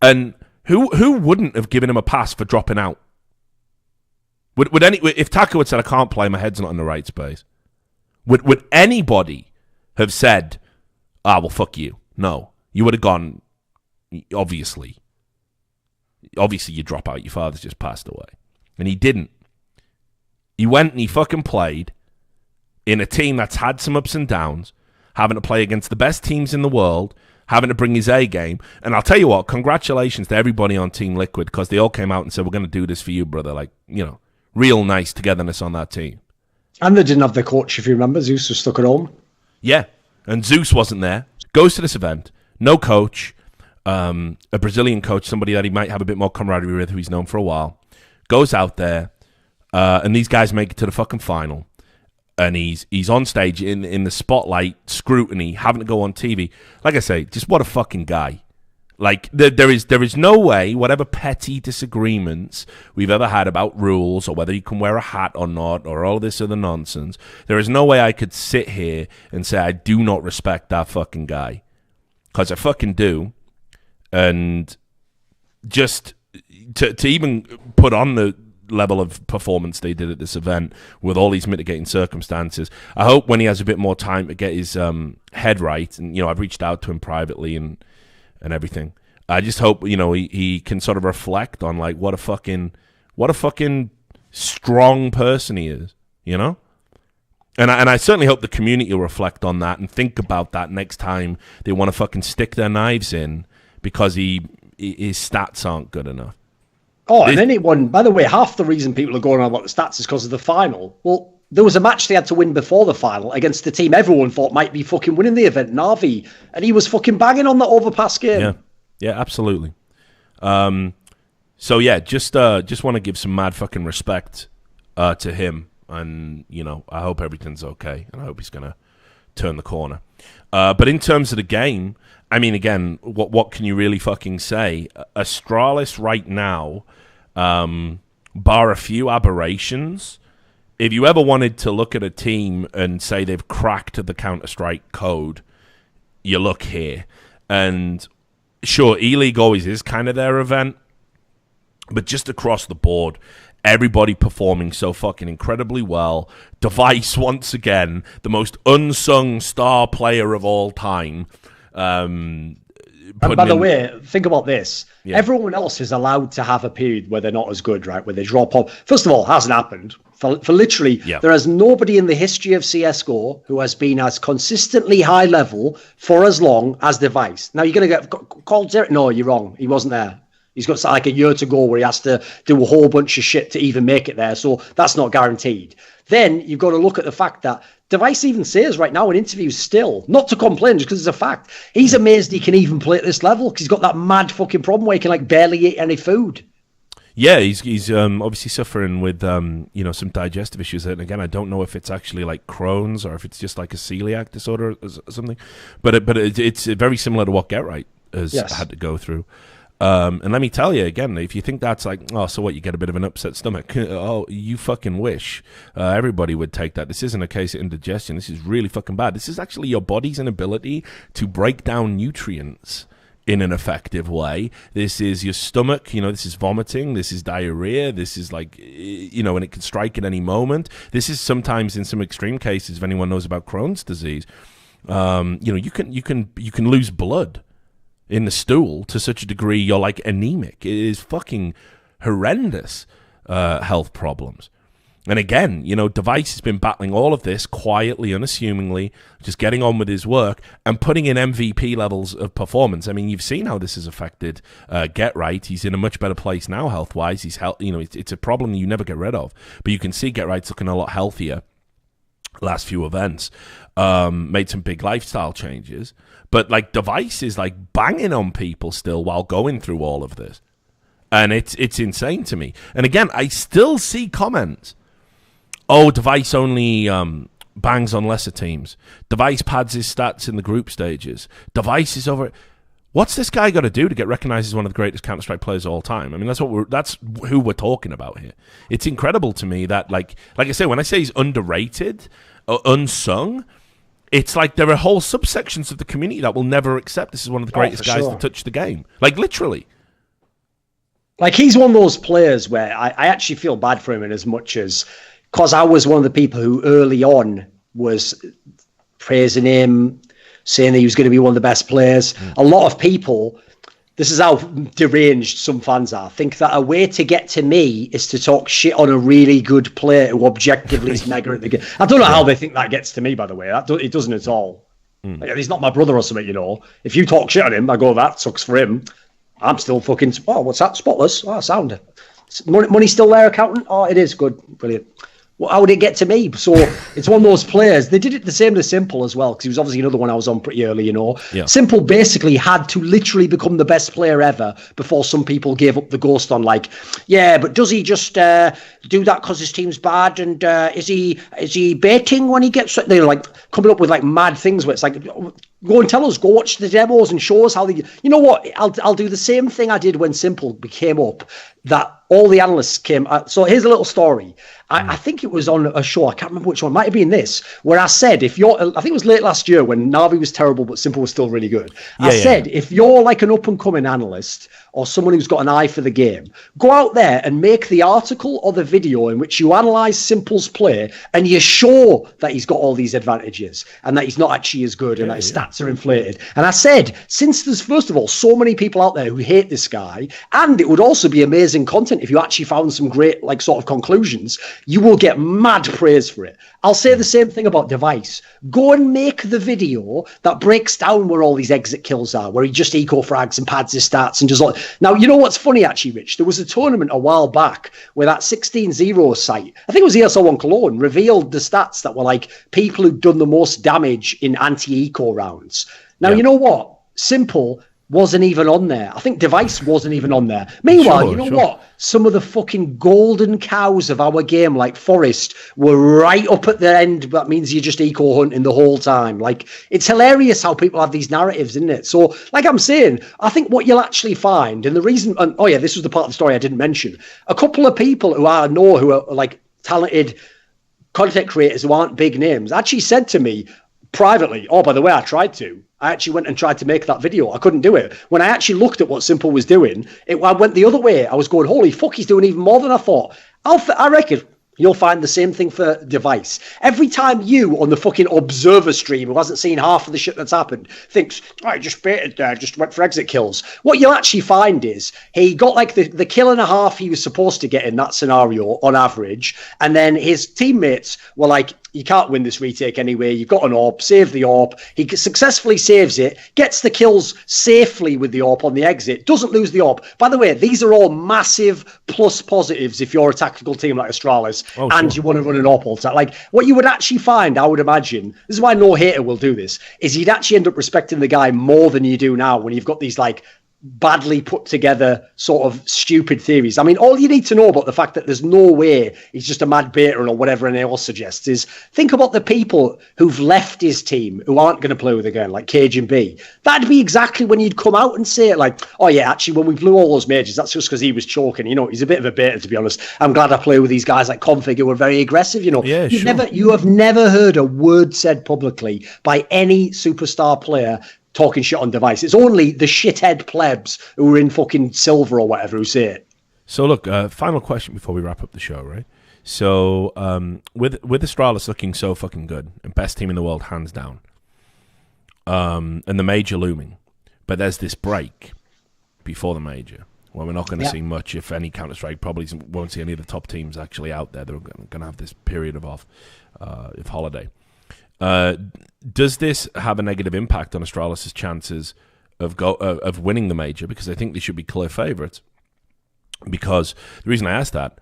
and who wouldn't have given him a pass for dropping out? If Taco had said, I can't play, my head's not in the right space, would anybody have said, well, fuck you? No. You would have gone, obviously you drop out, your father's just passed away. And he didn't. He went and he fucking played in a team that's had some ups and downs, having to play against the best teams in the world, having to bring his A game. And I'll tell you what, congratulations to everybody on Team Liquid, because they all came out and said, we're going to do this for you, brother. Like, you know, real nice togetherness on that team. And they didn't have their coach, if you remember. Zeus was stuck at home. Yeah, and Zeus wasn't there. Goes to this event, no coach, a Brazilian coach, somebody that he might have a bit more camaraderie with, who he's known for a while. Goes out there, and these guys make it to the fucking final. And he's on stage in the spotlight, scrutiny, having to go on TV. Like I say, just what a fucking guy. Like, there is no way, whatever petty disagreements we've ever had about rules or whether you can wear a hat or not or all this other nonsense, there is no way I could sit here and say I do not respect that fucking guy. Because I fucking do. And just to even put on the level of performance they did at this event with all these mitigating circumstances, I hope when he has a bit more time to get his head right, and, you know, I've reached out to him privately and everything, I just hope, you know, he can sort of reflect on, like, what a fucking strong person he is, you know? And I certainly hope the community will reflect on that and think about that next time they want to fucking stick their knives in because his stats aren't good enough. Oh, and anyone, by the way, half the reason people are going on about the stats is because of the final. Well, there was a match they had to win before the final against the team everyone thought might be fucking winning the event, Na'Vi, and he was fucking banging on the overpass game. Yeah, absolutely. So yeah, just want to give some mad fucking respect to him, and, you know, I hope everything's okay, and I hope he's gonna turn the corner. But in terms of the game, I mean, again, what can you really fucking say? Astralis right now, bar a few aberrations, if you ever wanted to look at a team and say they've cracked the CounterStrike code, you look here. And sure, E-League always is kind of their event, but just across the board, everybody performing so fucking incredibly well. Device, once again, the most unsung star player of all time, And by the way, think about this. Yeah. Everyone else is allowed to have a period where they're not as good, right? Where they drop off. First of all, it hasn't happened. For literally, there is nobody in the history of CSGO who has been as consistently high level for as long as Device. Now, you're going to get called... No, you're wrong. He wasn't there. He's got like a year to go where he has to do a whole bunch of shit to even make it there. So that's not guaranteed. Then you've got to look at the fact that Device even says right now in interviews still, not to complain just because it's a fact, he's amazed he can even play at this level because he's got that mad fucking problem where he can like barely eat any food. Yeah, he's obviously suffering with some digestive issues, and again, I don't know if it's actually like Crohn's or if it's just like a celiac disorder or something, but it's very similar to what Get Right has had to go through. And let me tell you again, if you think that's like, oh, so what, you get a bit of an upset stomach? Oh, you fucking wish. Everybody would take that. This isn't a case of indigestion. This is really fucking bad. This is actually your body's inability to break down nutrients in an effective way. This is your stomach, this is vomiting, this is diarrhea, this is like, and it can strike at any moment. This is sometimes in some extreme cases, if anyone knows about Crohn's disease, you can lose blood in the stool to such a degree you're like anemic. It is fucking horrendous health problems. And again, Device has been battling all of this quietly, unassumingly, just getting on with his work and putting in MVP levels of performance. I mean, you've seen how this has affected Get Right. He's in a much better place now health-wise. It's a problem you never get rid of. But you can see Get Right's looking a lot healthier last few events. Made some big lifestyle changes. But like Device is like banging on people still while going through all of this. And it's insane to me. And again, I still see comments. Oh, Device only bangs on lesser teams. Device pads his stats in the group stages. Device is over. What's this guy got to do to get recognized as one of the greatest CounterStrike players of all time? I mean, that's who we're talking about here. It's incredible to me that, like I say, when I say he's underrated or unsung, it's like there are whole subsections of the community that will never accept this is one of the greatest guys to touch the game. Like, literally. Like, he's one of those players where I actually feel bad for him in as much as... Because I was one of the people who early on was praising him, saying that he was going to be one of the best players. A lot of people, this is how deranged some fans are, think that a way to get to me is to talk shit on a really good player who objectively is mega at the game. I don't know how they think that gets to me, by the way. It doesn't at all. Like, he's not my brother or something, If you talk shit on him, I go, that sucks for him. I'm still fucking, what's that? Spotless. Oh, sound. Money still there, accountant? Oh, it is. Good. Brilliant. Well, how would it get to me? So it's one of those players. They did it the same to Simple as well, because he was obviously another one I was on pretty early, Yeah. Simple basically had to literally become the best player ever before some people gave up the ghost on, like, yeah, but does he just do that because his team's bad? And is he baiting when he gets... They're like coming up with like mad things where it's like, go and tell us, go watch the demos and show us how they... You know what? I'll do the same thing I did when Simple came up, that all the analysts came... So here's a little story. I think it was on a show, I can't remember which one, might have been this, where I said, I think it was late last year when Navi was terrible, but Simple was still really good. I said, if you're like an up-and-coming analyst or someone who's got an eye for the game, go out there and make the article or the video in which you analyse Simple's play and you show that he's got all these advantages and that he's not actually as good and that his stats are inflated. And I said, since there's, first of all, so many people out there who hate this guy, and it would also be amazing content if you actually found some great, like, sort of conclusions, you will get mad praise for it. I'll say the same thing about Device. Go and make the video that breaks down where all these exit kills are, where he just eco-frags and pads his stats and just like... Now, you know what's funny, actually, Rich? There was a tournament a while back where that 16-0 site, I think it was ESL1 Cologne, revealed the stats that were like people who'd done the most damage in anti-eco rounds. Now, you know what? Simple wasn't even on there. I think Device wasn't even on there. Meanwhile, what? Some of the fucking golden cows of our game, like Forest, were right up at the end. That means you're just eco-hunting the whole time. Like, it's hilarious how people have these narratives, isn't it? So, like I'm saying, I think what you'll actually find, and the reason... And, this was the part of the story I didn't mention. A couple of people who I know who are, like, talented content creators who aren't big names actually said to me privately, oh, by the way, I actually went and tried to make that video. I couldn't do it. When I actually looked at what Simple was doing, I went the other way. I was going, holy fuck, he's doing even more than I thought. I reckon You'll find the same thing for device. Every time you on the fucking observer stream, who hasn't seen half of the shit that's happened, thinks, I just baited there, just went for exit kills. What you'll actually find is he got like the kill and a half he was supposed to get in that scenario on average. And then his teammates were like, you can't win this retake anyway. You've got an AWP, save the AWP. He successfully saves it, gets the kills safely with the AWP on the exit, doesn't lose the AWP. By the way, these are all massive plus positives if you're a tactical team like Astralis and you want to run an AWP all time. Like, what you would actually find, I would imagine, this is why no hater will do this, is you'd actually end up respecting the guy more than you do now when you've got these, like, badly put together sort of stupid theories. I mean, all you need to know about the fact that there's no way he's just a mad beta or whatever anyone else suggests is think about the people who've left his team who aren't going to play with again, like Cage and B. That'd be exactly when you'd come out and say it, like, oh yeah, actually when we blew all those majors, that's just because he was choking. You know, he's a bit of a beta, to be honest. I'm glad I play with these guys like Config who were very aggressive. You know, yeah, you have never heard a word said publicly by any superstar player talking shit on device. It's only the shithead plebs who are in fucking silver or whatever who say it. So look, final question before we wrap up the show, right? So with Astralis looking so fucking good and best team in the world hands down, and the major looming, but there's this break before the major where we're not going to see much, if any, CounterStrike. Probably won't see any of the top teams actually out there. They're going to have this period of holiday. Does this have a negative impact on Astralis' chances of winning the major? Because I think they should be clear favourites. Because the reason I ask that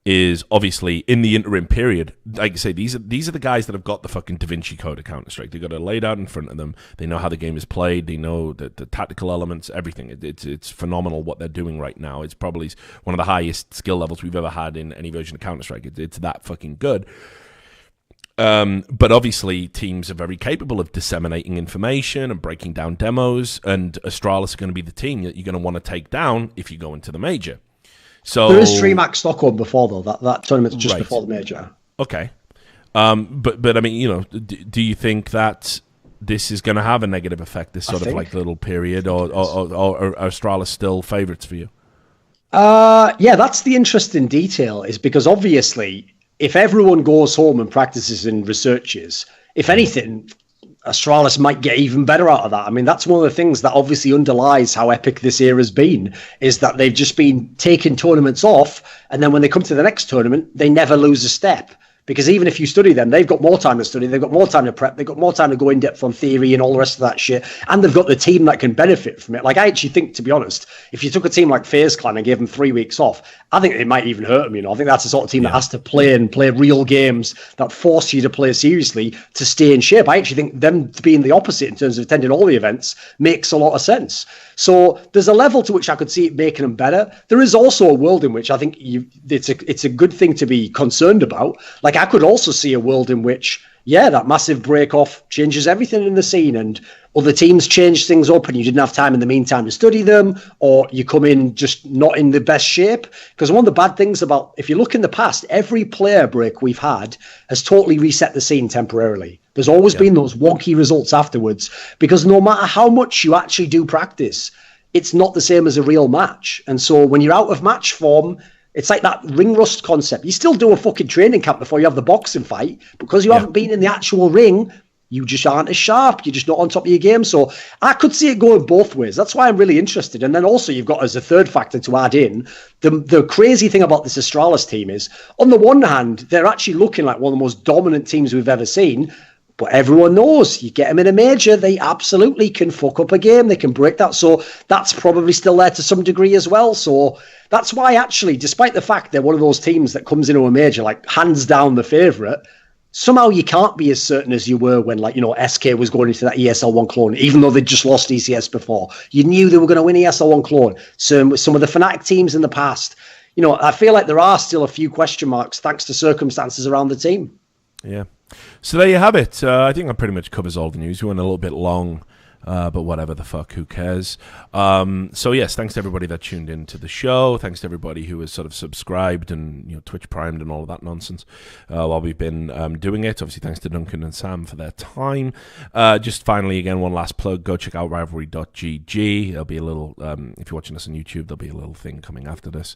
is obviously in the interim period, like I say, these are the guys that have got the fucking Da Vinci Code of Counter-Strike. They've got it laid out in front of them. They know how the game is played. They know the tactical elements, everything. It's phenomenal what they're doing right now. It's probably one of the highest skill levels we've ever had in any version of Counter-Strike. It's that fucking good. But obviously teams are very capable of disseminating information and breaking down demos, and Astralis are going to be the team that you're going to want to take down if you go into the major. So there is DreamHack Stockholm before, though. That tournament's just before the major. Okay. But I mean, you know, do you think that this is going to have a negative effect, this sort of like little period, or are Astralis still favourites for you? Yeah, that's the interesting detail, is because obviously if everyone goes home and practices and researches, if anything, Astralis might get even better out of that. I mean, that's one of the things that obviously underlies how epic this era's been, is that they've just been taking tournaments off, and then when they come to the next tournament, they never lose a step. Because even if you study them, they've got more time to study, they've got more time to prep, they've got more time to go in depth on theory and all the rest of that shit, and they've got the team that can benefit from it. Like, I actually think, to be honest, if you took a team like FaZe Clan and gave them 3 weeks off, I think it might even hurt them, you know. I think that's the sort of team that has to play real games that force you to play seriously to stay in shape. I actually think them being the opposite in terms of attending all the events makes a lot of sense. So there's a level to which I could see it making them better. There is also a world in which I think it's a good thing to be concerned about. Like, I could also see a world in which, that massive break off changes everything in the scene, and other teams change things up and you didn't have time in the meantime to study them, or you come in just not in the best shape. Because one of the bad things about, if you look in the past, every player break we've had has totally reset the scene temporarily. There's always been those wonky results afterwards, because no matter how much you actually do practice, it's not the same as a real match. And so when you're out of match form, it's like that ring rust concept. You still do a fucking training camp before you have the boxing fight, because you haven't been in the actual ring, you just aren't as sharp. You're just not on top of your game. So I could see it going both ways. That's why I'm really interested. And then also you've got, as a third factor to add in, the crazy thing about this Astralis team is, on the one hand, they're actually looking like one of the most dominant teams we've ever seen. But everyone knows, you get them in a major, they absolutely can fuck up a game. They can break that. So that's probably still there to some degree as well. So that's why, actually, despite the fact they're one of those teams that comes into a major, like, hands down the favourite, somehow you can't be as certain as you were when, like, you know, SK was going into that ESL1 clone, even though they'd just lost ECS before. You knew they were going to win ESL1 clone. So with some of the Fnatic teams in the past, you know, I feel like there are still a few question marks thanks to circumstances around the team. Yeah. So there you have it. I think that pretty much covers all the news. We went a little bit long But whatever the fuck, who cares? So yes, thanks to everybody that tuned in to the show. Thanks to everybody who has sort of subscribed and Twitch primed and all of that nonsense while we've been doing it. Obviously, thanks to Duncan and Sam for their time. Just finally, again, one last plug. Go check out rivalry.gg. There'll be a little, if you're watching us on YouTube, there'll be a little thing coming after this.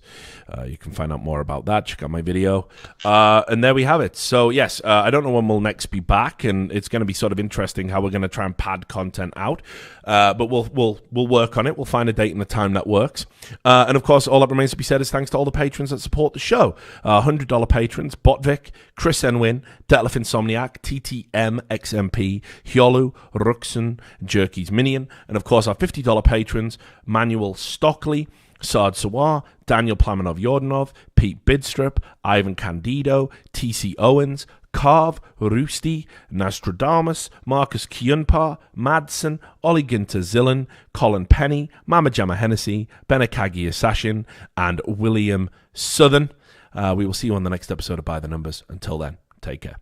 You can find out more about that. Check out my video. And there we have it. So yes, I don't know when we'll next be back, and it's going to be sort of interesting how we're going to try and pad content out. But we'll work on it. We'll find a date and a time that works. And of course, all that remains to be said is thanks to all the patrons that support the show. $100 patrons: Botvic, Chris Enwin, Detlef Insomniac, TTM XMP, Hyolu, Ruxen, Jerky's Minion, and of course our $50 patrons: Manuel Stockley, Sard Sawar, Daniel Plamanov Yordanov, Pete Bidstrup, Ivan Candido, TC Owens, Carv, Roosty, Nostradamus, Marcus Kyunpa, Madsen, Ollie Ginter Zillan, Colin Penny, Mama Jamma Hennessy, Benakagi Assassin, and William Southern. We will see you on the next episode of By the Numbers. Until then, take care.